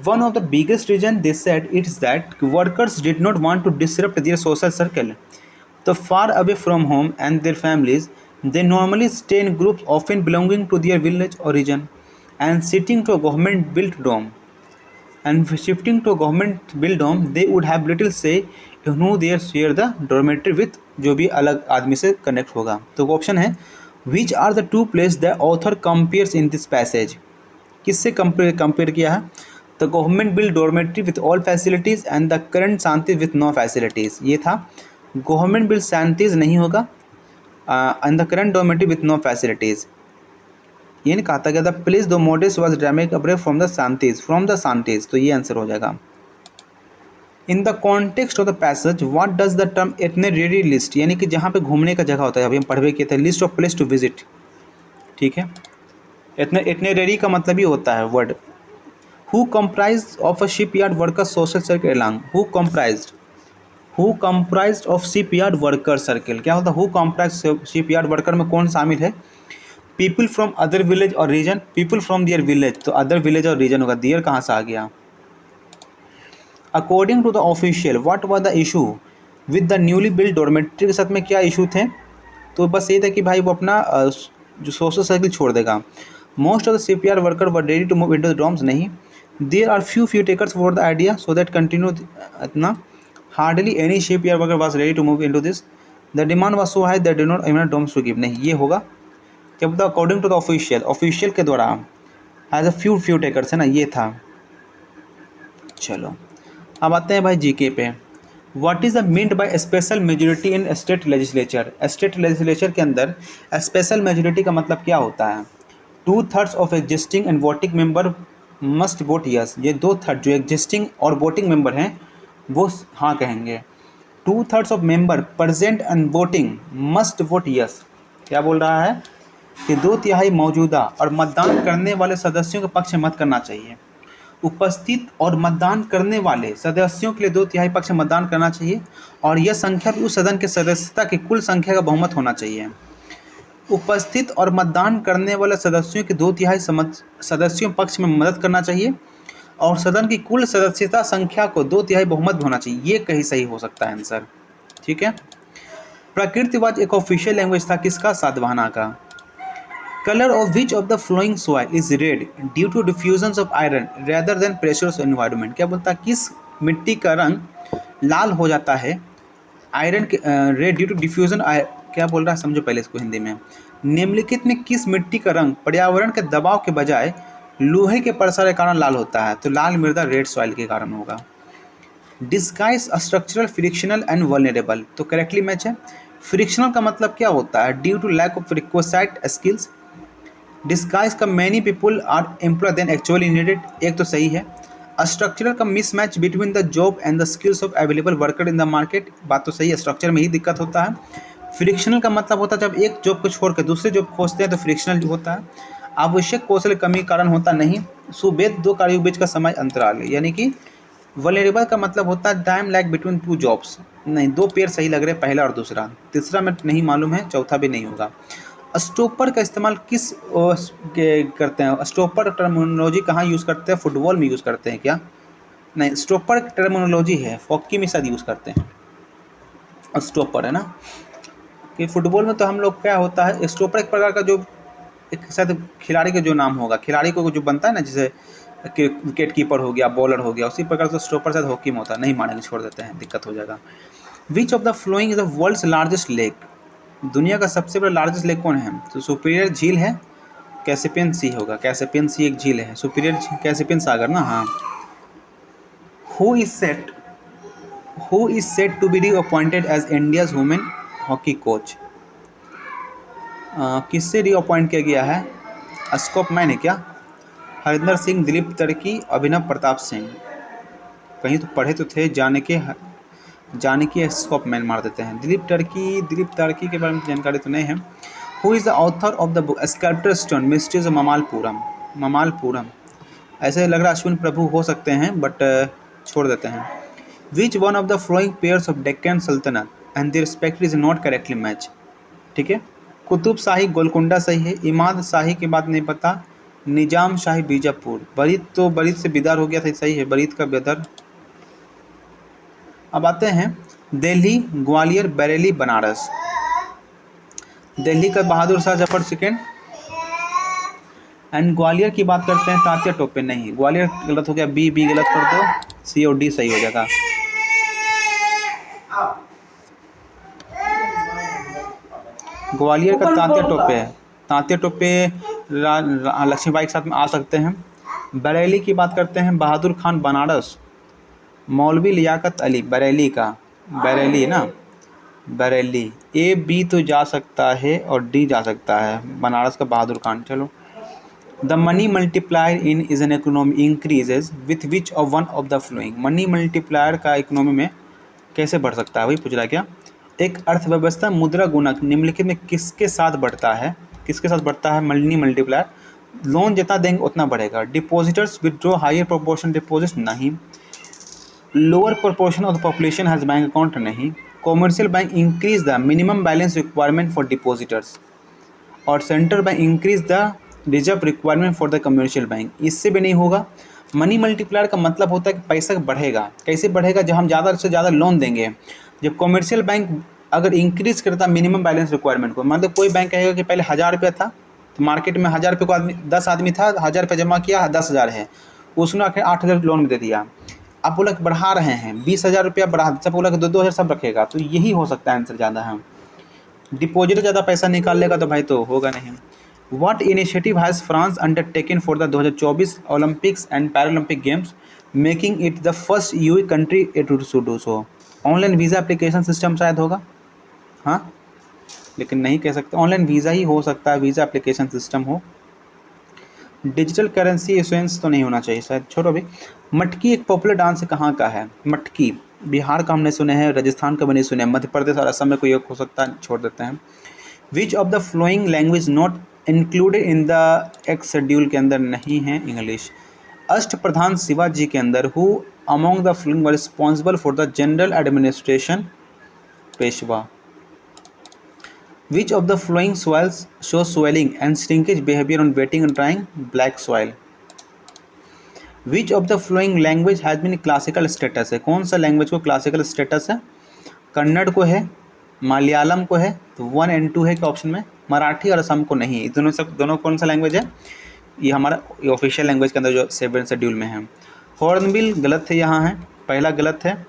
One of the biggest reason they said it's that workers did not want to disrupt their social circle, too far away from home and their families they normally stay in groups often belonging to their village or region and shifting to a government built dome they would have little say in who they share the dormitory with, जो भी अलग आदमी से connect होगा। तो option है which are the two places the author compares in this passage, किससे compare किया है? The government build dormitory with all facilities and the current shanties with no facilities, ये था। गवर्नमेंट बिल्ड शांतिज नहीं होगा and the current dormitory with no facilities, ये नहीं कहा था कि the place the modest was dramatic upgrade from the shanties, तो ये आंसर हो जाएगा। In the context of the passage what does the term itinerary list, यानी कि जहाँ पे घूमने का जगह होता है, अभी हम पढ़वे किए थे, list of place to visit, ठीक है। इटिनरेरी का मतलब ही होता है word who comprised of a shipyard worker social circle along, who comprised of shipyard worker circle, क्या होता है? हु कंप्राइज्ड शिपयार्ड वर्कर में कौन शामिल है? पीपल फ्रॉम अदर विलेज और region, people from their village, तो अदर विलेज और रीजन होगा, दियर कहाँ से आ गया? According to the official what was the issue with the newly build dormitory के साथ में क्या इशू थे? तो बस ये था कि भाई वो अपना जो सोशल सर्कल छोड़ देगा। Most of the shipyard worker were ready to move into the dorms, नहीं। There are few takers for the idea so that continue इतना, hardly any shipyard worker was ready to move into this, the demand was so high that did not even dorms to give, नहीं, ये होगा। क्या बोलता? According to the official के द्वारा as a few takers है ना, ये था। चलो अब आते हैं भाई जीके पे। What is the meant by special majority in state legislature? State legislature के अंदर स्पेशल मेजोरिटी का मतलब क्या होता है? 2/3 of existing and voting member must vote yes, ये 2/3 जो एग्जिस्टिंग और वोटिंग मेंबर हैं वो हाँ कहेंगे। 2/3 of member present and voting must vote yes, क्या बोल रहा है कि 2/3 मौजूदा और मतदान करने वाले सदस्यों के पक्ष में मत करना चाहिए। उपस्थित और मतदान करने वाले सदस्यों के लिए 2/3 पक्ष में मतदान करना चाहिए और यह संख्या भी उस सदन के सदस्यता की कुल संख्या का बहुमत होना चाहिए। उपस्थित और मतदान करने वाले सदस्यों के 2/3 सदस्यों पक्ष में मदद करना चाहिए और सदन की कुल सदस्यता संख्या को 2/3 बहुमत होना चाहिए, ये कहीं सही हो सकता है आंसर, ठीक है। प्रकृतिवाद एक ऑफिशियल लैंग्वेज था किसका? सातवाहना का। Colour of which of the following soil is red due to diffusion of iron rather than pressure of environment, क्या बोलता है? किस मिट्टी का रंग लाल हो जाता है आयरन के रेड ड्यू टू डिफ्यूजन, क्या बोल रहा है समझो पहले इसको हिंदी में। निम्नलिखित में किस मिट्टी का रंग पर्यावरण के दबाव के बजाय लोहे के प्रसार के कारण लाल होता है? तो लाल मृदा रेड सॉइल के कारण होगा। Disguise structural frictional and vulnerable, तो करेक्टली मैच है। फ्रिक्शनल का मतलब क्या होता है? Due to lack of requisite skills. Disguise का many people are employ then actually needed, एक तो सही है। स्ट्रक्चरल का mismatch between the job and the skills of available worker in the market, बात तो सही है, स्ट्रक्चर में ही दिक्कत होता है। फ्रिक्शनल का मतलब होता है जब एक जॉब को छोड़ कर दूसरे जॉब खोजते हैं तो फ्रिक्शनल होता है। आवश्यक कौशल कमी कारण होता नहीं। सुबेद दो कार्यों के बीच का समय अंतराल है, यानी कि वल्नरेबल का मतलब होता है time lag between two jobs, नहीं, दो पेयर सही लग रहे हैं, पहला और दूसरा, तीसरा में नहीं मालूम है, चौथा भी नहीं होगा। स्टॉपर का इस्तेमाल किस करते हैं? स्टॉपर टर्मिनोलॉजी कहाँ यूज़ करते हैं? फुटबॉल में यूज़ करते हैं क्या? नहीं, स्टॉपर टर्मिनोलॉजी है हॉकी में शायद यूज़ करते हैं स्टॉपर, है ना। कि फुटबॉल में तो हम लोग क्या होता है, स्टॉपर एक प्रकार का जो एक शायद खिलाड़ी का जो नाम होगा, खिलाड़ी को जो बनता है ना, जैसे विकेट कीपर हो गया, बॉलर हो गया, उसी प्रकार से स्टॉपर शायद हॉकी में होता है। नहीं मानेंगे, छोड़ देते हैं, दिक्कत हो जाएगा। Which of the following is the world's largest lake? दुनिया का सबसे बड़ा लार्जेस्ट लेक कौन है? तो सुपीरियर झील है, कैस्पियन सी होगा, कैस्पियन सी एक झील है, सुपीरियर कैस्पियन सागर ना। हाँ। Who is set to be reappointed as India's women hockey coach? किससे रीअपॉइंट किया गया है? स्कॉप मैन है क्या? हरिंदर सिंह, दिलीप तर्की, अभिनव प्रताप सिंह। कहीं तो पढ़े तो थे, जाने के स्कॉप मैन मार देते हैं। दिलीप तर्की के बारे में जानकारी तो नहीं है। Who is the author of the book sculptor stone mysteries of Mamallapuram? ऐसे लग रहा है अश्विन प्रभु हो सकते हैं, बट छोड़ देते हैं। Which one of the following pairs of Deccan sultanate and their respective is not correctly match? ठीक है, कुतुब शाही गोलकुंडा सही है, इमाद शाही की बात नहीं पता, निजाम शाही बीजापुर, बरीद से बिदार हो गया था, सही है, बरीद का बेदर। अब आते हैं दिल्ली, ग्वालियर, बरेली, बनारस। दिल्ली का बहादुर शाह जफर सेकेंड, एंड ग्वालियर की बात करते हैं तात्या टोपे। नहीं, ग्वालियर गलत हो गया, बी गलत कर दो, सी और डी सही हो जाएगा। ग्वालियर का तात्या टोपे लक्ष्मीबाई के साथ में आ सकते हैं। बरेली की बात करते हैं बहादुर खान, बनारस, मौलवी लियाकत अली, बरेली। ए बी तो जा सकता है और डी जा सकता है, बनारस का बहादुर खान। चलो, the money multiplier in is an economy increases with which of one of the flowing? Money multiplier का इकोनॉमी में कैसे बढ़ सकता है, वही पूछ रहा है क्या? एक अर्थव्यवस्था मुद्रा गुणक निम्नलिखित में किसके साथ बढ़ता है? मनी मल्टीप्लायर, लोन जितना देंगे उतना बढ़ेगा। Depositors withdraw higher proportion deposit, नहीं। Lower proportion of the population has bank account, नहीं। Commercial bank increase the minimum balance requirement for depositors, और central bank increase the reserve requirement for the commercial bank, इससे भी नहीं होगा। Money multiplier का मतलब होता है कि पैसा बढ़ेगा। कैसे बढ़ेगा? जब हम ज़्यादा से ज़्यादा लोन देंगे। जब कमर्शियल बैंक अगर इंक्रीज करता मिनिमम बैलेंस रिक्वायरमेंट को, मतलब कोई बैंक कहेगा कि पहले 1000 रुपया था, तो मार्केट में 1000 रुपये को 10 आदमी था, 1000 रुपये जमा किया, 10,000 है, उसने आखिर 8,000 लोन में दे दिया। आप बोला कि बढ़ा रहे हैं, 20,000 रुपया बढ़ा, सब बोला कि 2,000 सब रखेगा, तो यही हो सकता है आंसर ज़्यादा है। डिपॉजिट ज़्यादा पैसा निकाल लेगा तो भाई तो होगा नहीं। What initiative has France undertaken for the 2024 Olympics and Paralympic Games, making it the first EU country to do so? Online visa application system शायद होगा, हाँ, लेकिन नहीं कह सकते, ऑनलाइन वीज़ा ही हो सकता है, वीज़ा एप्लीकेशन सिस्टम हो। डिजिटल करेंसी इशुएंस तो नहीं होना चाहिए शायद, छोड़ो अभी। मटकी एक पॉपुलर डांस कहाँ का है? मटकी बिहार का हमने सुने हैं, राजस्थान का भी नहीं सुने, मध्य प्रदेश और असम में कोई एक हो सकता है, छोड़ देते हैं। Which of the following language not included in the x schedule के अंदर नहीं है? इंग्लिश। अष्ट प्रधान शिवाजी के अंदर who among the following were responsible for the general administration? Peshwa. Which of the following soils show swelling and shrinkage behaviour on wetting and drying? Black soil. Which of the following language has been classical status है? कौन सा language को classical status है? कन्नड़ को है, मलयालम को है, तो 1 और 2 है क्या ऑप्शन में? मराठी और असम को नहीं। दोनों कौन सा लैंग्वेज है? ये हमारा ऑफिशियल लैंग्वेज के अंदर जो 7 शेड्यूल में है। हॉर्नबिल गलत है, यहाँ है, पहला गलत है,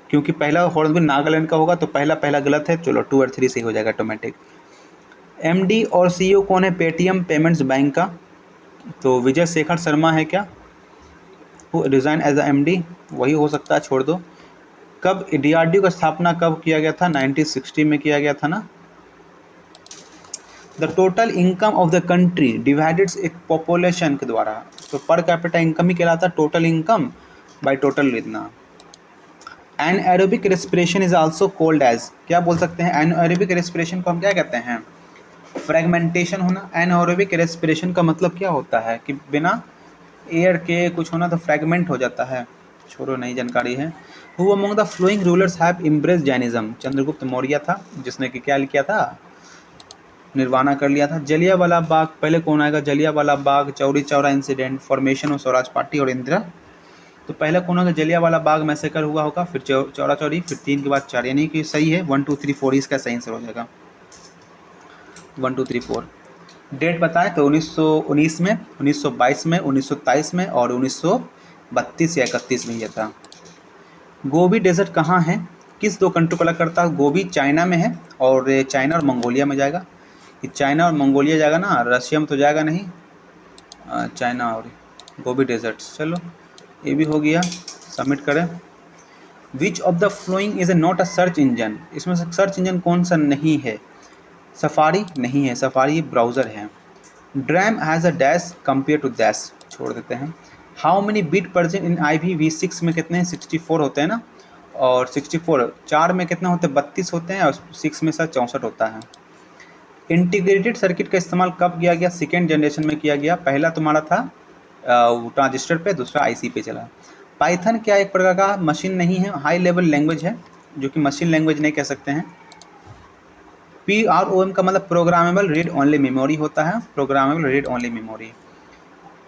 क्योंकि पहला हॉर्नबिल नागालैंड का होगा, तो पहला गलत है। चलो 2 और 3 सही हो जाएगा ऑटोमेटिक। MD और CEO कौन है पेटीएम पेमेंट्स बैंक का? तो विजय शेखर शर्मा है क्या? वो रिज़ाइन एज अ MD, वही हो सकता है, छोड़ दो। कब DRDO का स्थापना कब किया गया था? 1960 में किया गया था ना। The total income of the country divided एक पॉपुलेशन के द्वारा, तो पर कैपिटा इनकम ही कहलाता है टोटल इनकम बाय टोटल इतना। Anaerobic respiration is also called as, क्या बोल सकते हैं? एनएरोबिक रेस्पिरेशन को हम क्या कहते हैं? फ्रेगमेंटेशन होना। एनएरोबिक रेस्पिरेशन का मतलब क्या होता है? कि बिना एयर के कुछ होना तो फ्रेगमेंट हो जाता है, छोड़ो नई जानकारी है। Who among the flowing rulers have embraced Jainism? Chandragupta Maurya था, जिसने कि क्या किया था? निर्वाणा कर लिया था। जलियांवाला बाग पहले कौन आएगा? Jallianwala Bagh, Chauri Chaura incident, formation of Swaraj party और इंदिरा। तो पहला कौन होगा? जलियांवाला बाग मैसेकर हुआ होगा, फिर चौरा चौरी, फिर 3 के बाद 4, यानी कि सही है 1 2 3 4 इसका सही आंसर हो जाएगा 1 2 3 4। डेट बताएं तो 1919 में, 1922 में, 1923 में और 1932 या 31 में ये था। गोबी डेजर्ट कहाँ है, किस दो कंट्री को अलग करता है? गोबी चाइना में है और ये चाइना और मंगोलिया में जाएगा। ये चाइना और मंगोलिया जाएगा ना, रशिया में तो जाएगा नहीं। चाइना और गोबी डेजर्ट। चलो ये भी हो गया, सबमिट करें। विच of the following is a not a search engine, इसमें से सर्च इंजन कौन सा नहीं है? सफारी नहीं है, सफारी ब्राउज़र है। DRAM has a dash compare to dash, छोड़ देते हैं। How many bit present in IPv6 में कितने हैं? 64 होते हैं ना, और 64 4 में कितने होते हैं? 32 होते हैं, और 6 में से 64 होता है। इंटीग्रेटेड सर्किट का इस्तेमाल कब किया गया? सेकेंड जनरेशन में किया गया। पहला तुम्हारा था ट्रांजिस्टर पे, दूसरा IC पे चला। पाइथन क्या एक प्रकार का मशीन नहीं है, हाई लेवल लैंग्वेज है, जो कि मशीन लैंग्वेज नहीं कह सकते हैं। PROM का मतलब प्रोग्रामेबल रीड ओनली मेमोरी होता है, प्रोग्रामेबल रीड ओनली मेमोरी।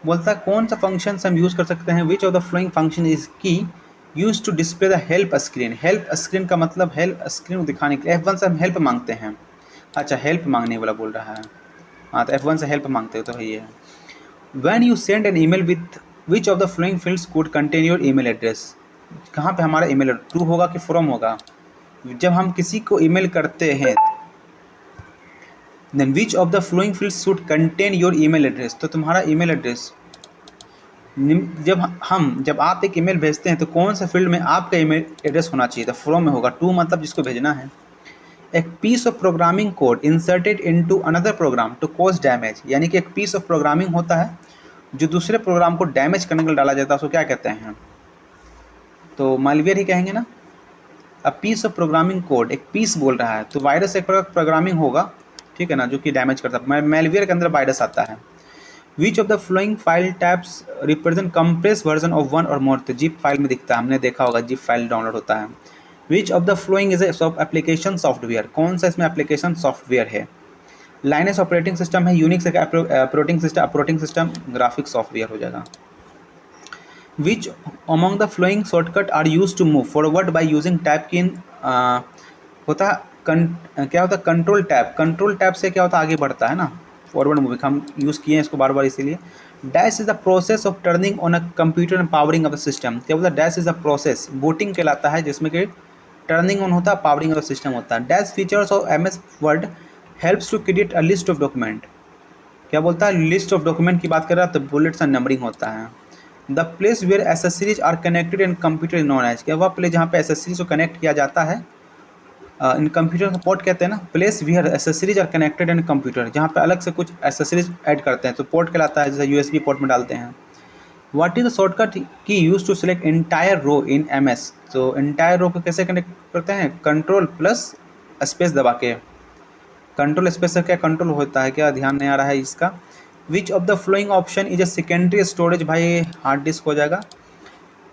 बोलता है कौन सा फंक्शन हम यूज़ कर सकते हैं? Which of the following function is key use to display the help screen. Help screen का मतलब हेल्प स्क्रीन को दिखाने के लिए। F1 से हम हेल्प मांगते हैं। अच्छा, हेल्प मांगने वाला बोल रहा है। हाँ, तो F1 से हेल्प मांगते हो तो भाई ये है। When you send an email with which of the following fields could contain your email address, कहाँ पे हमारा email टू होगा कि फ्रॉम होगा? जब हम किसी को ईमेल करते हैं, then which of the following fields should contain your email address, तो तुम्हारा email address जब आप एक ईमेल भेजते हैं तो कौन सा फील्ड में आपका ईमेल एड्रेस होना चाहिए? तो फ्रॉम में होगा। टू मतलब जिसको भेजना है। एक piece of programming code inserted into another program to cause damage, यानी कि एक पीस ऑफ प्रोग्रामिंग होता है जो दूसरे प्रोग्राम को डैमेज करने के लिए डाला जाता है, उसको क्या कहते हैं? तो मालवेयर ही कहेंगे ना। A piece of programming code, एक पीस बोल रहा है, तो वायरस एक प्रकार प्रोग्रामिंग होगा, ठीक है ना, जो कि डैमेज करता है। मालवेयर के अंदर वायरस आता है। Which of the flowing file taps represent compress version of one और मोर, तो जिप फाइल में दिखता है, हमने देखा होगा जिप फाइल डाउनलोड होता है। Which of the following is application software, कौन सा इसमें एप्लीकेशन सॉफ्टवेयर है? लाइनस ऑपरेटिंग सिस्टम है, Unix operating system graphic software हो जाएगा। Which among the following shortcut are use to move forward by using tab key in, होता क्या होता है? Control tap. कंट्रोल टैप से क्या होता है? आगे बढ़ता है ना, फॉरवर्ड मूविंग। हम यूज़ किए हैं इसको बार बार इसीलिए। Dash is the process of turning on a computer and powering of the system, क्या बोलता है? Dash is the process, booting कहलाता है, जिसमें कि टर्निंग ऑन होता है, पावरिंग ऑफ द सिस्टम होता है। Dash features of MS word helps to create a list of document, क्या बोलता है? लिस्ट ऑफ डॉक्यूमेंट की बात कर रहा है तो बुलेट्स एंड नंबरिंग होता है। The place where accessories are connected in computer known as, क्या वह प्लेस जहाँ पे एसेसरीज को कनेक्ट किया जाता है इन कंप्यूटर का पोर्ट कहते हैं ना। Place where accessories are connected in computer, जहाँ पे अलग से कुछ एसेसरीज ऐड करते हैं तो पोर्ट कहलाता है, जैसे USB पोर्ट में डालते हैं। What is the shortcut key use to select entire row in MS, तो इंटायर रो को कैसे कनेक्ट करते हैं? कंट्रोल प्लस स्पेस दबा के। कंट्रोल स्पेस से क्या कंट्रोल होता है, क्या ध्यान नहीं आ रहा है इसका? विच of the flowing option is a secondary storage, भाई हार्ड डिस्क हो जाएगा।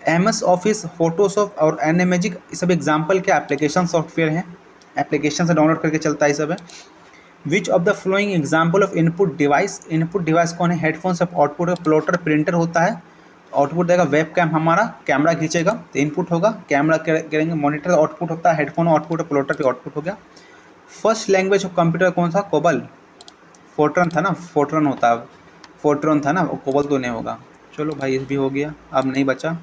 MS ऑफिस, फोटोशॉप और एनिमेजिक, ये सब एग्जाम्पल क्या एप्लीकेशन सॉफ्टवेयर हैं, एप्लीकेशन से डाउनलोड करके चलता है ये सब है। Which of the flowing example of input device, input device कौन है? हेडफोन से आउटपुट का प्लॉटर प्रिंटर होता है, आउटपुट देगा वेब कैम, हमारा कैमरा खींचेगा तो इनपुट होगा, कैमरा करेंगे मॉनिटर, आउटपुट होता है, हेडफोन आउटपुट है, प्लॉटर पे आउटपुट हो गया। फर्स्ट लैंग्वेज ऑफ कंप्यूटर कौन सा? कोबल, फोर्ट्रन था ना, फोर्ट्रन होता है, फोर्ट्रन था ना, कोबल तो नहीं होगा। चलो भाई ये भी हो गया, अब नहीं बचा।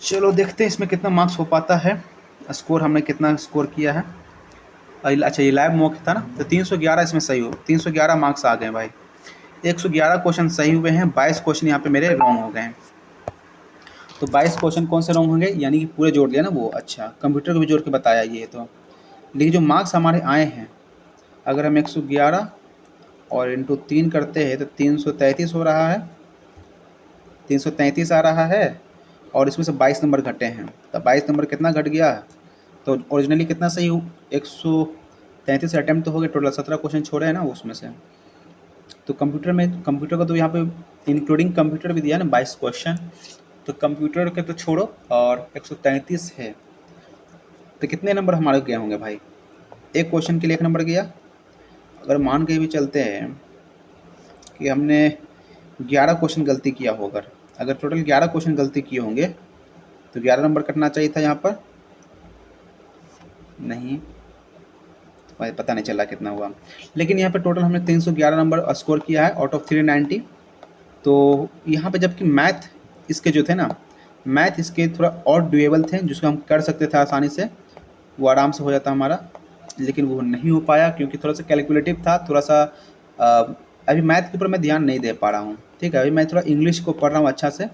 चलो देखते हैं इसमें कितना मार्क्स हो पाता है, स्कोर हमने कितना स्कोर किया है। अच्छा ये लाइव मॉक था ना, तो 311 इसमें सही हो, 311 मार्क्स आ गए भाई। 111 क्वेश्चन सही हुए हैं, 22 क्वेश्चन यहाँ पे मेरे रॉन्ग हो गए हैं। तो 22 क्वेश्चन कौन से रॉन्ग होंगे, यानी कि पूरे जोड़ दिया ना वो। अच्छा कंप्यूटर को भी जोड़ के बताया ये तो, लेकिन जो मार्क्स हमारे आए हैं, अगर हम 111 और इंटू 3 करते हैं तो 333 हो रहा है, 333 आ रहा है, और इसमें से 22 नंबर घटे हैं। तो 22 नंबर कितना घट गया? तो ओरिजिनली कितना सही हो? 133 अटैम्प्ट तो हो गए, टोटल 17 क्वेश्चन छोड़े हैं ना उसमें से। तो कंप्यूटर का तो यहाँ पे इंक्लूडिंग कंप्यूटर भी दिया ना 22 क्वेश्चन, तो कंप्यूटर के तो छोड़ो, और 133 है तो कितने नंबर हमारे गए होंगे भाई? एक क्वेश्चन के लिए 1 नंबर गया। अगर मान के भी चलते हैं कि हमने 11 क्वेश्चन गलती किया होगा, अगर टोटल 11 क्वेश्चन गलती किए होंगे तो 11 नंबर कटना चाहिए था यहाँ पर, नहीं पता नहीं चला कितना हुआ। लेकिन यहाँ पे टोटल हमने 311 नंबर स्कोर किया है आउट ऑफ 390। तो यहाँ पे जबकि मैथ इसके जो थे ना, मैथ इसके थोड़ा और डुएबल थे, जिसको हम कर सकते थे आसानी से, वो आराम से हो जाता हमारा, लेकिन वो नहीं हो पाया क्योंकि थोड़ा सा कैलकुलेटिव था, थोड़ा सा अभी मैथ के ऊपर मैं ध्यान नहीं दे पा रहा हूँ। ठीक है, अभी मैं थोड़ा इंग्लिश को पढ़ रहा हूँ अच्छा से,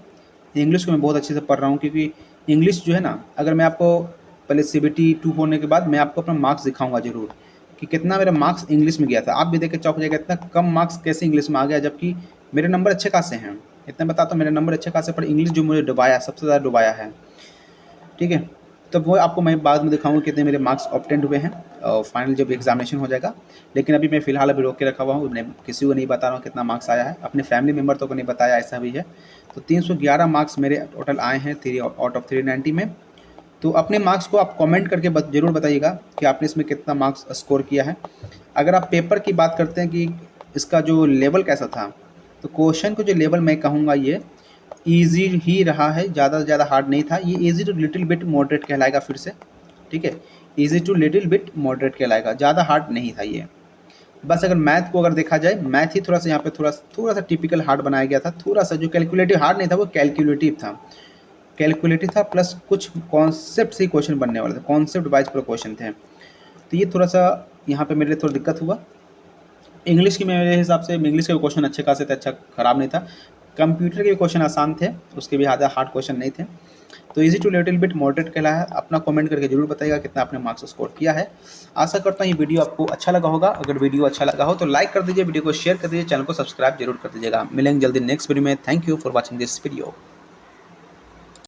इंग्लिश को मैं बहुत अच्छे से पढ़ रहा हूँ, क्योंकि इंग्लिश जो है ना, अगर मैं आपको पहले CBT 2 होने के बाद मैं आपको अपना मार्क्स दिखाऊंगा ज़रूर कि कितना मेरा मार्क्स इंग्लिश में गया था। आप भी देख के चौंक जाएगा इतना कम मार्क्स कैसे इंग्लिश में आ गया, जबकि मेरे नंबर अच्छे खासे हैं। इतना बताता हूँ, मेरे नंबर अच्छे खासे, पर इंग्लिश जो मुझे डुबाया, सबसे ज़्यादा डुबाया है। ठीक है, तो वो आपको मैं बाद में दिखाऊंगा कितने मेरे मार्क्स ऑब्टेंड हुए हैं और फाइनल जब एग्जामिनेशन हो जाएगा। लेकिन अभी मैं फ़िलहाल अभी रोक के रखा हुआ हूँ, मैं किसी को नहीं बता रहा हूँ कितना मार्क्स आया है, अपने फैमिली मेम्बर तो को नहीं बताया, ऐसा भी है। तो 311 मार्क्स मेरे टोटल आए हैं 3 आउट ऑफ 390 में। तो अपने मार्क्स को आप कमेंट करके ज़रूर बताइएगा कि आपने इसमें कितना मार्क्स स्कोर किया है। अगर आप पेपर की बात करते हैं कि इसका जो लेवल कैसा था, तो क्वेश्चन को जो लेवल मैं कहूँगा ये ईजी ही रहा है, ज़्यादा से ज़्यादा हार्ड नहीं था। ये easy to little bit moderate कहलाएगा फिर से। ठीक है, easy to little bit moderate कहलाएगा, ज़्यादा हार्ड नहीं था ये। बस अगर मैथ को अगर देखा जाए, मैथ ही थोड़ा सा यहाँ पे थोड़ा सा टिपिकल हार्ड बनाया गया था, थोड़ा सा जो कैलकुलेटिव हार्ड नहीं था, वो कैलकुलेटिव था, प्लस कुछ कॉन्सेप्ट से ही क्वेश्चन बनने वाले थे, कॉन्सेप्ट वाइज पूरे क्वेश्चन थे। तो ये थोड़ा सा यहाँ पे मेरे लिए थोड़ा दिक्कत हुआ। इंग्लिश की मेरे हिसाब से इंग्लिश के क्वेश्चन अच्छे खासे थे, अच्छा ख़राब नहीं था। कंप्यूटर के क्वेश्चन आसान थे, उसके भी ज़्यादा हार्ड क्वेश्चन नहीं थे। तो easy to little bit moderate कहला है। अपना कमेंट करके जरूर बताइएगा कितना आपने मार्क्स स्कोर किया है। आशा करता हूँ ये वीडियो आपको अच्छा लगा होगा। अगर वीडियो अच्छा लगा हो तो लाइक कर दीजिए, वीडियो को शेयर कर दीजिए, चैनल को सब्सक्राइब जरूर कर दीजिएगा। मिलेंगे जल्दी नेक्स्ट वीडियो में। Thank you for watching this video.